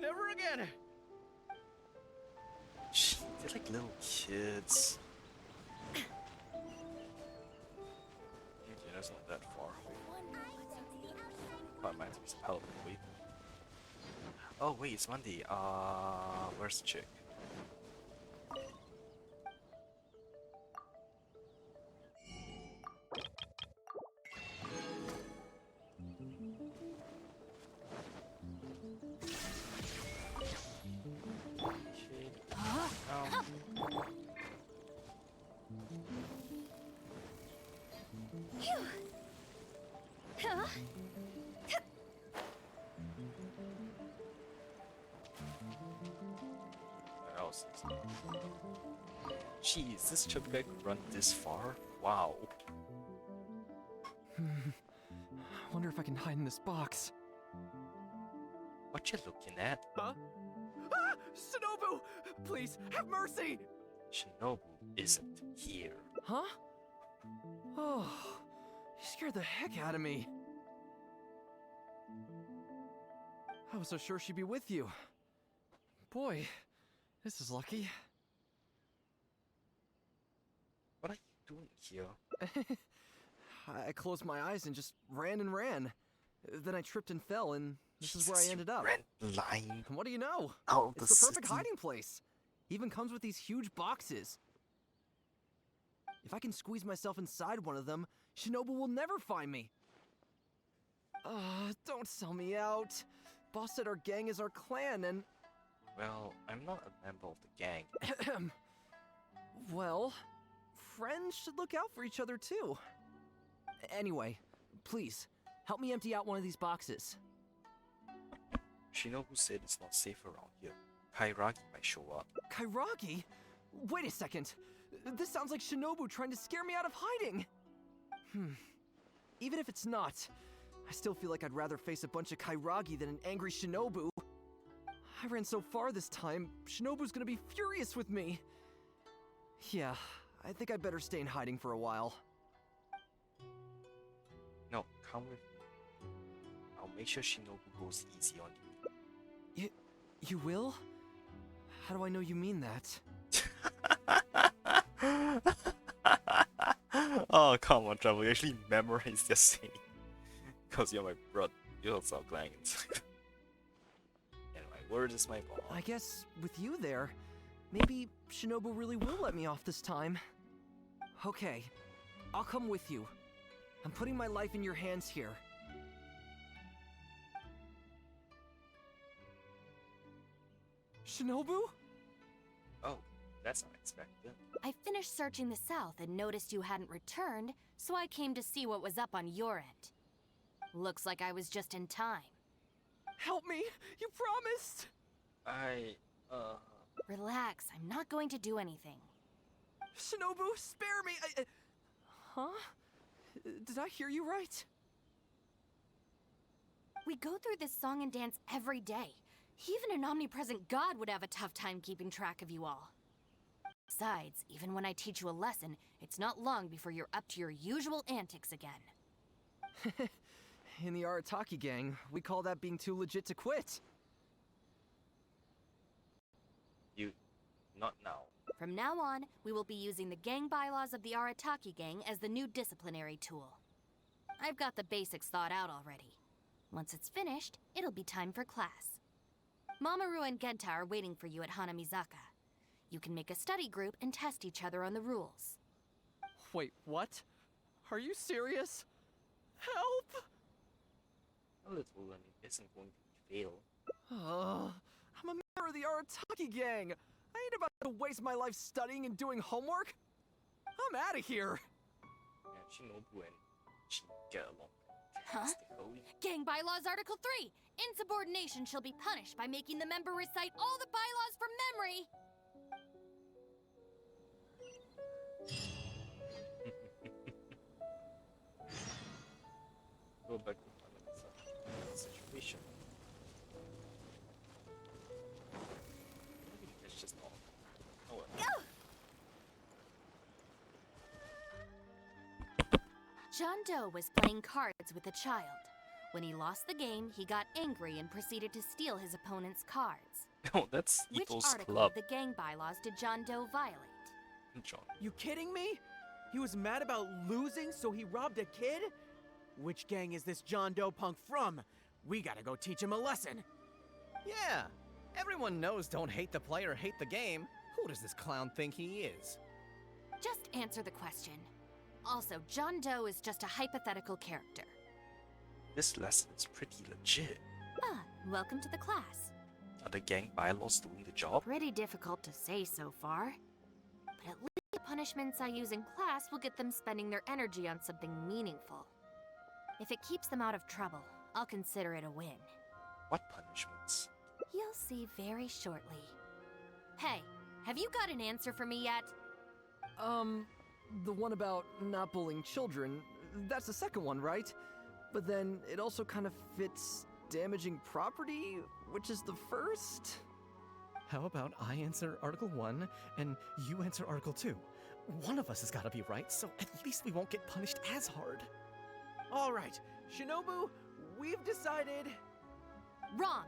Never again. Gee, they're like little kids. Yeah, that's not that far. Oh, might be some help. Wait. Oh wait, it's Monday. Where's the chick? What else is there? Jeez, this chip guy could run this far? Wow. I wonder if I can hide in this box. What you looking at? Huh? Ah! Shinobu! Please, have mercy! Shinobu isn't here. Huh? Oh, you scared the heck out of me. I was so sure she'd be with you. Boy, this is lucky. What are you doing here? I closed my eyes and just ran and ran. Then I tripped and fell, and this is where I ended up. Ran blind. What do you know? Out of It's the perfect city. hiding place. Even comes with these huge boxes. If I can squeeze myself inside one of them, Shinobu will never find me. Don't sell me out. Boss said our gang is our clan, and... Well, I'm not a member of the gang. Well, friends should look out for each other too. Anyway, please, help me empty out one of these boxes. Shinobu said it's not safe around here. Kairagi might show up. Kairagi? Wait a second. This sounds like Shinobu trying to scare me out of hiding. Even if it's not, I still feel like I'd rather face a bunch of Kairagi than an angry Shinobu. I ran so far this time, Shinobu's gonna be furious with me. Yeah, I think I'd better stay in hiding for a while. No, come with me. I'll make sure Shinobu goes easy on you. You will? How do I know you mean that? Oh, come on, Travel. You actually memorized your saying. Because you're my brother. You're also Glang inside. Where is my ball? I guess with you there, maybe Shinobu really will let me off this time. Okay, I'll come with you. I'm putting my life in your hands here. Shinobu? Oh, that's unexpected. I finished searching the south and noticed you hadn't returned, so I came to see what was up on your end. Looks like I was just in time. Help me! You promised! Relax, I'm not going to do anything. Shinobu, spare me! Huh? Did I hear you right? We go through this song and dance every day. Even an omnipresent god would have a tough time keeping track of you all. Besides, even when I teach you a lesson, it's not long before you're up to your usual antics again. In the Arataki gang, we call that being too legit to quit. Not now. From now on, we will be using the gang bylaws of the Arataki gang as the new disciplinary tool. I've got the basics thought out already. Once it's finished, it'll be time for class. Mamoru and Genta are waiting for you at Hanamizaka. You can make a study group and test each other on the rules. Wait, what? Are you serious? Help! A little and it isn't going to fail. I'm a member of the Arataki gang. I ain't about to waste my life studying and doing homework. I'm out of here. Yeah, Shinobu and she get along. Huh? Gang Bylaws Article 3. Insubordination shall be punished by making the member recite all the bylaws from memory. Go back to the situation. Maybe it's just all. Oh well. John Doe was playing cards with a child. When he lost the game, he got angry and proceeded to steal his opponent's cards. Oh, that's Which Ito's article club. of the gang bylaws did John Doe violate? John. You kidding me? He was mad about losing, so he robbed a kid? Which gang is this John Doe punk from? We gotta go teach him a lesson. Yeah, everyone knows don't hate the player, hate the game. Who does this clown think he is? Just answer the question. Also, John Doe is just a hypothetical character. This lesson is pretty legit. Ah, welcome to the class. Are the gang bylaws doing the job? Pretty difficult to say so far. But at least the punishments I use in class will get them spending their energy on something meaningful. If it keeps them out of trouble, I'll consider it a win. What punishments? You'll see very shortly. Hey, have you got an answer for me yet? The one about not bullying children, that's the second one, right? But then it also kind of fits damaging property, which is the first? How about I answer Article 1 and you answer Article 2? One of us has got to be right, so at least we won't get punished as hard. All right, Shinobu, we've decided... Wrong!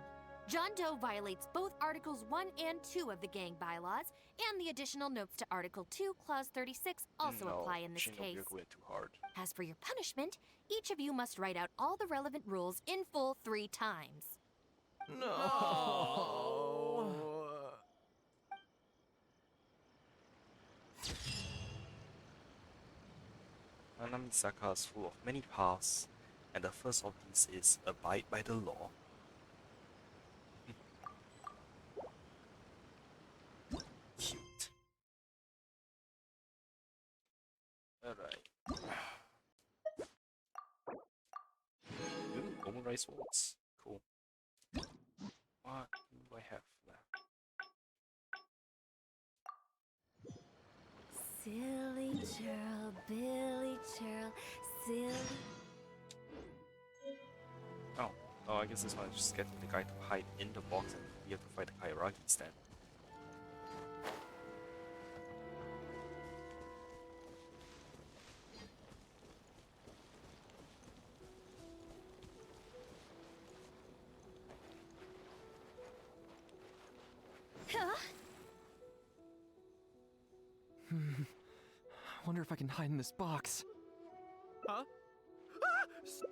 John Doe violates both Articles 1 and 2 of the gang bylaws, and the additional notes to Article 2, Clause 36 also apply in this Shinobu, case. you're going too hard. As for your punishment, each of you must write out all the relevant rules in full 3 times. No. Hanamizaka is full of many paths, and the first of these is abide by the law. Cute. Alright. Ooh, omurice words. Cool. What do I have left? Silly churl, Billy churl, silly... Oh, I guess this one is just getting the guy to hide in the box and we have to fight the Kairagis then. I wonder if I can hide in this box. Huh?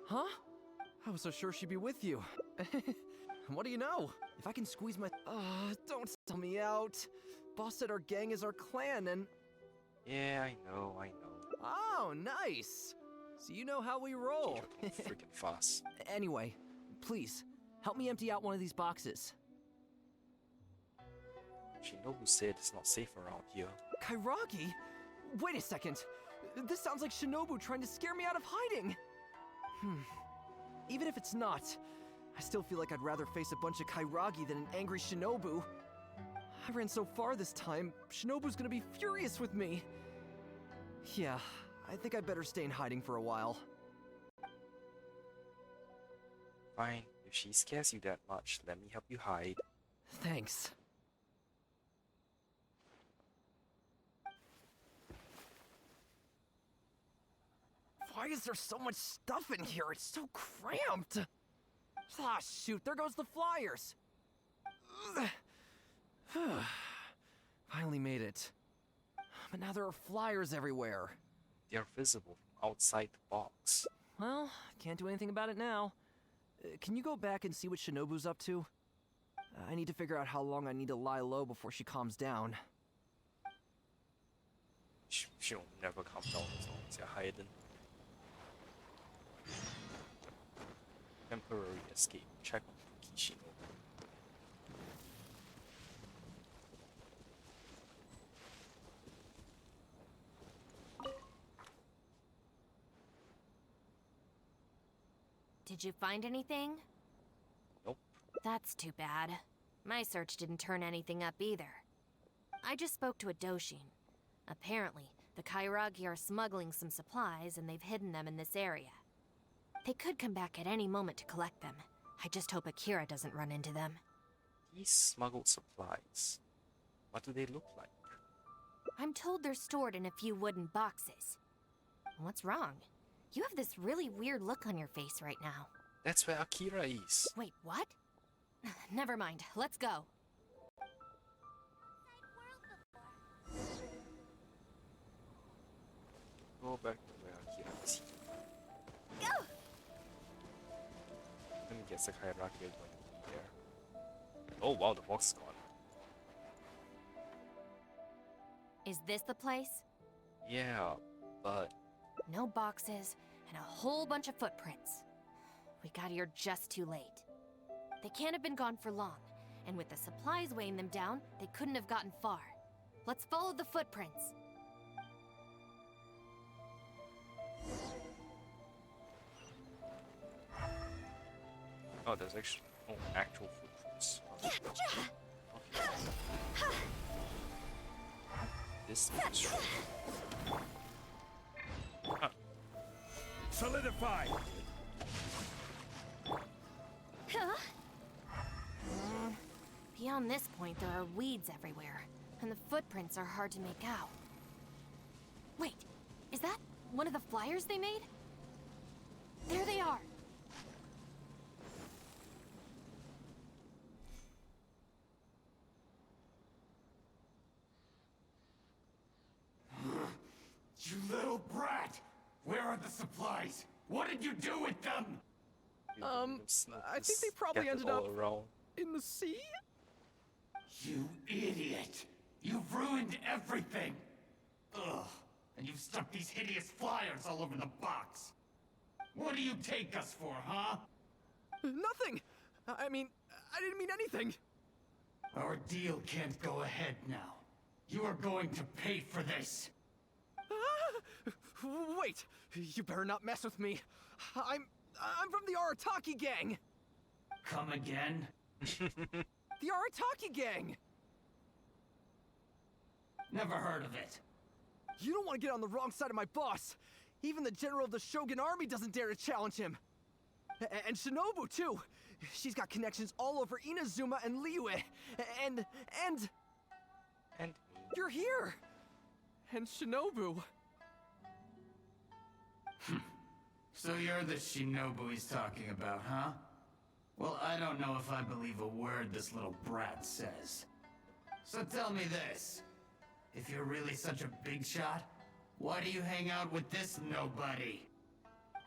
Huh? I was so sure she'd be with you. What do you know? If I can squeeze my... don't sell me out. Boss said our gang is our clan and... Yeah, I know. Oh, nice. So you know how we roll. Freaking fast. Anyway, please, help me empty out one of these boxes. Shinobu said it's not safe around here. Kairagi? Wait a second. This sounds like Shinobu trying to scare me out of hiding. Even if it's not, I still feel like I'd rather face a bunch of Kairagi than an angry Shinobu. I ran so far this time, Shinobu's gonna be furious with me. Yeah, I think I'd better stay in hiding for a while. Fine, if she scares you that much, let me help you hide. Thanks. Why is there so much stuff in here? It's so cramped! Ah, shoot, there goes the flyers! Finally made it. But now there are flyers everywhere. They're visible from outside the box. Well, can't do anything about it now. Can you go back and see what Shinobu's up to? I need to figure out how long I need to lie low before she calms down. She'll never calm down as long as you're hiding. Temporary escape. Check on Kuki Shinobu. Did you find anything? Nope. That's too bad. My search didn't turn anything up either. I just spoke to a Doshin. Apparently, the Kairagi are smuggling some supplies and they've hidden them in this area. They could come back at any moment to collect them. I just hope Akira doesn't run into them. These smuggled supplies. What do they look like? I'm told they're stored in a few wooden boxes. What's wrong? You have this really weird look on your face right now. That's where Akira is. Wait, what? Never mind, let's go. Go back to where Akira is. Go! Let me guess, the Kairaki are going to be there. Oh wow, the box is gone. Is this the place? Yeah, but... No boxes, and a whole bunch of footprints. We got here just too late. They can't have been gone for long, and with the supplies weighing them down, they couldn't have gotten far. Let's follow the footprints. Oh, there's actually actual footprints. Okay. This is true. Huh. Solidify! Beyond this point, there are weeds everywhere, and the footprints are hard to make out. Wait, is that one of the flyers they made? There they are! You little brat! Where are the supplies? What did you do with them? I think they probably ended up in the sea? You idiot! You've ruined everything! Ugh, and you've stuck these hideous flyers all over the box! What do you take us for, huh? Nothing! I mean, I didn't mean anything! Our deal can't go ahead now. You are going to pay for this! Wait! You better not mess with me! I'm from the Arataki gang! Come again? The Arataki gang! Never heard of it. You don't want to get on the wrong side of my boss! Even the general of the Shogun army doesn't dare to challenge him! And Shinobu, too! She's got connections all over Inazuma and Liyue! And... You're here! And Shinobu... So you're the Shinobu he's talking about, huh? Well, I don't know if I believe a word this little brat says. So tell me this. If you're really such a big shot, why do you hang out with this nobody?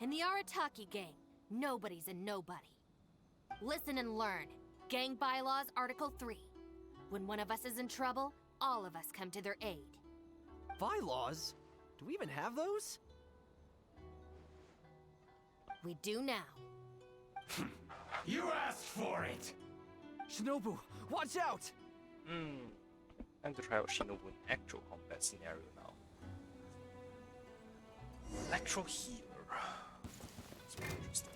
In the Arataki gang, nobody's a nobody. Listen and learn. Gang Bylaws Article 3. When one of us is in trouble, all of us come to their aid. Bylaws? Do we even have those? We do now. You asked for it! Shinobu, watch out! Time to try out Shinobu in actual combat scenario now. Electro healer. That's very interesting.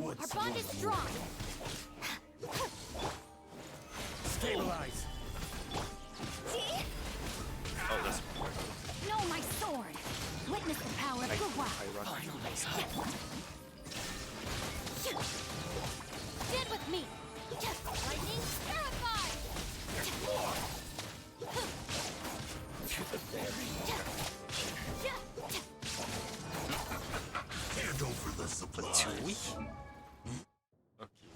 Our bond is strong! Stabilize. Oh, that's No, my sword! Witness the power of Kuki. Stand with me! Lightning terrified! Hand over the supply. Fatui? Okay.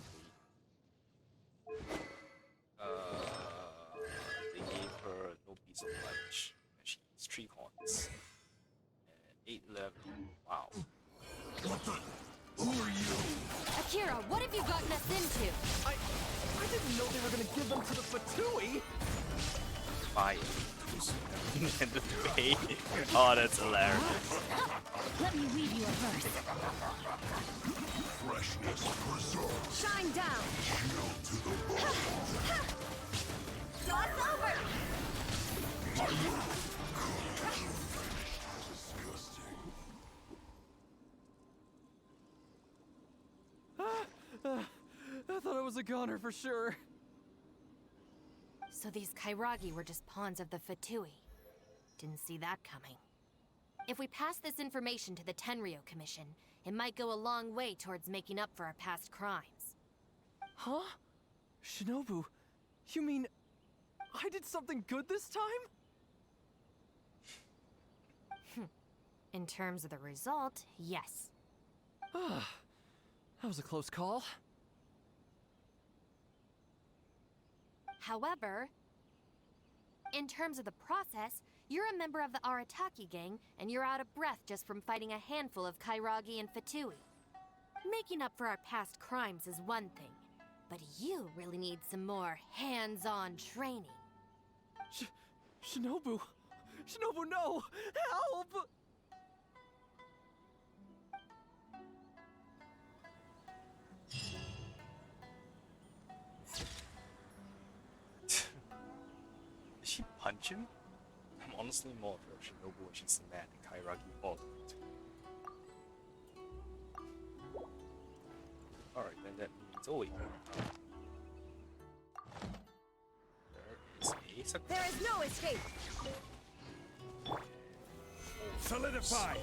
They gave her no piece of lunch. And she eats 3 horns. And 8 level. Wow. What the? Who are you? Akira, what have you gotten us into? I didn't know they were gonna give them to the Fatui! Fire. And the pay. Oh, that's hilarious. Let me read you a verse. Freshness preserved. Shine down! Shield to the bone. Jaw's over! Disgusting. I thought I was a goner for sure. So these Kairagi were just pawns of the Fatui. Didn't see that coming. If we pass this information to the Tenryo Commission, it might go a long way towards making up for our past crimes. Huh? Shinobu, you mean I did something good this time? In terms of the result, yes. That was a close call. However, in terms of the process, you're a member of the Arataki gang, and you're out of breath just from fighting a handful of Kairagi and Fatui. Making up for our past crimes is one thing, but you really need some more hands-on training. Shinobu! Shinobu, no! Help! Did she punch him? I'm honestly more for Shinobu when she's mad and Kairagi all the way. Alright, then that means oh wait. There is a There is no escape! Solidify.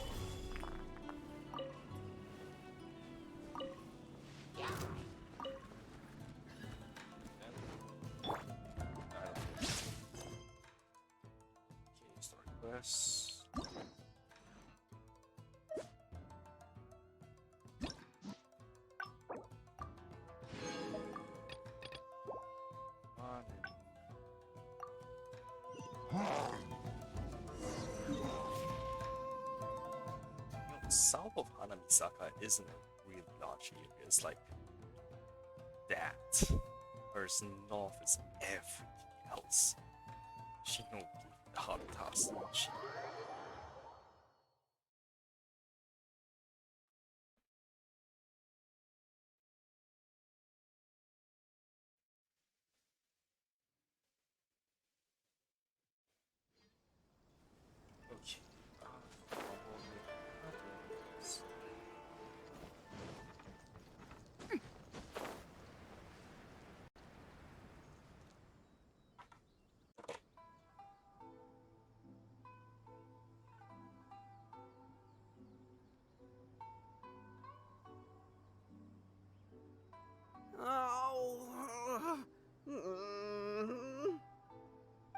Okay, start quest. South of Hanamisaka isn't a really large area. It's like that. Whereas north is everything else. Shinobu, the hard task. Okay.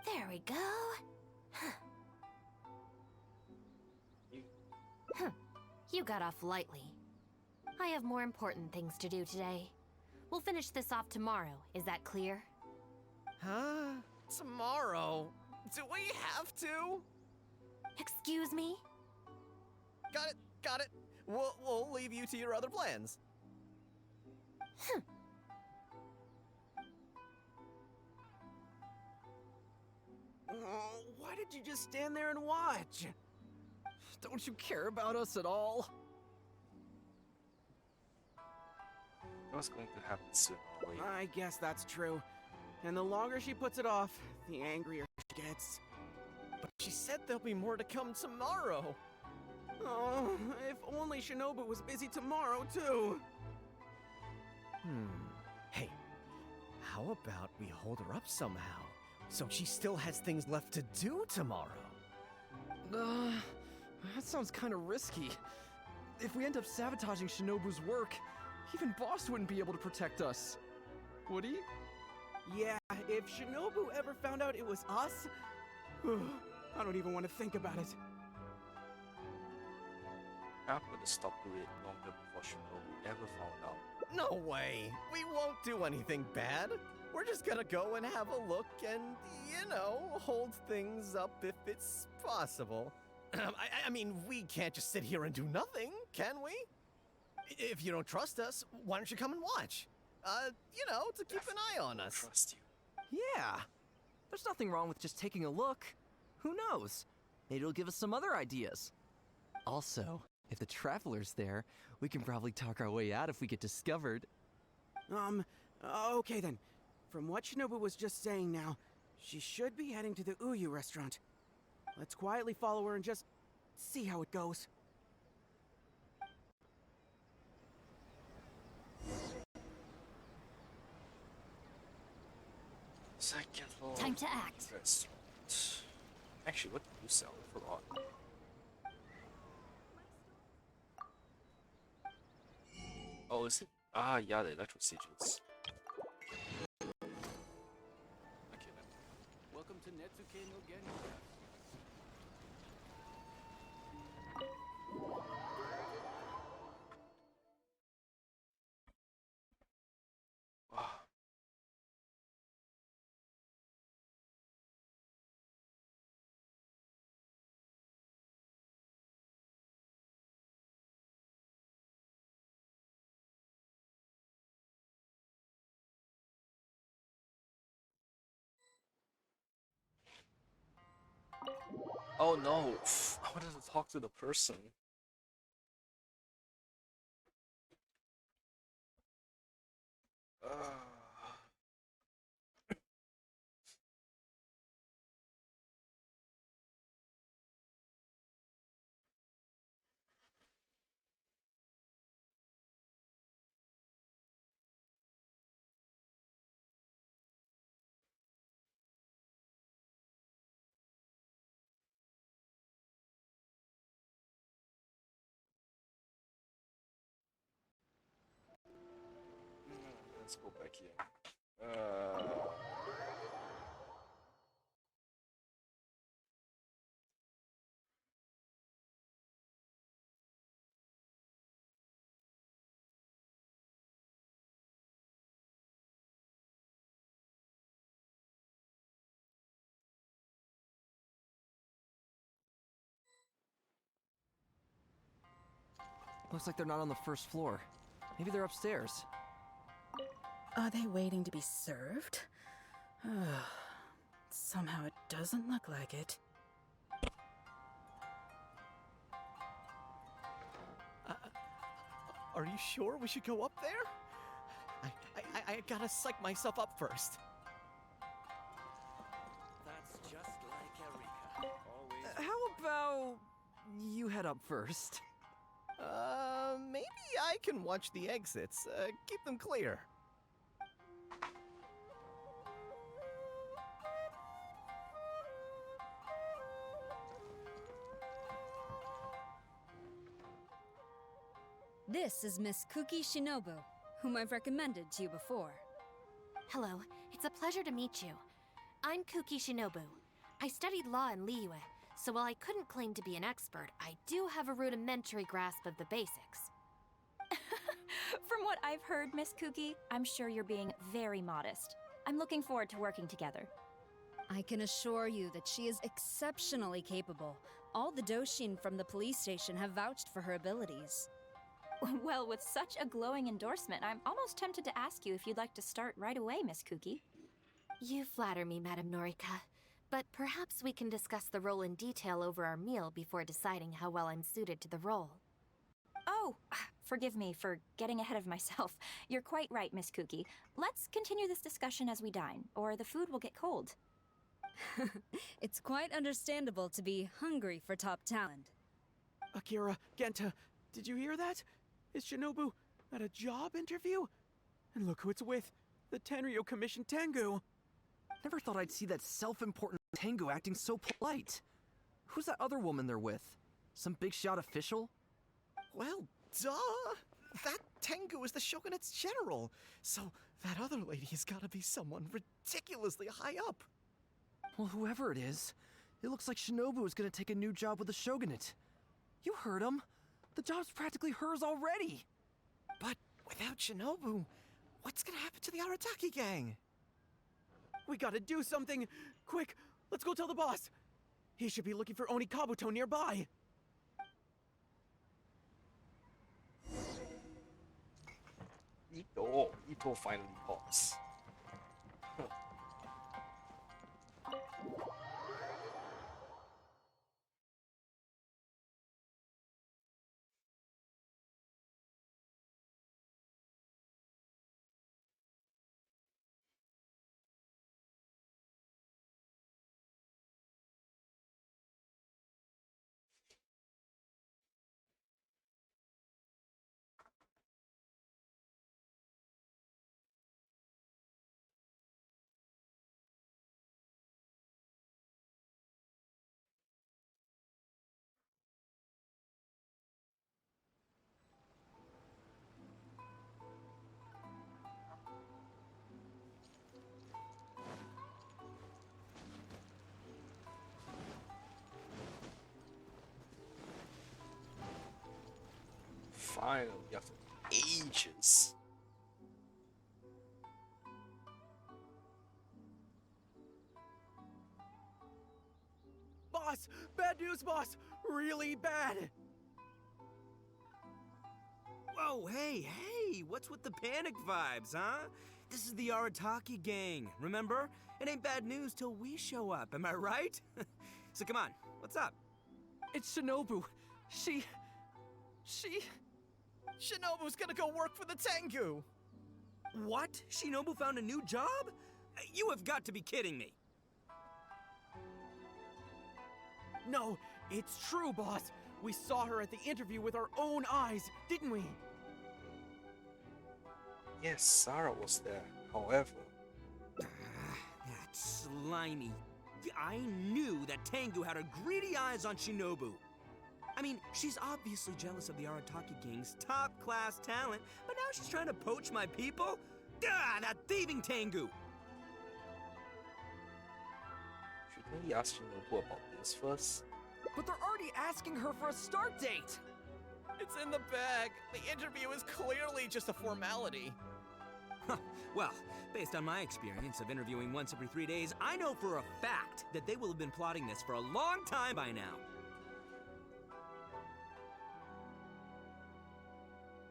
There we go. You got off lightly. I have more important things to do today. We'll finish this off tomorrow, is that clear? Huh? Tomorrow? Do we have to? Excuse me? Got it, got it. We'll leave you to your other plans. Oh, why did you just stand there and watch? Don't you care about us at all? What's going to happen soon? Wait. I guess that's true. And the longer she puts it off, the angrier she gets. But she said there'll be more to come tomorrow. Oh, if only Shinobu was busy tomorrow, too. Hey, how about we hold her up somehow, so she still has things left to do tomorrow? That sounds kind of risky. If we end up sabotaging Shinobu's work, even Boss wouldn't be able to protect us. Would he? Yeah, if Shinobu ever found out it was us, I don't even want to think about it. I'm gonna stop doing it longer before Shinobu ever found out. No way! We won't do anything bad. We're just gonna go and have a look and, hold things up if it's possible. I mean, we can't just sit here and do nothing, can we? If you don't trust us, why don't you come and watch? To keep an eye on us. Trust you. Yeah. There's nothing wrong with just taking a look. Who knows? Maybe it'll give us some other ideas. Also, if the Traveler's there, we can probably talk our way out if we get discovered. Okay then. From what Shinobu was just saying now, she should be heading to the Uyu restaurant. Let's quietly follow her and just see how it goes. Second floor. Time to act. Restaurant. Actually, what do you sell? I forgot. Oh, is it? Ah, yeah, the electro sigils. Okay, then. Welcome to Netsuke no Genshin. Wow. Oh no! I wanted to talk to the person. Let's go back here. Looks like they're not on the first floor. Maybe they're upstairs. Are they waiting to be served? Somehow it doesn't look like it. Are you sure we should go up there? I gotta psych myself up first. That's just like Erika. Always. How about you head up first? Maybe I can watch the exits. Keep them clear. This is Miss Kuki Shinobu, whom I've recommended to you before. Hello, it's a pleasure to meet you. I'm Kuki Shinobu. I studied law in Liyue, so while I couldn't claim to be an expert, I do have a rudimentary grasp of the basics. From what I've heard, Miss Kuki, I'm sure you're being very modest. I'm looking forward to working together. I can assure you that she is exceptionally capable. All the Doshin from the police station have vouched for her abilities. Well, with such a glowing endorsement, I'm almost tempted to ask you if you'd like to start right away, Miss Kuki. You flatter me, Madame Norika, But perhaps we can discuss the role in detail over our meal before deciding how well I'm suited to the role. Oh, forgive me for getting ahead of myself. You're quite right, Miss Kuki. Let's continue this discussion as we dine, or the food will get cold. It's quite understandable to be hungry for top talent. Akira, Genta, did you hear that? Is Shinobu at a job interview? And look who it's with, the Tenryo Commission Tengu. Never thought I'd see that self-important Tengu acting so polite. Who's that other woman they're with? Some big shot official? Well, duh! That Tengu is the Shogunate's general, so that other lady has gotta be someone ridiculously high up. Well, whoever it is, it looks like Shinobu is gonna take a new job with the Shogunate. You heard him. The job's practically hers already. But without Shinobu, what's gonna happen to the Arataki gang? We gotta do something! Quick, let's go tell the boss! He should be looking for Oni Kabuto nearby! Ito finally pops. Finally, after ages. Boss! Bad news, boss! Really bad! Whoa, hey! What's with the panic vibes, huh? This is the Arataki gang, remember? It ain't bad news till we show up, am I right? So come on, what's up? It's Shinobu. Shinobu's gonna go work for the Tengu! What? Shinobu found a new job? You have got to be kidding me. No, it's true, boss. We saw her at the interview with our own eyes, didn't we? Yes, Sarah was there. However, That slimy. I knew that Tengu had her greedy eyes on Shinobu. I mean, she's obviously jealous of the Arataki gang's top-class talent, but now she's trying to poach my people? That thieving Tengu! shouldn't we ask Shinobu about this first? But they're already asking her for a start date! It's in the bag. The interview is clearly just a formality. Well, based on my experience of interviewing once every 3 days, I know for a fact that they will have been plotting this for a long time by now.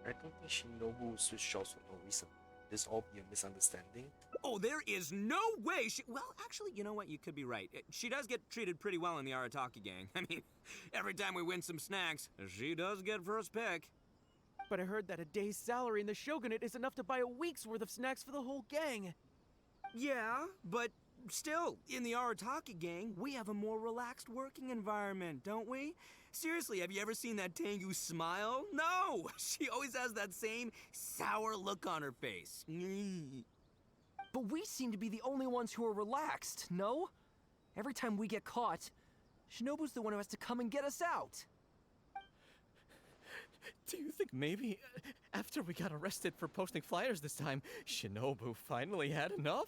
I don't think Shinobu switched jobs for no reason. This all be a misunderstanding? Oh, there is no way she... Well, actually, you know what? You could be right. She does get treated pretty well in the Arataki gang. I mean, every time we win some snacks, she does get first pick. But I heard that a day's salary in the Shogunate is enough to buy a week's worth of snacks for the whole gang. Yeah, but still, in the Arataki gang, we have a more relaxed working environment, don't we? Seriously, have you ever seen that Tengu smile? No! She always has that same sour look on her face. But we seem to be the only ones who are relaxed, no? Every time we get caught, Shinobu's the one who has to come and get us out. Do you think maybe after we got arrested for posting flyers this time, Shinobu finally had enough?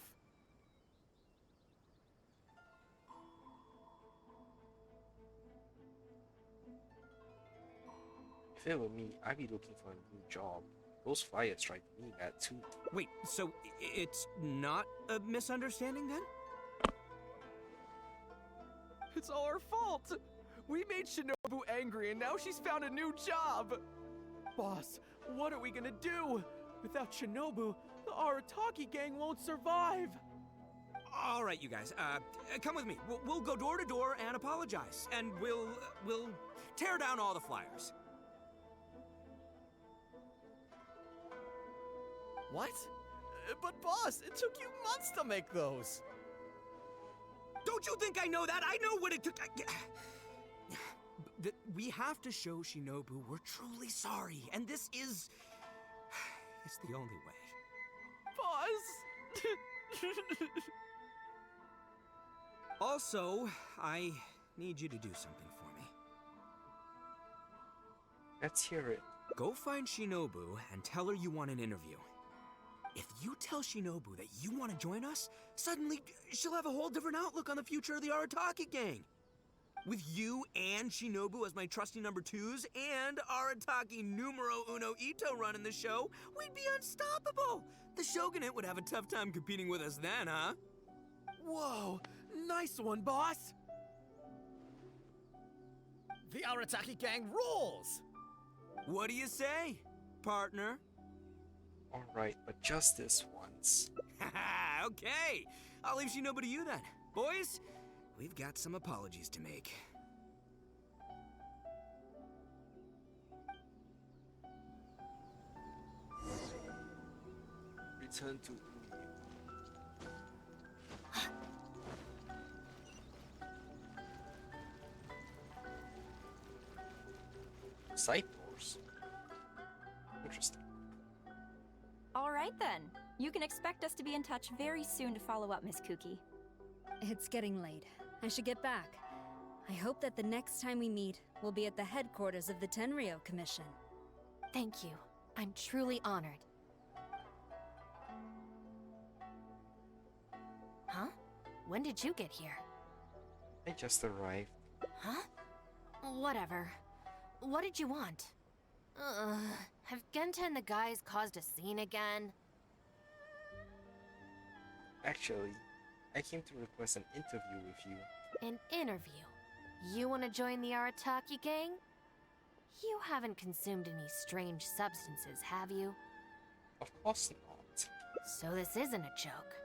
If it were me, I'd be looking for a new job. Those flyers strike me mad too. Wait, so it's not a misunderstanding then? It's all our fault! We made Shinobu angry and now she's found a new job! Boss, what are we gonna do? Without Shinobu, the Arataki gang won't survive! All right, you guys, come with me. We'll go door to door and apologize, and we'll tear down all the flyers. What? But boss, it took you months to make those. Don't you think I know that? I know what it took. We have to show Shinobu we're truly sorry, and this is... it's the only way. Boss! Also, I need you to do something for me. Let's hear it. Go find Shinobu and tell her you want an interview. If you tell Shinobu that you want to join us, suddenly she'll have a whole different outlook on the future of the Arataki gang. With you and Shinobu as my trusty number twos and Arataki numero uno Ito running the show, we'd be unstoppable. The Shogunate would have a tough time competing with us then, huh? Whoa, nice one, boss. The Arataki gang rules. What do you say, partner? Alright, but just this once. Haha, okay. I'll leave Shinobu to you then. Boys, we've got some apologies to make. Return to side doors. Interesting. All right then. You can expect us to be in touch very soon to follow up, Miss Kuki. It's getting late. I should get back. I hope that the next time we meet, we'll be at the headquarters of the Tenryou Commission. Thank you. I'm truly honored. Huh? When did you get here? I just arrived. Huh? Whatever. What did you want? Have Genta and the guys caused a scene again? Actually, I came to request an interview with you. An interview? You want to join the Arataki gang? You haven't consumed any strange substances, have you? Of course not. So this isn't a joke.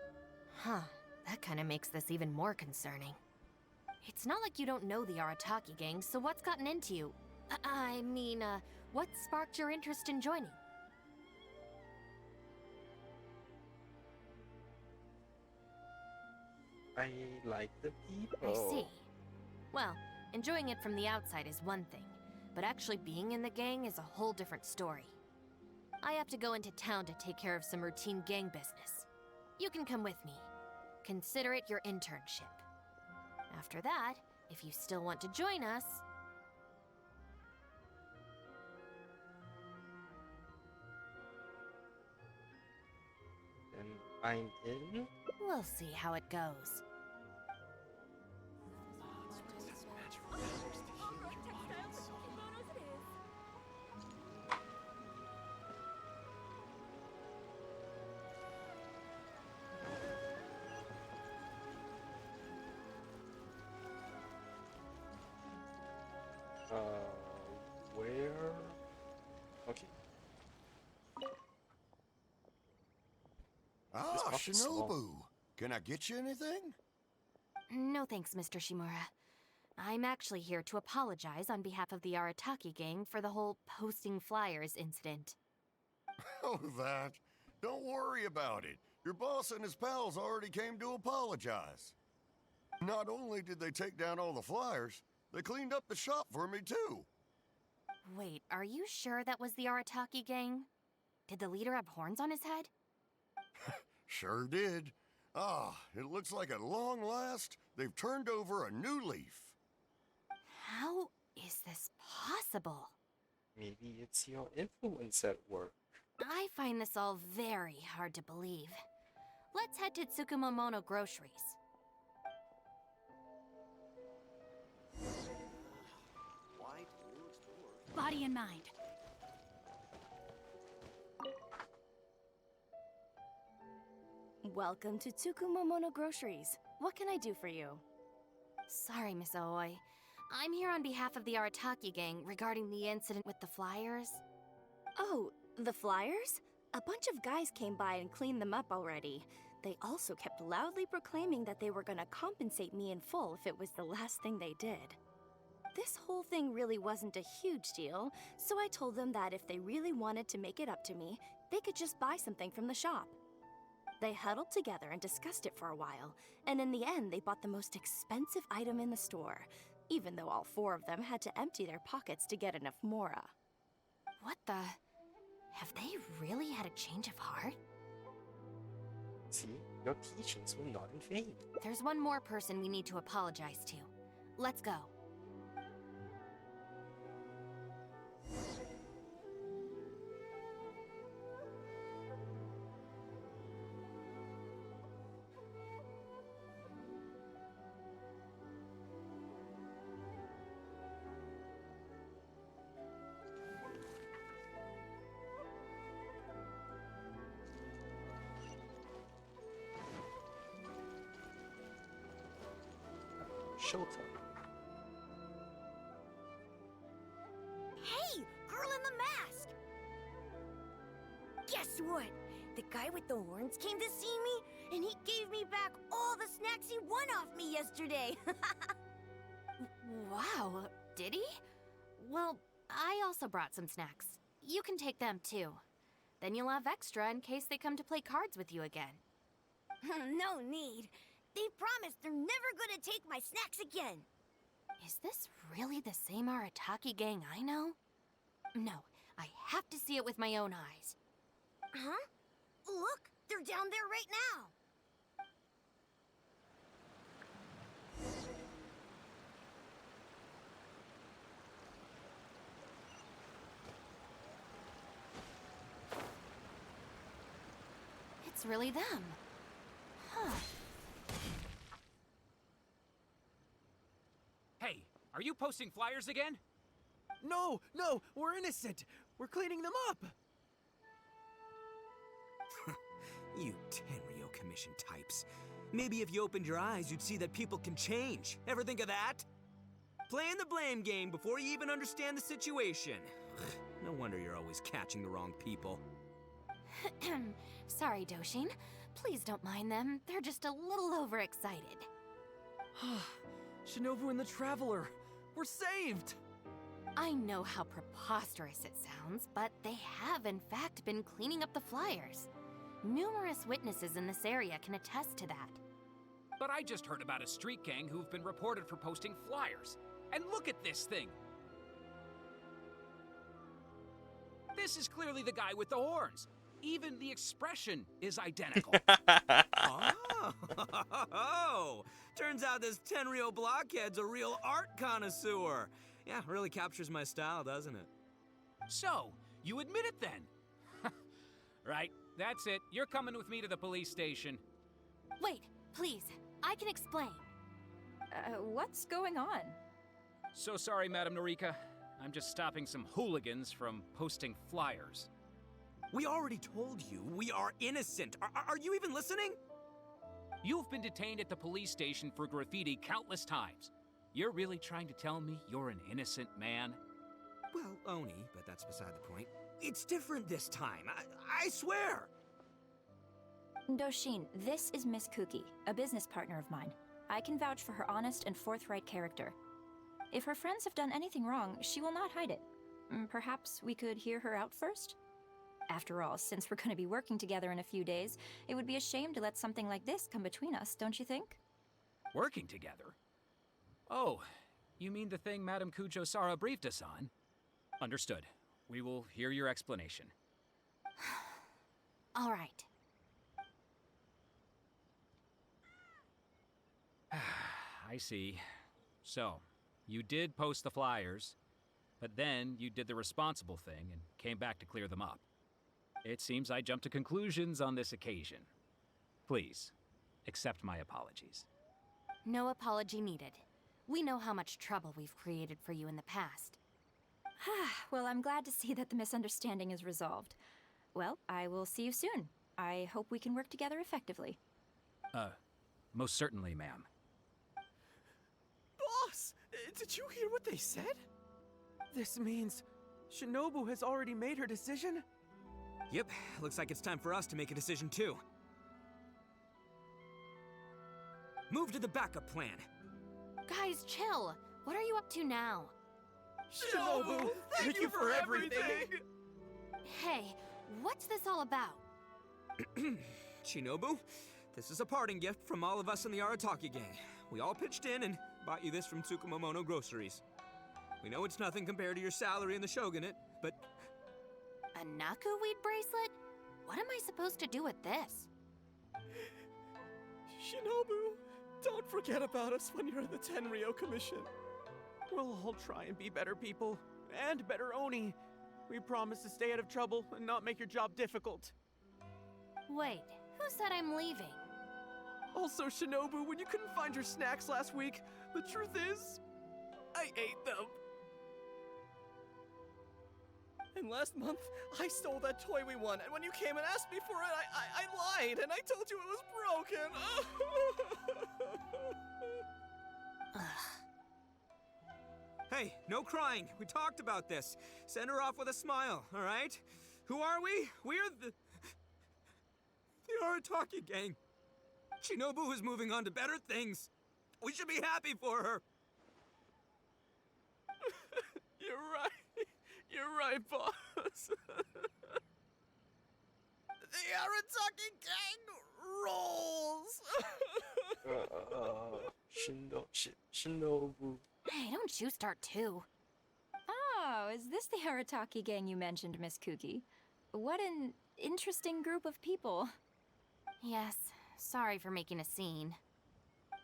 Huh, that kinda makes this even more concerning. It's not like you don't know the Arataki gang, so what's gotten into you? I mean, what sparked your interest in joining? I like the people. I see. Well, enjoying it from the outside is one thing, but actually being in the gang is a whole different story. I have to go into town to take care of some routine gang business. You can come with me. Consider it your internship. After that, if you still want to join us... Then I'm in? We'll see how it goes. Where? Okay. Ah, Shinobu. Can I get you anything? No thanks, Mr. Shimura. I'm actually here to apologize on behalf of the Arataki gang for the whole posting flyers incident. Oh, that. Don't worry about it. Your boss and his pals already came to apologize. Not only did they take down all the flyers, they cleaned up the shop for me, too. Wait, are you sure that was the Arataki gang? Did the leader have horns on his head? Sure did. Ah, it looks like at long last, they've turned over a new leaf. How is this possible? Maybe it's your influence at work. I find this all very hard to believe. Let's head to Tsukumomono Groceries. Body and mind. Welcome to Tsukumomono Groceries. What can I do for you? Sorry, Miss Aoi. I'm here on behalf of the Arataki gang regarding the incident with the flyers. Oh, the flyers? A bunch of guys came by and cleaned them up already. They also kept loudly proclaiming that they were gonna compensate me in full if it was the last thing they did. This whole thing really wasn't a huge deal, so I told them that if they really wanted to make it up to me, they could just buy something from the shop. They huddled together and discussed it for a while, and in the end they bought the most expensive item in the store, even though all 4 of them had to empty their pockets to get enough mora. What the? Have they really had a change of heart? See, your teachings were not in vain. There's one more person we need to apologize to. Let's go. Showtime. Hey, girl in the mask! Guess what? The guy with the horns came to see me, and he gave me back all the snacks he won off me yesterday. Wow, did he? Well, I also brought some snacks. You can take them too. Then you'll have extra in case they come to play cards with you again. No need. They promised they're never gonna take my snacks again. Is this really the same Arataki gang I know? No, I have to see it with my own eyes. Huh? Look, they're down there right now. It's really them. Huh. Hey, are you posting flyers again? No, we're innocent. We're cleaning them up. You Tenryo Commission types. Maybe if you opened your eyes, you'd see that people can change. Ever think of that? Playing the blame game before you even understand the situation. No wonder you're always catching the wrong people. Sorry, Doshin. Please don't mind them. They're just a little overexcited. Shinobu and the Traveler. We're saved! I know how preposterous it sounds, but they have in fact been cleaning up the flyers. Numerous witnesses in this area can attest to that. But I just heard about a street gang who've been reported for posting flyers. And look at this thing! This is clearly the guy with the horns. Even the expression is identical. Oh, turns out this Tenryo blockhead's a real art connoisseur. Yeah, really captures my style, doesn't it? So, you admit it then? Right, that's it. You're coming with me to the police station. Wait, please. I can explain. What's going on? So sorry, Madam Norika. I'm just stopping some hooligans from posting flyers. We already told you we are innocent. Are you even listening? You've been detained at the police station for graffiti countless times. You're really trying to tell me you're an innocent man? Well, Oni, but that's beside the point. It's different this time. I swear! Doshin, this is Miss Kuki, a business partner of mine. I can vouch for her honest and forthright character. If her friends have done anything wrong, she will not hide it. Perhaps we could hear her out first? After all, since we're going to be working together in a few days, it would be a shame to let something like this come between us, don't you think? Working together? Oh, you mean the thing Madame Kujo-Sara briefed us on? Understood. We will hear your explanation. All right. I see. So, you did post the flyers, but then you did the responsible thing and came back to clear them up. It seems I jumped to conclusions on this occasion. Please, accept my apologies. No apology needed. We know how much trouble we've created for you in the past. Well, I'm glad to see that the misunderstanding is resolved. Well, I will see you soon. I hope we can work together effectively. Most certainly, ma'am. Boss, did you hear what they said? This means Shinobu has already made her decision? Yep, looks like it's time for us to make a decision too. Move to the backup plan. Guys, chill. What are you up to now? Shinobu, thank you for everything! Hey, what's this all about? Shinobu, this is a parting gift from all of us in the Arataki gang. We all pitched in and bought you this from Tsukumomono Groceries. We know it's nothing compared to your salary in the shogunate, but... A Naku weed bracelet? What am I supposed to do with this? Shinobu, don't forget about us when you're in the Tenryo Commission. We'll all try and be better people, and better Oni. We promise to stay out of trouble and not make your job difficult. Wait, who said I'm leaving? Also, Shinobu, when you couldn't find your snacks last week, the truth is, I ate them. And last month, I stole that toy we won, and when you came and asked me for it, I lied, and I told you it was broken. Hey, no crying. We talked about this. Send her off with a smile, all right? Who are we? We're the Arataki gang. Shinobu is moving on to better things. We should be happy for her. You're right. You're right, boss. The Arataki gang rolls. Shinobu. Hey, don't you start too. Oh, is this the Arataki gang you mentioned, Miss Kuki? What an interesting group of people. Yes, sorry for making a scene.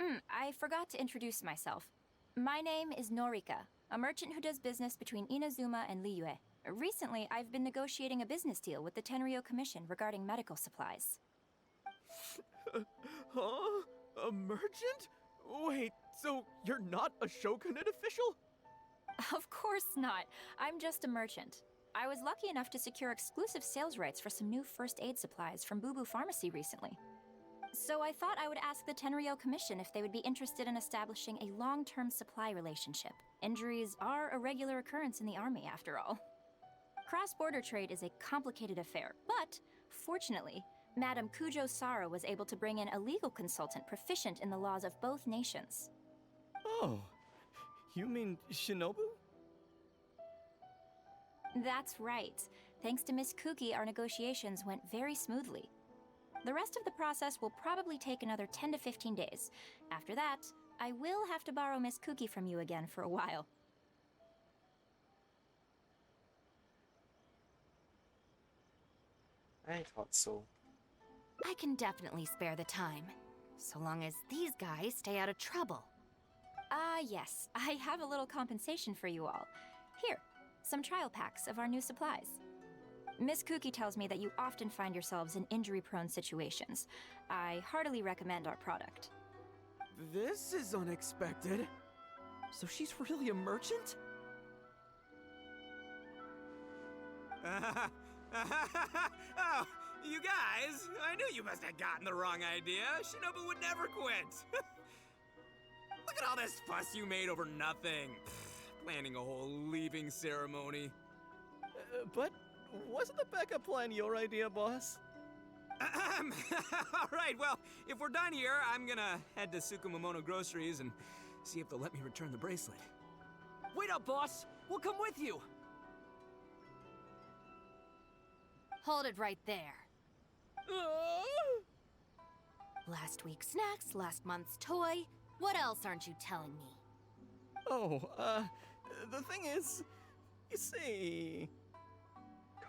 I forgot to introduce myself. My name is Norika, a merchant who does business between Inazuma and Liyue. Recently, I've been negotiating a business deal with the Tenryo Commission regarding medical supplies. Huh? A merchant? Wait, so you're not a shogunate official? Of course not. I'm just a merchant. I was lucky enough to secure exclusive sales rights for some new first aid supplies from Boo Boo Pharmacy recently. So I thought I would ask the Tenryo Commission if they would be interested in establishing a long-term supply relationship. Injuries are a regular occurrence in the army, after all. Cross-border trade is a complicated affair, but fortunately, Madame Kujo Sara was able to bring in a legal consultant proficient in the laws of both nations. Oh, you mean Shinobu? That's right. Thanks to Miss Kuki, our negotiations went very smoothly. The rest of the process will probably take another 10 to 15 days. After that, I will have to borrow Miss Kuki from you again for a while. I thought so. I can definitely spare the time, so long as these guys stay out of trouble. Yes, I have a little compensation for you all. Here, some trial packs of our new supplies. Miss Kuki tells me that you often find yourselves in injury-prone situations. I heartily recommend our product. This is unexpected. So she's really a merchant? Oh, you guys, I knew you must have gotten the wrong idea. Shinobu would never quit. Look at all this fuss you made over nothing. Planning a whole leaving ceremony. But wasn't the backup plan your idea, boss? All right, well, if we're done here, I'm gonna head to Tsukumomono Groceries and see if they'll let me return the bracelet. Wait up, boss! We'll come with you! Hold it right there. Last week's snacks, last month's toy. What else aren't you telling me? Oh, the thing is, you see...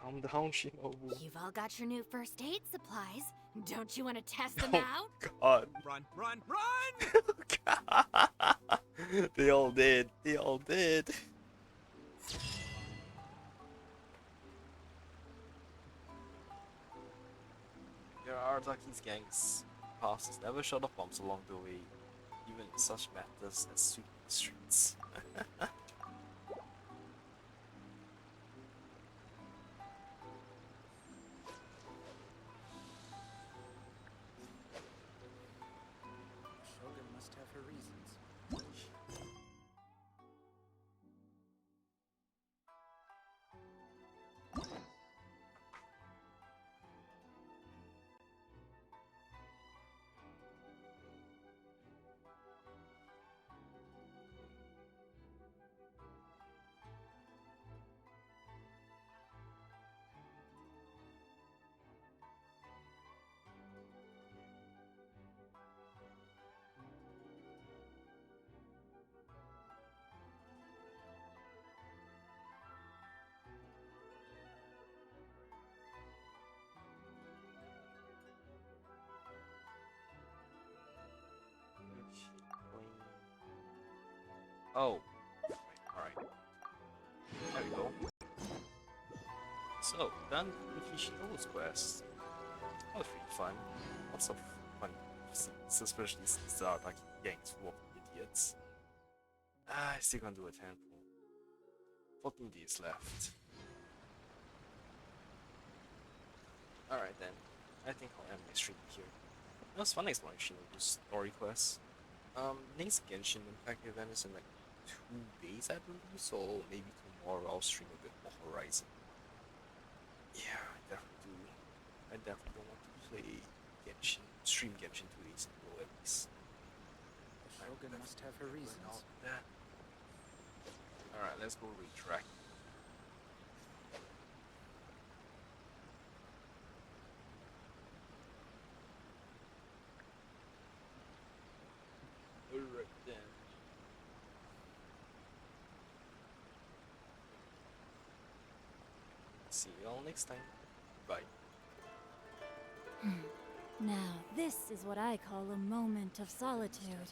Calm down, Shinobu. You've all got your new first aid supplies. Don't you want to test them Oh, out? God. Run, run, run! They all did. They all did. There are Araki's gang's passes never short of bumps along the way, even in such matters as sweeping the streets. Shogun must have her reasons. Oh, alright. There we go. So, done with Shinobu's quest. That was pretty fun. Lots of fun scenes, especially since the Araki gang's full of idiots. I still can't do a temple. 14 days left. Alright then. I think I'll end my stream here. It was fun exploring Shinobu's story quests. Next Genshin Impact event is in like 2 days, I believe, so maybe tomorrow I'll stream a bit more Horizon. Yeah, I definitely don't want to play Genshin, stream Genshin 2 days in a row at least. The Shogun must have her reasons. Alright, let's go retrack. Alright then. See you all next time. Bye. Now, this is what I call a moment of solitude.